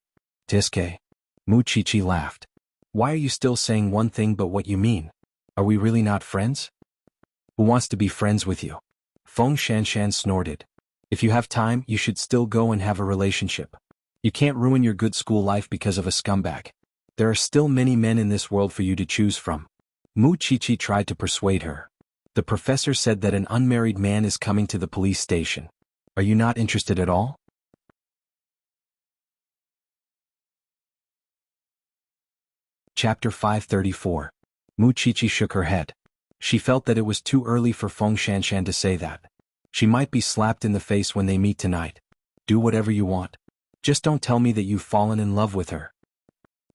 Tiske. Mu Qiqi laughed. Why are you still saying one thing but what you mean? Are we really not friends? Who wants to be friends with you? Feng Shanshan snorted. If you have time, you should still go and have a relationship. You can't ruin your good school life because of a scumbag. There are still many men in this world for you to choose from. Mu Qiqi tried to persuade her. The professor said that an unmarried man is coming to the police station. Are you not interested at all? Chapter 534. Mu Qiqi shook her head. She felt that it was too early for Feng Shanshan to say that. She might be slapped in the face when they meet tonight. Do whatever you want. Just don't tell me that you've fallen in love with her.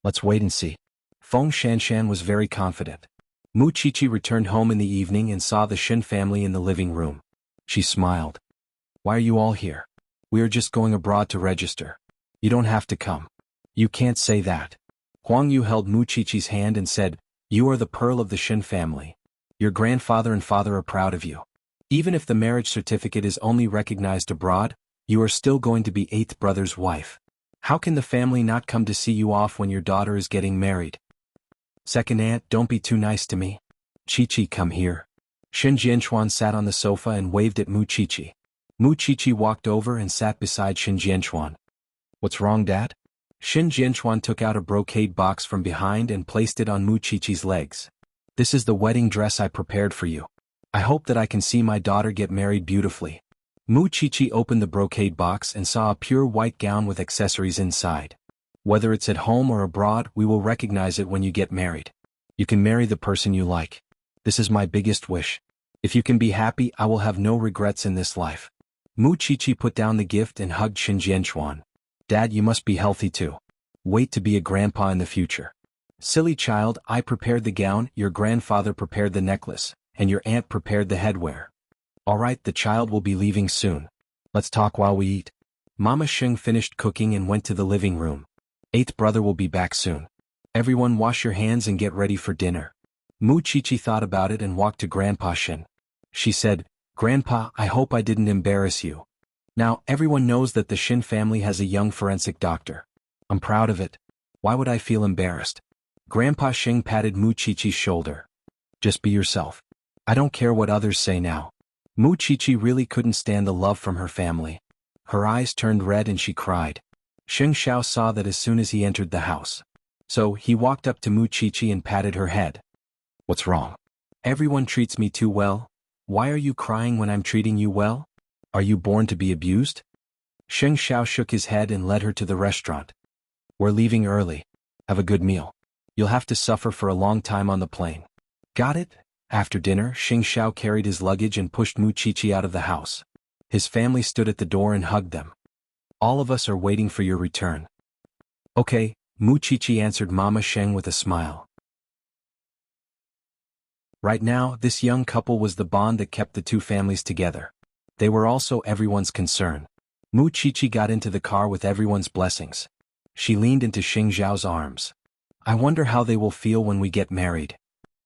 Let's wait and see. Feng Shanshan was very confident. Mu Qiqi returned home in the evening and saw the Shen family in the living room. She smiled. Why are you all here? We are just going abroad to register. You don't have to come. You can't say that. Huang Yu held Mu Qiqi's hand and said, "You are the pearl of the Shin family. Your grandfather and father are proud of you. Even if the marriage certificate is only recognized abroad, you are still going to be eighth brother's wife. How can the family not come to see you off when your daughter is getting married?" "Second aunt, don't be too nice to me. Qiqi, come here." Shin Jianchuan sat on the sofa and waved at Mu Qiqi. Mu Qiqi walked over and sat beside Shin Jianchuan. "What's wrong, Dad?" Shin Jianchuan took out a brocade box from behind and placed it on Mu Qiqi's legs. "This is the wedding dress I prepared for you. I hope that I can see my daughter get married beautifully." Mu Qiqi opened the brocade box and saw a pure white gown with accessories inside. "Whether it's at home or abroad, we will recognize it when you get married. You can marry the person you like. This is my biggest wish. If you can be happy, I will have no regrets in this life." Mu Qiqi put down the gift and hugged Shin Jianchuan. "Dad, you must be healthy too. Wait to be a grandpa in the future." "Silly child, I prepared the gown, your grandfather prepared the necklace, and your aunt prepared the headwear. Alright, the child will be leaving soon. Let's talk while we eat." Mama Sheng finished cooking and went to the living room. "Eighth brother will be back soon. Everyone wash your hands and get ready for dinner." Mu Qiqi thought about it and walked to Grandpa Shin. She said, "Grandpa, I hope I didn't embarrass you. Now, everyone knows that the Shin family has a young forensic doctor. I'm proud of it. Why would I feel embarrassed?" Grandpa Shing patted Mu Qiqi's shoulder. "Just be yourself. I don't care what others say now." Mu Qiqi really couldn't stand the love from her family. Her eyes turned red and she cried. Sheng Xiao saw that as soon as he entered the house. So he walked up to Mu Qiqi and patted her head. "What's wrong? Everyone treats me too well. Why are you crying when I'm treating you well? Are you born to be abused?" Sheng Xiao shook his head and led her to the restaurant. "We're leaving early. Have a good meal. You'll have to suffer for a long time on the plane." "Got it?" After dinner, Sheng Xiao carried his luggage and pushed Mu Qiqi out of the house. His family stood at the door and hugged them. "All of us are waiting for your return." "Okay," Mu Qiqi answered Mama Sheng with a smile. Right now, this young couple was the bond that kept the two families together. They were also everyone's concern. Mu Qiqi got into the car with everyone's blessings. She leaned into Sheng Xiao's arms. "I wonder how they will feel when we get married.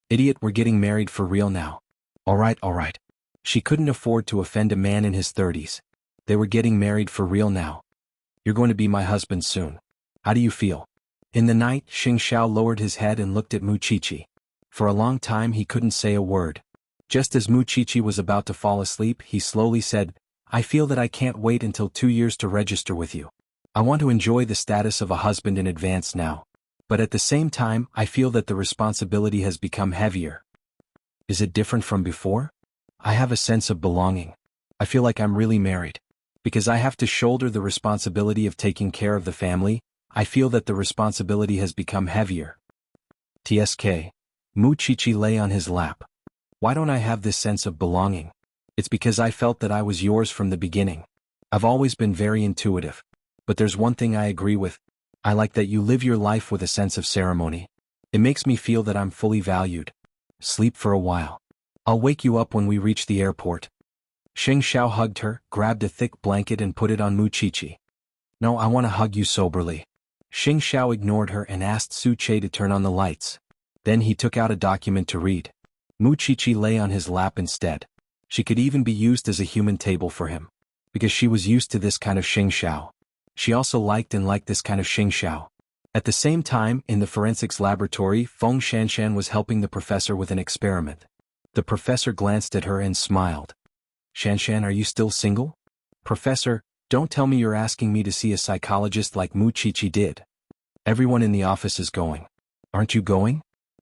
Idiot, we're getting married for real now." Alright. She couldn't afford to offend a man in his 30s. They were getting married for real now. "You're going to be my husband soon. How do you feel?" In the night, Sheng Xiao lowered his head and looked at Mu Qiqi. For a long time he couldn't say a word. Just as Mu Qiqi was about to fall asleep, he slowly said, "I feel that I can't wait until 2 years to register with you. I want to enjoy the status of a husband in advance now. But at the same time, I feel that the responsibility has become heavier." "Is it different from before?" "I have a sense of belonging. I feel like I'm really married. Because I have to shoulder the responsibility of taking care of the family, I feel that the responsibility has become heavier." TSK. Mu Qiqi lay on his lap. "Why don't I have this sense of belonging? It's because I felt that I was yours from the beginning. I've always been very intuitive. But there's one thing I agree with. I like that you live your life with a sense of ceremony. It makes me feel that I'm fully valued. Sleep for a while. I'll wake you up when we reach the airport." Sheng Xiao hugged her, grabbed a thick blanket and put it on Mu Qiqi. "No, I want to hug you soberly." Sheng Xiao ignored her and asked Su Che to turn on the lights. Then he took out a document to read. Mu Qiqi lay on his lap instead. She could even be used as a human table for him. Because she was used to this kind of Sheng Xiao. She also liked this kind of Sheng Xiao. At the same time, in the forensics laboratory, Feng Shanshan was helping the professor with an experiment. The professor glanced at her and smiled. "Shanshan, are you still single?" "Professor, don't tell me you're asking me to see a psychologist like Mu Qiqi did." "Everyone in the office is going. Aren't you going?"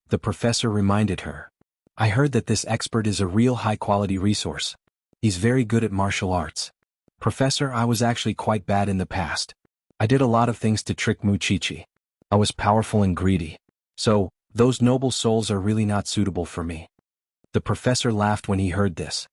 The professor reminded her. "I heard that this expert is a real high-quality resource. He's very good at martial arts." "Professor, I was actually quite bad in the past. I did a lot of things to trick Mu Qiqi. I was powerful and greedy. So, those noble souls are really not suitable for me." The professor laughed when he heard this.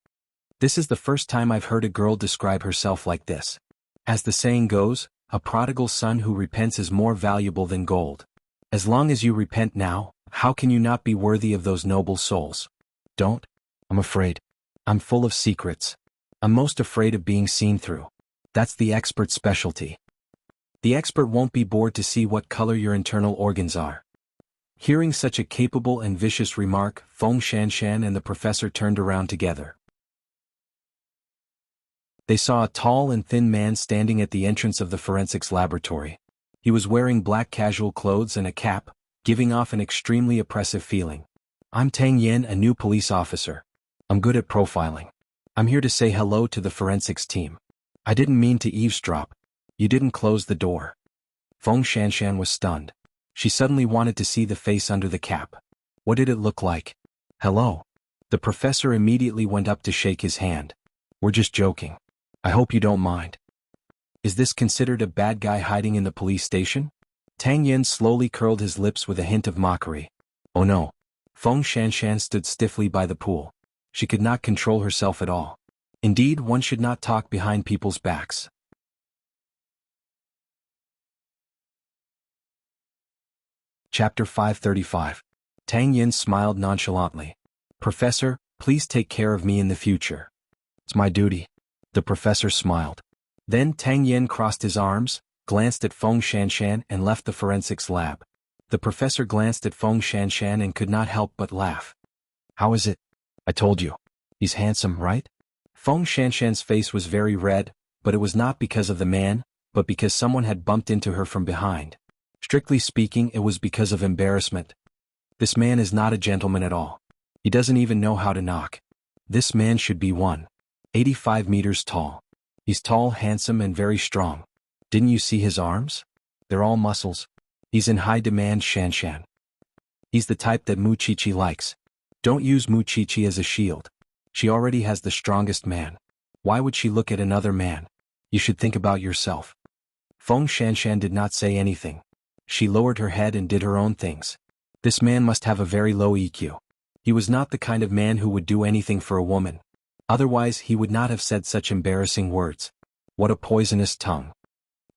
"This is the first time I've heard a girl describe herself like this. As the saying goes, a prodigal son who repents is more valuable than gold. As long as you repent now, how can you not be worthy of those noble souls?" "Don't. I'm afraid. I'm full of secrets. I'm most afraid of being seen through." That's the expert's specialty. The expert won't be bored to see what color your internal organs are. Hearing such a capable and vicious remark, Feng Shanshan and the professor turned around together. They saw a tall and thin man standing at the entrance of the forensics laboratory. He was wearing black casual clothes and a cap, giving off an extremely oppressive feeling. I'm Tang Yin, a new police officer. I'm good at profiling. I'm here to say hello to the forensics team. I didn't mean to eavesdrop. You didn't close the door. Feng Shanshan was stunned. She suddenly wanted to see the face under the cap. What did it look like? Hello. The professor immediately went up to shake his hand. We're just joking. I hope you don't mind. Is this considered a bad guy hiding in the police station? Tang Yin slowly curled his lips with a hint of mockery. Oh no. Feng Shanshan stood stiffly by the pool. She could not control herself at all. Indeed, one should not talk behind people's backs. Chapter 535. Tang Yin smiled nonchalantly. Professor, please take care of me in the future. It's my duty. The professor smiled. Then Tang Yin crossed his arms, glanced at Feng Shanshan and left the forensics lab. The professor glanced at Feng Shanshan and could not help but laugh. How is it? I told you. He's handsome, right? Feng Shanshan's face was very red, but it was not because of the man, but because someone had bumped into her from behind. Strictly speaking, it was because of embarrassment. This man is not a gentleman at all. He doesn't even know how to knock. This man should be 185 meters tall. He's tall, handsome, and very strong. Didn't you see his arms? They're all muscles. He's in high demand, Shanshan. He's the type that Mu Chichi likes. Don't use Mu Chichi as a shield. She already has the strongest man. Why would she look at another man? You should think about yourself. Feng Shanshan did not say anything. She lowered her head and did her own things. This man must have a very low EQ. He was not the kind of man who would do anything for a woman. Otherwise, he would not have said such embarrassing words. What a poisonous tongue.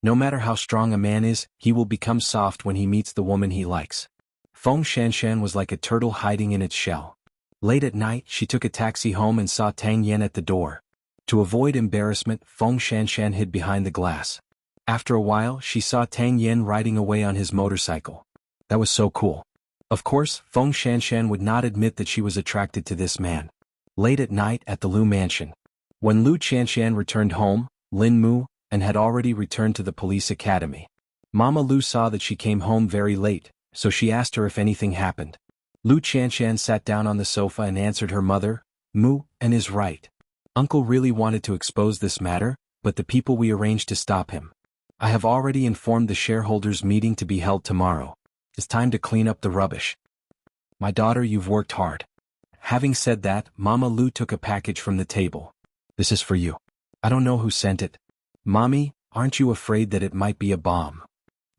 No matter how strong a man is, he will become soft when he meets the woman he likes. Feng Shanshan was like a turtle hiding in its shell. Late at night, she took a taxi home and saw Tang Yin at the door. To avoid embarrassment, Feng Shanshan hid behind the glass. After a while, she saw Tang Yin riding away on his motorcycle. That was so cool. Of course, Feng Shanshan would not admit that she was attracted to this man. Late at night at the Lu mansion. When Lu Qianshan returned home, Lin Mu, and had already returned to the police academy. Mama Lu saw that she came home very late, so she asked her if anything happened. Lu Qianshan sat down on the sofa and answered her mother, Mu, and is right. Uncle really wanted to expose this matter, but the people we arranged to stop him. I have already informed the shareholders' meeting to be held tomorrow. It's time to clean up the rubbish. My daughter, you've worked hard. Having said that, Mama Lu took a package from the table. This is for you. I don't know who sent it. Mommy, aren't you afraid that it might be a bomb?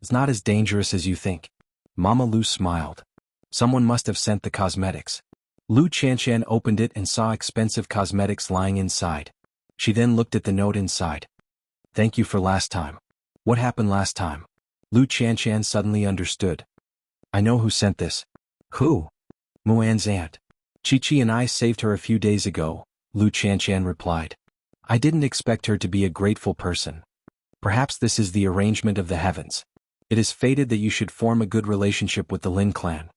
It's not as dangerous as you think. Mama Lu smiled. Someone must have sent the cosmetics. Lu Qianshan opened it and saw expensive cosmetics lying inside. She then looked at the note inside. Thank you for last time. What happened last time? Lu Qianshan suddenly understood. I know who sent this. Who? Muan's aunt. Chi-Chi and I saved her a few days ago, Lu Qianshan replied. I didn't expect her to be a grateful person. Perhaps this is the arrangement of the heavens. It is fated that you should form a good relationship with the Lin clan.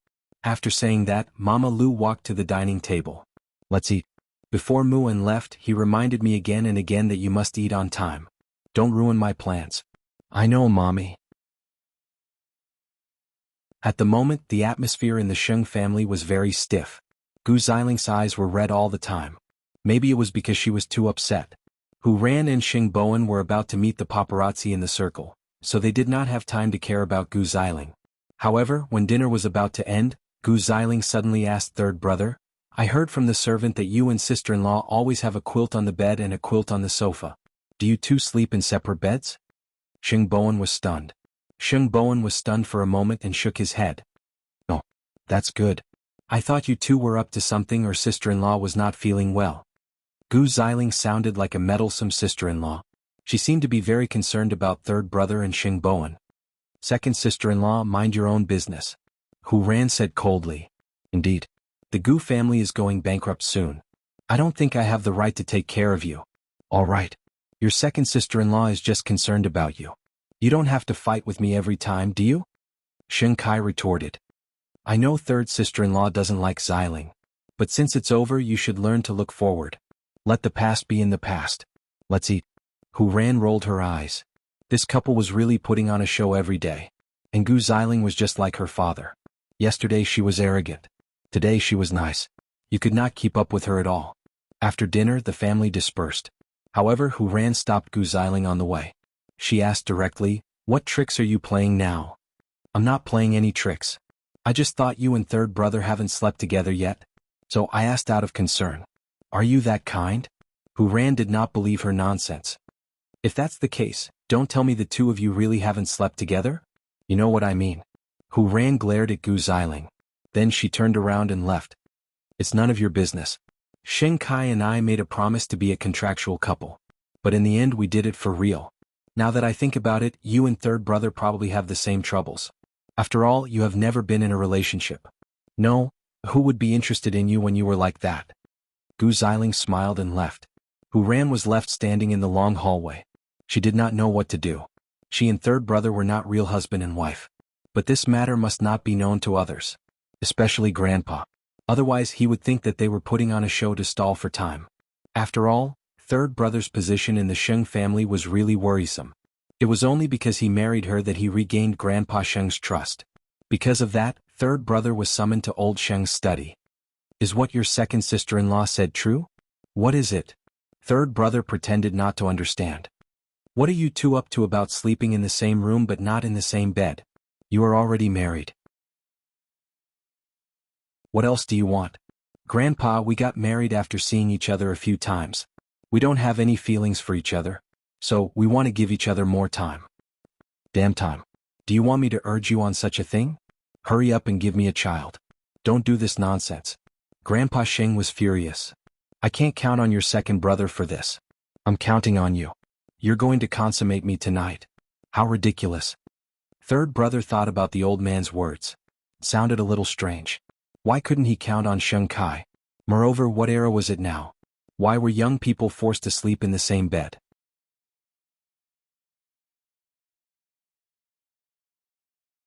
After saying that, Mama Lu walked to the dining table. Let's eat. Before Muan left, he reminded me again and again that you must eat on time. Don't ruin my plans. I know, Mommy. At the moment, the atmosphere in the Sheng family was very stiff. Gu Ziling's eyes were red all the time. Maybe it was because she was too upset. Hu Ran and Xing Bowen were about to meet the paparazzi in the circle, so they did not have time to care about Gu Ziling. However, when dinner was about to end, Gu Ziling suddenly asked third brother, I heard from the servant that you and sister-in-law always have a quilt on the bed and a quilt on the sofa. Do you two sleep in separate beds? Xing Bowen was stunned. Xing Bowen was stunned for a moment and shook his head. Oh, that's good. I thought you two were up to something or sister-in-law was not feeling well. Gu Ziling sounded like a meddlesome sister-in-law. She seemed to be very concerned about third brother and Xing Bowen. Second sister-in-law, mind your own business. Hu Ran said coldly. Indeed. The Gu family is going bankrupt soon. I don't think I have the right to take care of you. All right. Your second sister-in-law is just concerned about you. You don't have to fight with me every time, do you? Sheng Kai retorted. I know third sister-in-law doesn't like Xiling. But since it's over, you should learn to look forward. Let the past be in the past. Let's eat. Hu Ran rolled her eyes. This couple was really putting on a show every day. And Gu Xiling was just like her father. Yesterday she was arrogant. Today she was nice. You could not keep up with her at all. After dinner, the family dispersed. However, Hu Ran stopped Gu Xiling on the way. She asked directly, what tricks are you playing now? I'm not playing any tricks. I just thought you and third brother haven't slept together yet. So I asked out of concern. Are you that kind? Hu Ran did not believe her nonsense. If that's the case, don't tell me the two of you really haven't slept together? You know what I mean. Hu Ran glared at Gu Xiling. Then she turned around and left. It's none of your business. Sheng Kai and I made a promise to be a contractual couple. But in the end we did it for real. Now that I think about it, you and third brother probably have the same troubles. After all, you have never been in a relationship. No, who would be interested in you when you were like that? Gu Xiling smiled and left. Hu Ran was left standing in the long hallway. She did not know what to do. She and third brother were not real husband and wife. But this matter must not be known to others. Especially Grandpa. Otherwise he would think that they were putting on a show to stall for time. After all, third brother's position in the Sheng family was really worrisome. It was only because he married her that he regained Grandpa Sheng's trust. Because of that, third brother was summoned to old Sheng's study. Is what your second sister-in-law said true? What is it? Third brother pretended not to understand. What are you two up to about sleeping in the same room but not in the same bed? You are already married. What else do you want? Grandpa, we got married after seeing each other a few times. We don't have any feelings for each other. So, we want to give each other more time. Damn time. Do you want me to urge you on such a thing? Hurry up and give me a child. Don't do this nonsense. Grandpa Sheng was furious. I can't count on your second brother for this. I'm counting on you. You're going to consummate me tonight. How ridiculous. Third brother thought about the old man's words. It sounded a little strange. Why couldn't he count on Sheng Kai? Moreover, what era was it now? Why were young people forced to sleep in the same bed?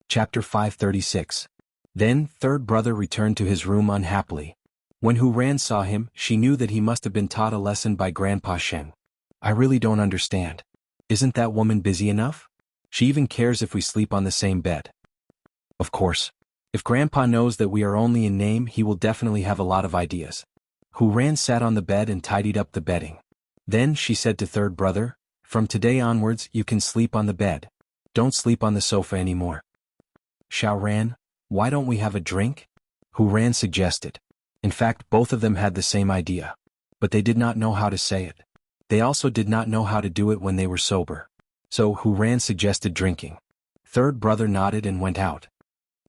Chapter 536. Then, third brother returned to his room unhappily. When Hu Ran saw him, she knew that he must have been taught a lesson by Grandpa Sheng. I really don't understand. Isn't that woman busy enough? She even cares if we sleep on the same bed. Of course. If Grandpa knows that we are only in name, he will definitely have a lot of ideas. Hu Ran sat on the bed and tidied up the bedding. Then she said to third brother, from today onwards you can sleep on the bed. Don't sleep on the sofa anymore. Xiao Ran, why don't we have a drink? Hu Ran suggested. In fact, both of them had the same idea. But they did not know how to say it. They also did not know how to do it when they were sober. So Hu Ran suggested drinking. Third brother nodded and went out.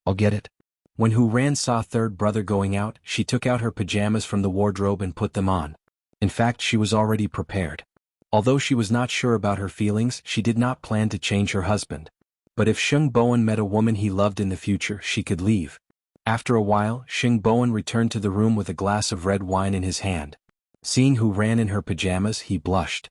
I'll get it. When Hu Ran saw third brother going out, she took out her pajamas from the wardrobe and put them on. In fact, she was already prepared. Although she was not sure about her feelings, she did not plan to change her husband. But if Sheng Bowen met a woman he loved in the future, she could leave. After a while, Sheng Bowen returned to the room with a glass of red wine in his hand. Seeing Hu Ran in her pajamas, he blushed.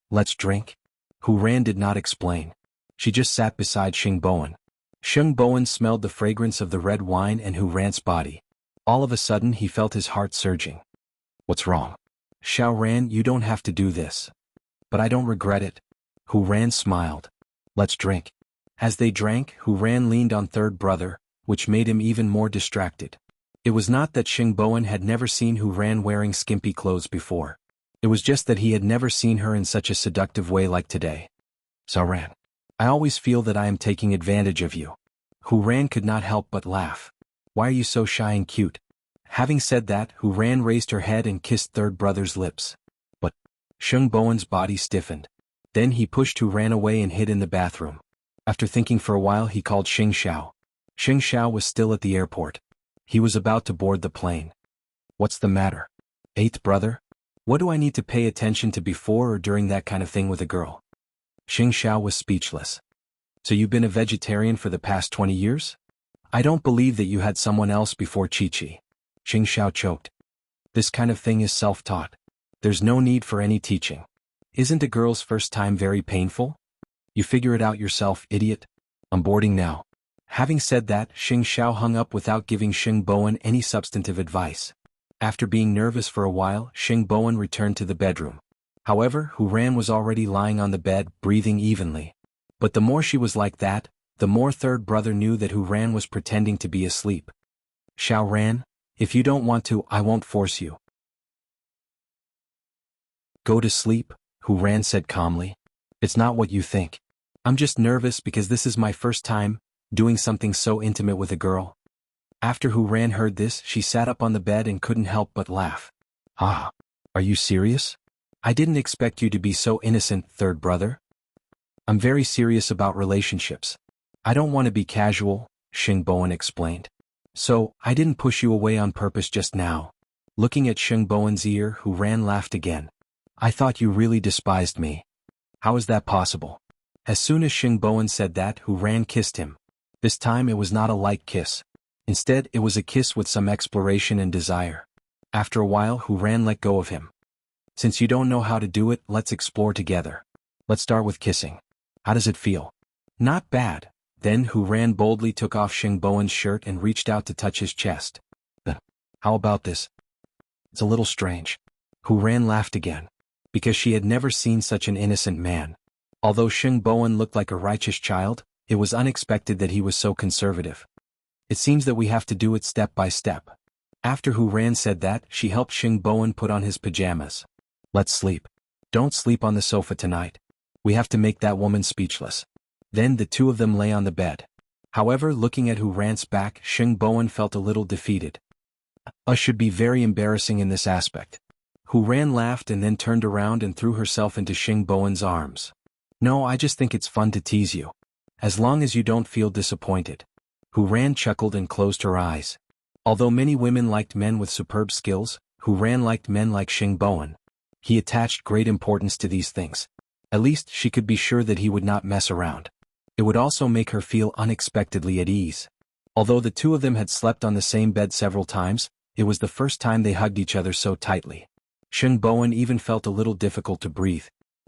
Let's drink? Hu Ran did not explain. She just sat beside Sheng Bowen. Sheng Bowen smelled the fragrance of the red wine and Hu Ran's body. All of a sudden he felt his heart surging. What's wrong? Xiao Ran, you don't have to do this. But I don't regret it. Hu Ran smiled. Let's drink. As they drank, Hu Ran leaned on third brother, which made him even more distracted. It was not that Sheng Bowen had never seen Hu Ran wearing skimpy clothes before. It was just that he had never seen her in such a seductive way like today. Xiao Ran, I always feel that I am taking advantage of you. Hu Ran could not help but laugh. Why are you so shy and cute? Having said that, Hu Ran raised her head and kissed third brother's lips. But Sheng Bowen's body stiffened. Then he pushed Hu Ran away and hid in the bathroom. After thinking for a while, he called Xing Xiao. Xing Xiao was still at the airport. He was about to board the plane. What's the matter? Eighth brother? What do I need to pay attention to before or during that kind of thing with a girl? Xing Xiao was speechless. So you've been a vegetarian for the past 20 years? I don't believe that you had someone else before Chi-Chi. Xing Xiao choked. This kind of thing is self-taught. There's no need for any teaching. Isn't a girl's first time very painful? You figure it out yourself, idiot. I'm boarding now. Having said that, Xing Xiao hung up without giving Xing Bowen any substantive advice. After being nervous for a while, Xing Bowen returned to the bedroom. However, Hu Ran was already lying on the bed, breathing evenly. But the more she was like that, the more third brother knew that Hu Ran was pretending to be asleep. Xiao Ran, if you don't want to, I won't force you. Go to sleep, Hu Ran said calmly. It's not what you think. I'm just nervous because this is my first time doing something so intimate with a girl. After Hu Ran heard this, she sat up on the bed and couldn't help but laugh. Ah, are you serious? I didn't expect you to be so innocent, third brother. I'm very serious about relationships. I don't want to be casual, Xing Bowen explained. So, I didn't push you away on purpose just now. Looking at Xing Bowen's ear, Hu Ran laughed again. I thought you really despised me. How is that possible? As soon as Xing Bowen said that, Hu Ran kissed him. This time it was not a light kiss. Instead, it was a kiss with some exploration and desire. After a while, Hu Ran let go of him. Since you don't know how to do it, let's explore together. Let's start with kissing. How does it feel? Not bad. Then Hu Ran boldly took off Xing Bowen's shirt and reached out to touch his chest. How about this? It's a little strange. Hu Ran laughed again. Because she had never seen such an innocent man. Although Xing Bowen looked like a righteous child, it was unexpected that he was so conservative. It seems that we have to do it step by step. After Hu Ran said that, she helped Xing Bowen put on his pajamas. Let's sleep. Don't sleep on the sofa tonight. We have to make that woman speechless. Then the two of them lay on the bed. However, looking at Hu Ran's back, Xing Bowen felt a little defeated. Us should be very embarrassing in this aspect. Hu Ran laughed and then turned around and threw herself into Xing Bowen's arms. No, I just think it's fun to tease you. As long as you don't feel disappointed. Hu Ran chuckled and closed her eyes. Although many women liked men with superb skills, Hu Ran liked men like Xing Bowen. He attached great importance to these things. At least she could be sure that he would not mess around. It would also make her feel unexpectedly at ease. Although the two of them had slept on the same bed several times, it was the first time they hugged each other so tightly. Xing Bowen even felt a little difficult to breathe.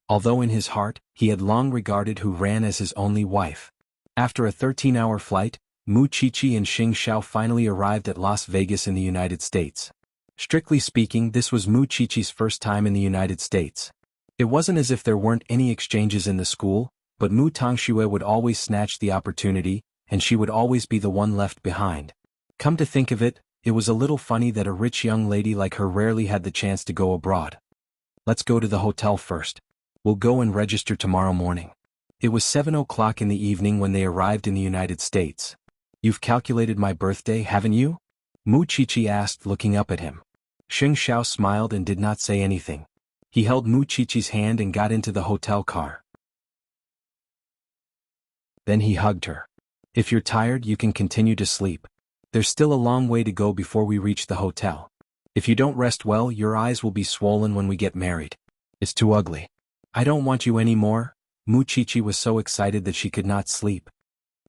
Although in his heart, he had long regarded Hu Ran as his only wife. After a 13-hour flight, Mu Qiqi and Xing Xiao finally arrived at Las Vegas in the United States. Strictly speaking, this was Mu Qiqi's first time in the United States. It wasn't as if there weren't any exchanges in the school, but Mu Tongxue would always snatch the opportunity, and she would always be the one left behind. Come to think of it, it was a little funny that a rich young lady like her rarely had the chance to go abroad. Let's go to the hotel first. We'll go and register tomorrow morning. It was 7 o'clock in the evening when they arrived in the United States. You've calculated my birthday, haven't you? Mu Qiqi asked, looking up at him. Xing Xiao smiled and did not say anything. He held Mu Qiqi's hand and got into the hotel car. Then he hugged her. If you're tired, you can continue to sleep. There's still a long way to go before we reach the hotel. If you don't rest well, your eyes will be swollen when we get married. It's too ugly. I don't want you anymore. Mu Qiqi was so excited that she could not sleep.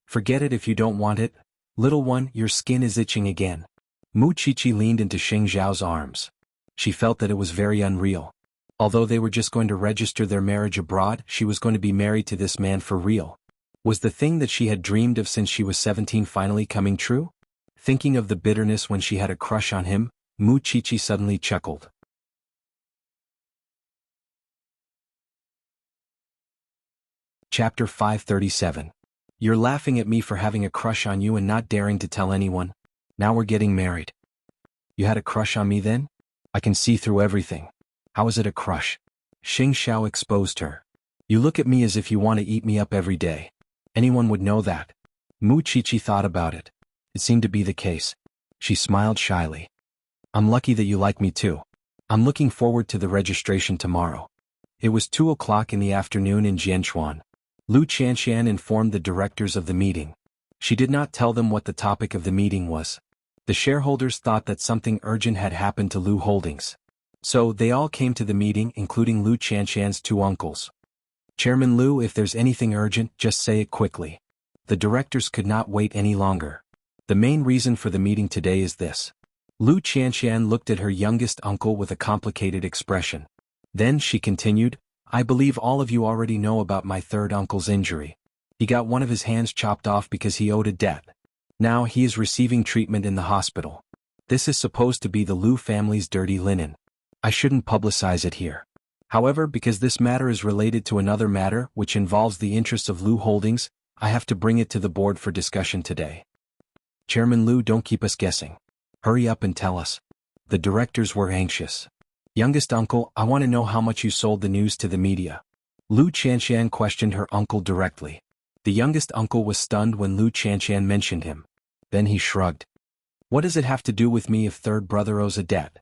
Forget it if you don't want it. Little one, your skin is itching again. Mu Qiqi leaned into Xing Xiao's arms. She felt that it was very unreal. Although they were just going to register their marriage abroad, she was going to be married to this man for real. Was the thing that she had dreamed of since she was 17 finally coming true? Thinking of the bitterness when she had a crush on him, Mu Qiqi suddenly chuckled. Chapter 537. You're laughing at me for having a crush on you and not daring to tell anyone. Now we're getting married. You had a crush on me then? I can see through everything. How is it a crush? Xing Xiao exposed her. You look at me as if you want to eat me up every day. Anyone would know that. Mu Qiqi thought about it. It seemed to be the case. She smiled shyly. I'm lucky that you like me too. I'm looking forward to the registration tomorrow. It was 2 o'clock in the afternoon in Jianchuan. Lu Qianxian informed the directors of the meeting. She did not tell them what the topic of the meeting was. The shareholders thought that something urgent had happened to Lu Holdings. So they all came to the meeting, including Lu Qianxian's two uncles. Chairman Lu, if there's anything urgent, just say it quickly. The directors could not wait any longer. The main reason for the meeting today is this. Lu Qianxian looked at her youngest uncle with a complicated expression. Then she continued, I believe all of you already know about my third uncle's injury. He got one of his hands chopped off because he owed a debt. Now he is receiving treatment in the hospital. This is supposed to be the Lu family's dirty linen. I shouldn't publicize it here. However, because this matter is related to another matter which involves the interests of Lu Holdings, I have to bring it to the board for discussion today. Chairman Lu, don't keep us guessing. Hurry up and tell us. The directors were anxious. Youngest uncle, I want to know how much you sold the news to the media. Lu Chanshan questioned her uncle directly. The youngest uncle was stunned when Lu Chanshan mentioned him. Then he shrugged. What does it have to do with me if third brother owes a debt?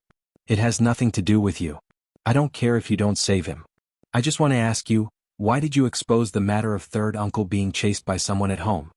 It has nothing to do with you. I don't care if you don't save him. I just want to ask you, why did you expose the matter of third uncle being chased by someone at home?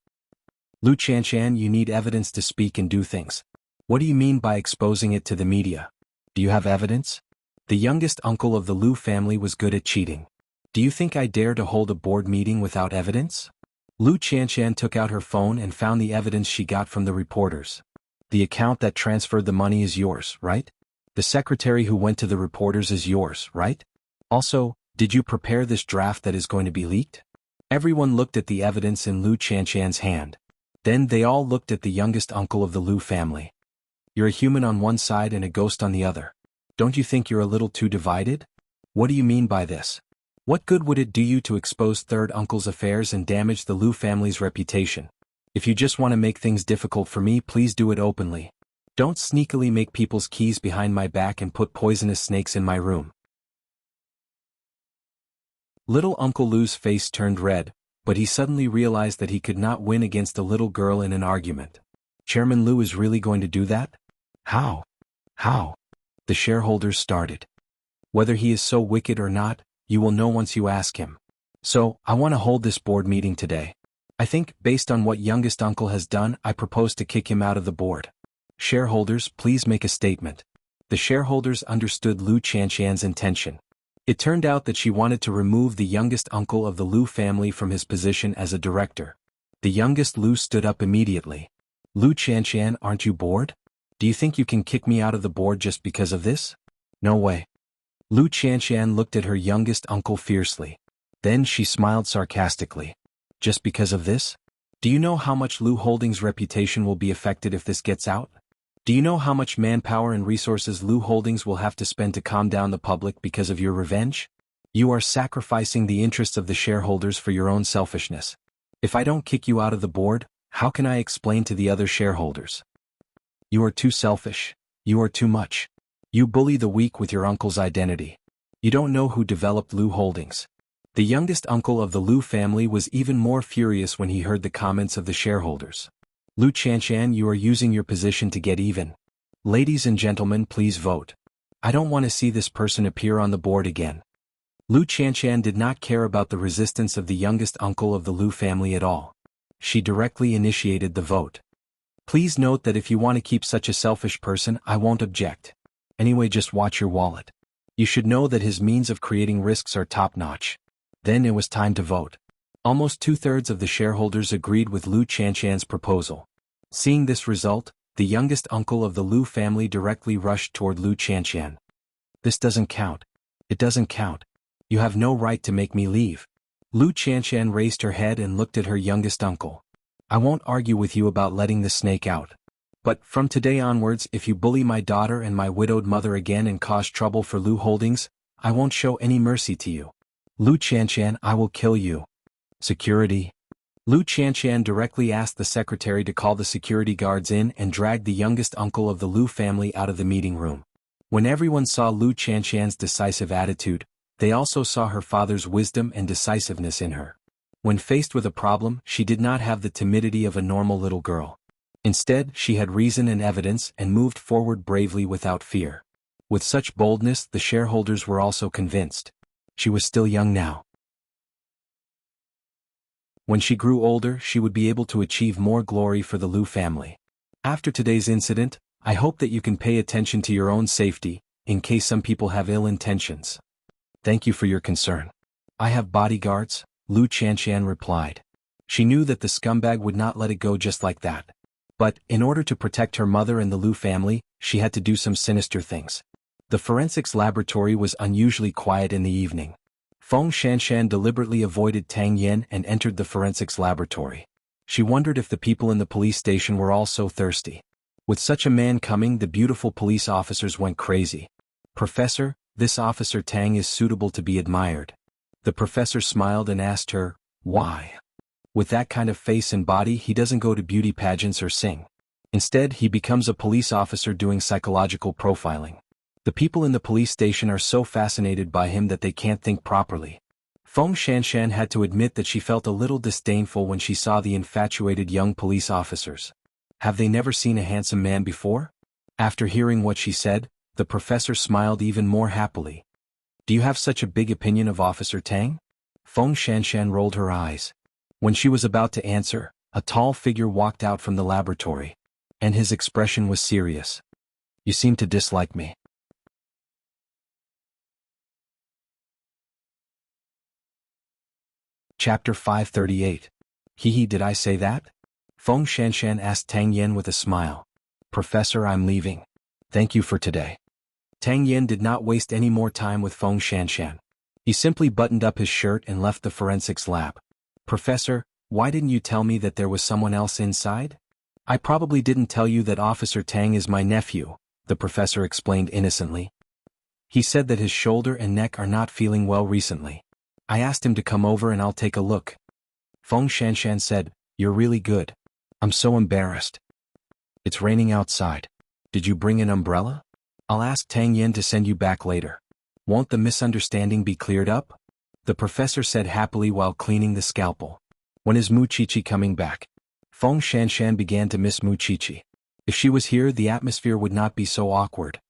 Lu Chanshan, you need evidence to speak and do things. What do you mean by exposing it to the media? Do you have evidence? The youngest uncle of the Lu family was good at cheating. Do you think I dare to hold a board meeting without evidence? Lu Chanshan took out her phone and found the evidence she got from the reporters. The account that transferred the money is yours, right? The secretary who went to the reporters is yours, right? Also, did you prepare this draft that is going to be leaked? Everyone looked at the evidence in Lu Chanshan's hand. Then they all looked at the youngest uncle of the Lu family. You're a human on one side and a ghost on the other. Don't you think you're a little too divided? What do you mean by this? What good would it do you to expose third uncle's affairs and damage the Lu family's reputation? If you just want to make things difficult for me, please do it openly. Don't sneakily make people's keys behind my back and put poisonous snakes in my room. Little Uncle Lu's face turned red, but he suddenly realized that he could not win against a little girl in an argument. Chairman Lu is really going to do that? How? How? The shareholders started. Whether he is so wicked or not, you will know once you ask him. So, I want to hold this board meeting today. I think, based on what youngest uncle has done, I propose to kick him out of the board. Shareholders, please make a statement. The shareholders understood Lu Chanshan's intention. It turned out that she wanted to remove the youngest uncle of the Lu family from his position as a director. The youngest Lu stood up immediately. Lu Chanshan, aren't you bored? Do you think you can kick me out of the board just because of this? No way. Lu Chanshan looked at her youngest uncle fiercely. Then she smiled sarcastically. Just because of this? Do you know how much Lu Holdings' reputation will be affected if this gets out? Do you know how much manpower and resources Lu Holdings will have to spend to calm down the public because of your revenge? You are sacrificing the interests of the shareholders for your own selfishness. If I don't kick you out of the board, how can I explain to the other shareholders? You are too selfish. You are too much. You bully the weak with your uncle's identity. You don't know who developed Lu Holdings. The youngest uncle of the Lu family was even more furious when he heard the comments of the shareholders. Lu Chanshan, you are using your position to get even. Ladies and gentlemen, please vote. I don't want to see this person appear on the board again. Lu Chanshan did not care about the resistance of the youngest uncle of the Lu family at all. She directly initiated the vote. Please note that if you want to keep such a selfish person, I won't object. Anyway, just watch your wallet. You should know that his means of creating risks are top-notch. Then it was time to vote. Almost 2/3 of the shareholders agreed with Lu Chanshan's proposal. Seeing this result, the youngest uncle of the Lu family directly rushed toward Lu Chanshan. This doesn't count. It doesn't count. You have no right to make me leave. Lu Chanshan raised her head and looked at her youngest uncle. I won't argue with you about letting the snake out. But, from today onwards, if you bully my daughter and my widowed mother again and cause trouble for Lu Holdings, I won't show any mercy to you. Lu Chanshan, I will kill you. Security. Lu Chanshan directly asked the secretary to call the security guards in and dragged the youngest uncle of the Lu family out of the meeting room. When everyone saw Lu Chanshan's decisive attitude, they also saw her father's wisdom and decisiveness in her. When faced with a problem, she did not have the timidity of a normal little girl. Instead, she had reason and evidence and moved forward bravely without fear. With such boldness, the shareholders were also convinced. She was still young now. When she grew older, she would be able to achieve more glory for the Lu family. After today's incident, I hope that you can pay attention to your own safety, in case some people have ill intentions. Thank you for your concern. I have bodyguards, Lu Chanshan replied. She knew that the scumbag would not let it go just like that. But, in order to protect her mother and the Lu family, she had to do some sinister things. The forensics laboratory was unusually quiet in the evening. Feng Shanshan deliberately avoided Tang Yen and entered the forensics laboratory. She wondered if the people in the police station were all so thirsty. With such a man coming, the beautiful police officers went crazy. "Professor, this Officer Tang is suitable to be admired." The professor smiled and asked her, "Why? With that kind of face and body, he doesn't go to beauty pageants or sing. Instead, he becomes a police officer doing psychological profiling. The people in the police station are so fascinated by him that they can't think properly." Feng Shanshan had to admit that she felt a little disdainful when she saw the infatuated young police officers. Have they never seen a handsome man before? After hearing what she said, the professor smiled even more happily. "Do you have such a big opinion of Officer Tang?" Feng Shanshan rolled her eyes. When she was about to answer, a tall figure walked out from the laboratory, and his expression was serious. "You seem to dislike me." Chapter 538. Hee, did I say that? Feng Shanshan asked Tang Yen with a smile. "Professor, I'm leaving. Thank you for today." Tang Yen did not waste any more time with Feng Shanshan. He simply buttoned up his shirt and left the forensics lab. "Professor, why didn't you tell me that there was someone else inside?" "I probably didn't tell you that Officer Tang is my nephew," the professor explained innocently. "He said that his shoulder and neck are not feeling well recently. I asked him to come over and I'll take a look." Feng Shanshan said, "You're really good. I'm so embarrassed. It's raining outside. Did you bring an umbrella? I'll ask Tang Yen to send you back later. Won't the misunderstanding be cleared up?" the professor said happily while cleaning the scalpel. "When is Muchichi coming back?" Feng Shanshan began to miss Muchichi. If she was here, the atmosphere would not be so awkward.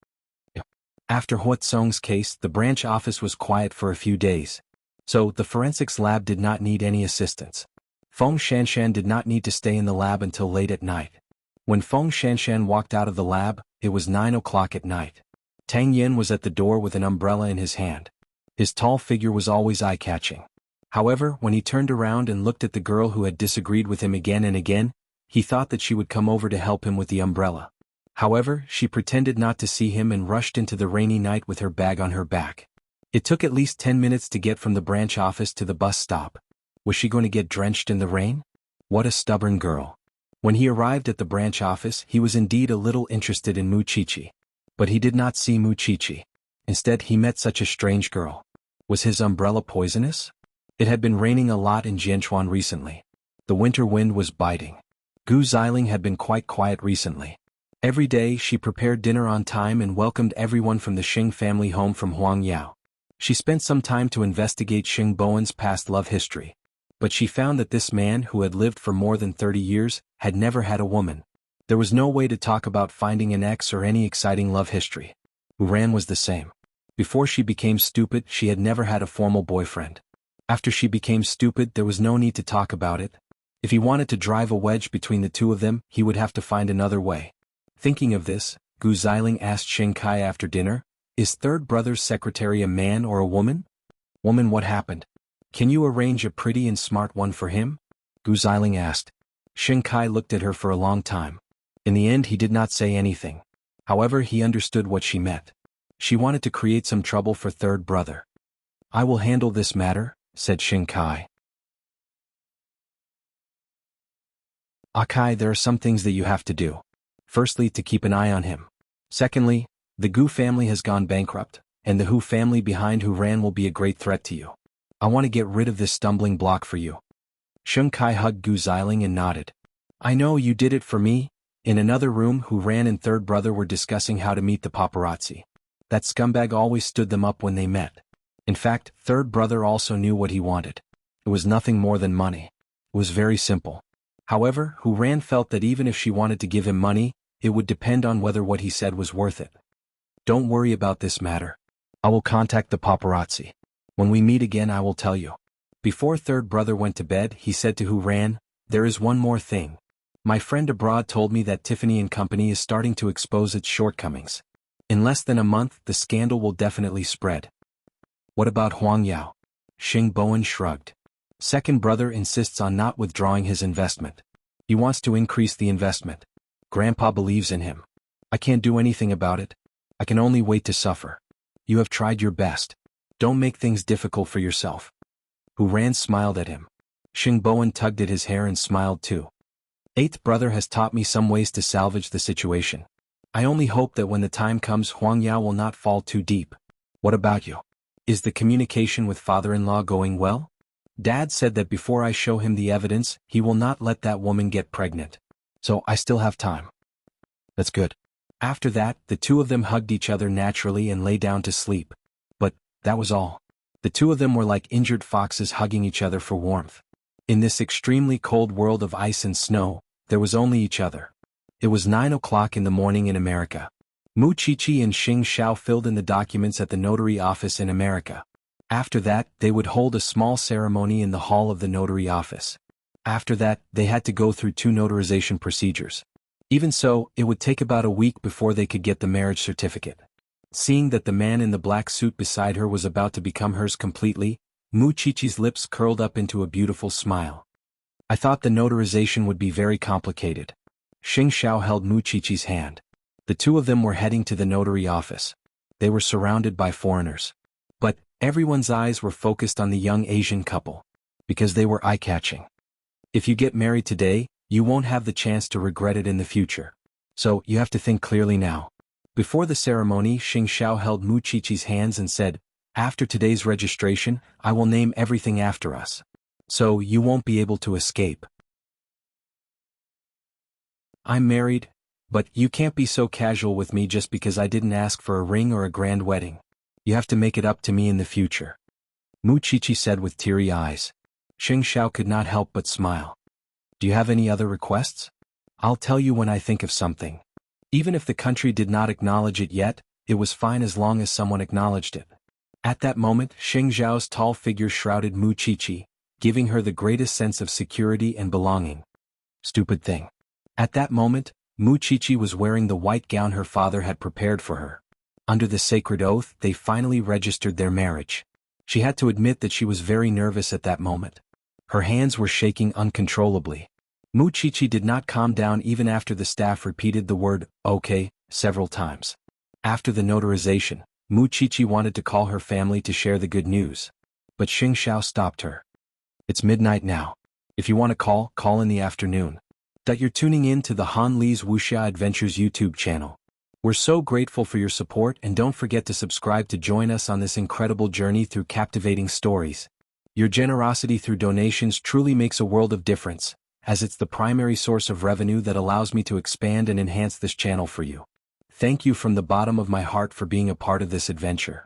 After Huatsong's case, the branch office was quiet for a few days. So, the forensics lab did not need any assistance. Feng Shanshan did not need to stay in the lab until late at night. When Feng Shanshan walked out of the lab, it was 9 o'clock at night. Tang Yen was at the door with an umbrella in his hand. His tall figure was always eye-catching. However, when he turned around and looked at the girl who had disagreed with him again and again, he thought that she would come over to help him with the umbrella. However, she pretended not to see him and rushed into the rainy night with her bag on her back. It took at least 10 minutes to get from the branch office to the bus stop. Was she going to get drenched in the rain? What a stubborn girl. When he arrived at the branch office, he was indeed a little interested in Muchichi. But he did not see Muchichi. Instead, he met such a strange girl. Was his umbrella poisonous? It had been raining a lot in Jianchuan recently. The winter wind was biting. Gu Xiling had been quite quiet recently. Every day, she prepared dinner on time and welcomed everyone from the Xing family home from Huangyao. She spent some time to investigate Xing Bowen's past love history. But she found that this man, who had lived for more than 30 years, had never had a woman. There was no way to talk about finding an ex or any exciting love history. Uran was the same. Before she became stupid, she had never had a formal boyfriend. After she became stupid, there was no need to talk about it. If he wanted to drive a wedge between the two of them, he would have to find another way. Thinking of this, Gu Xiling asked Xing Kai after dinner, "Is third brother's secretary a man or a woman?" "Woman, what happened? Can you arrange a pretty and smart one for him?" Gu Xiling asked. Xing Kai looked at her for a long time. In the end, he did not say anything. However, he understood what she meant. She wanted to create some trouble for third brother. "I will handle this matter," said Xing Kai. "Akai, there are some things that you have to do. Firstly, to keep an eye on him. Secondly, the Gu family has gone bankrupt, and the Hu family behind Hu Ran will be a great threat to you. I want to get rid of this stumbling block for you." Xing Kai hugged Gu Xiling and nodded. "I know you did it for me." In another room, Hu Ran and third brother were discussing how to meet the paparazzi. That scumbag always stood them up when they met. In fact, third brother also knew what he wanted. It was nothing more than money. It was very simple. However, Hu Ran felt that even if she wanted to give him money, it would depend on whether what he said was worth it. "Don't worry about this matter. I will contact the paparazzi. When we meet again, I will tell you." Before third brother went to bed, he said to Hu Ran, "There is one more thing. My friend abroad told me that Tiffany & Company is starting to expose its shortcomings. In less than a month, the scandal will definitely spread." "What about Huangyao?" Xing Bowen shrugged. Second brother insists on not withdrawing his investment. He wants to increase the investment. Grandpa believes in him. I can't do anything about it. I can only wait to suffer. You have tried your best. Don't make things difficult for yourself. Hu Ran smiled at him. Xing Bowen tugged at his hair and smiled too. Eighth brother has taught me some ways to salvage the situation. I only hope that when the time comes Huang Yao will not fall too deep. What about you? Is the communication with father-in-law going well? Dad said that before I show him the evidence, he will not let that woman get pregnant. So I still have time. That's good. After that, the two of them hugged each other naturally and lay down to sleep. But that was all. The two of them were like injured foxes hugging each other for warmth. In this extremely cold world of ice and snow, there was only each other. It was 9 o'clock in the morning in America. Mu Qiqi and Xing Xiao filled in the documents at the notary office in America. After that, they would hold a small ceremony in the hall of the notary office. After that, they had to go through 2 notarization procedures. Even so, it would take about a week before they could get the marriage certificate. Seeing that the man in the black suit beside her was about to become hers completely, Mu Qiqi's lips curled up into a beautiful smile. I thought the notarization would be very complicated. Xing Xiao held Mu Qiqi's hand. The two of them were heading to the notary office. They were surrounded by foreigners. But everyone's eyes were focused on the young Asian couple. Because they were eye-catching. If you get married today, you won't have the chance to regret it in the future. So you have to think clearly now. Before the ceremony, Xing Xiao held Mu Qiqi's hands and said, after today's registration, I will name everything after us. So you won't be able to escape. I'm married, but you can't be so casual with me just because I didn't ask for a ring or a grand wedding. You have to make it up to me in the future. Mu Qiqi said with teary eyes. Xing Xiao could not help but smile. Do you have any other requests? I'll tell you when I think of something. Even if the country did not acknowledge it yet, it was fine as long as someone acknowledged it. At that moment, Xing Xiao's tall figure shrouded Mu Qiqi, giving her the greatest sense of security and belonging. Stupid thing. At that moment, Mu Qiqi was wearing the white gown her father had prepared for her. Under the sacred oath, they finally registered their marriage. She had to admit that she was very nervous at that moment. Her hands were shaking uncontrollably. Mu Qiqi did not calm down even after the staff repeated the word, okay, several times. After the notarization, Mu Qiqi wanted to call her family to share the good news. But Xing Xiao stopped her. It's midnight now. If you want to call in the afternoon. You're tuning in to the Han Li's Wuxia Adventures YouTube channel. We're so grateful for your support and don't forget to subscribe to join us on this incredible journey through captivating stories. Your generosity through donations truly makes a world of difference, as it's the primary source of revenue that allows me to expand and enhance this channel for you. Thank you from the bottom of my heart for being a part of this adventure.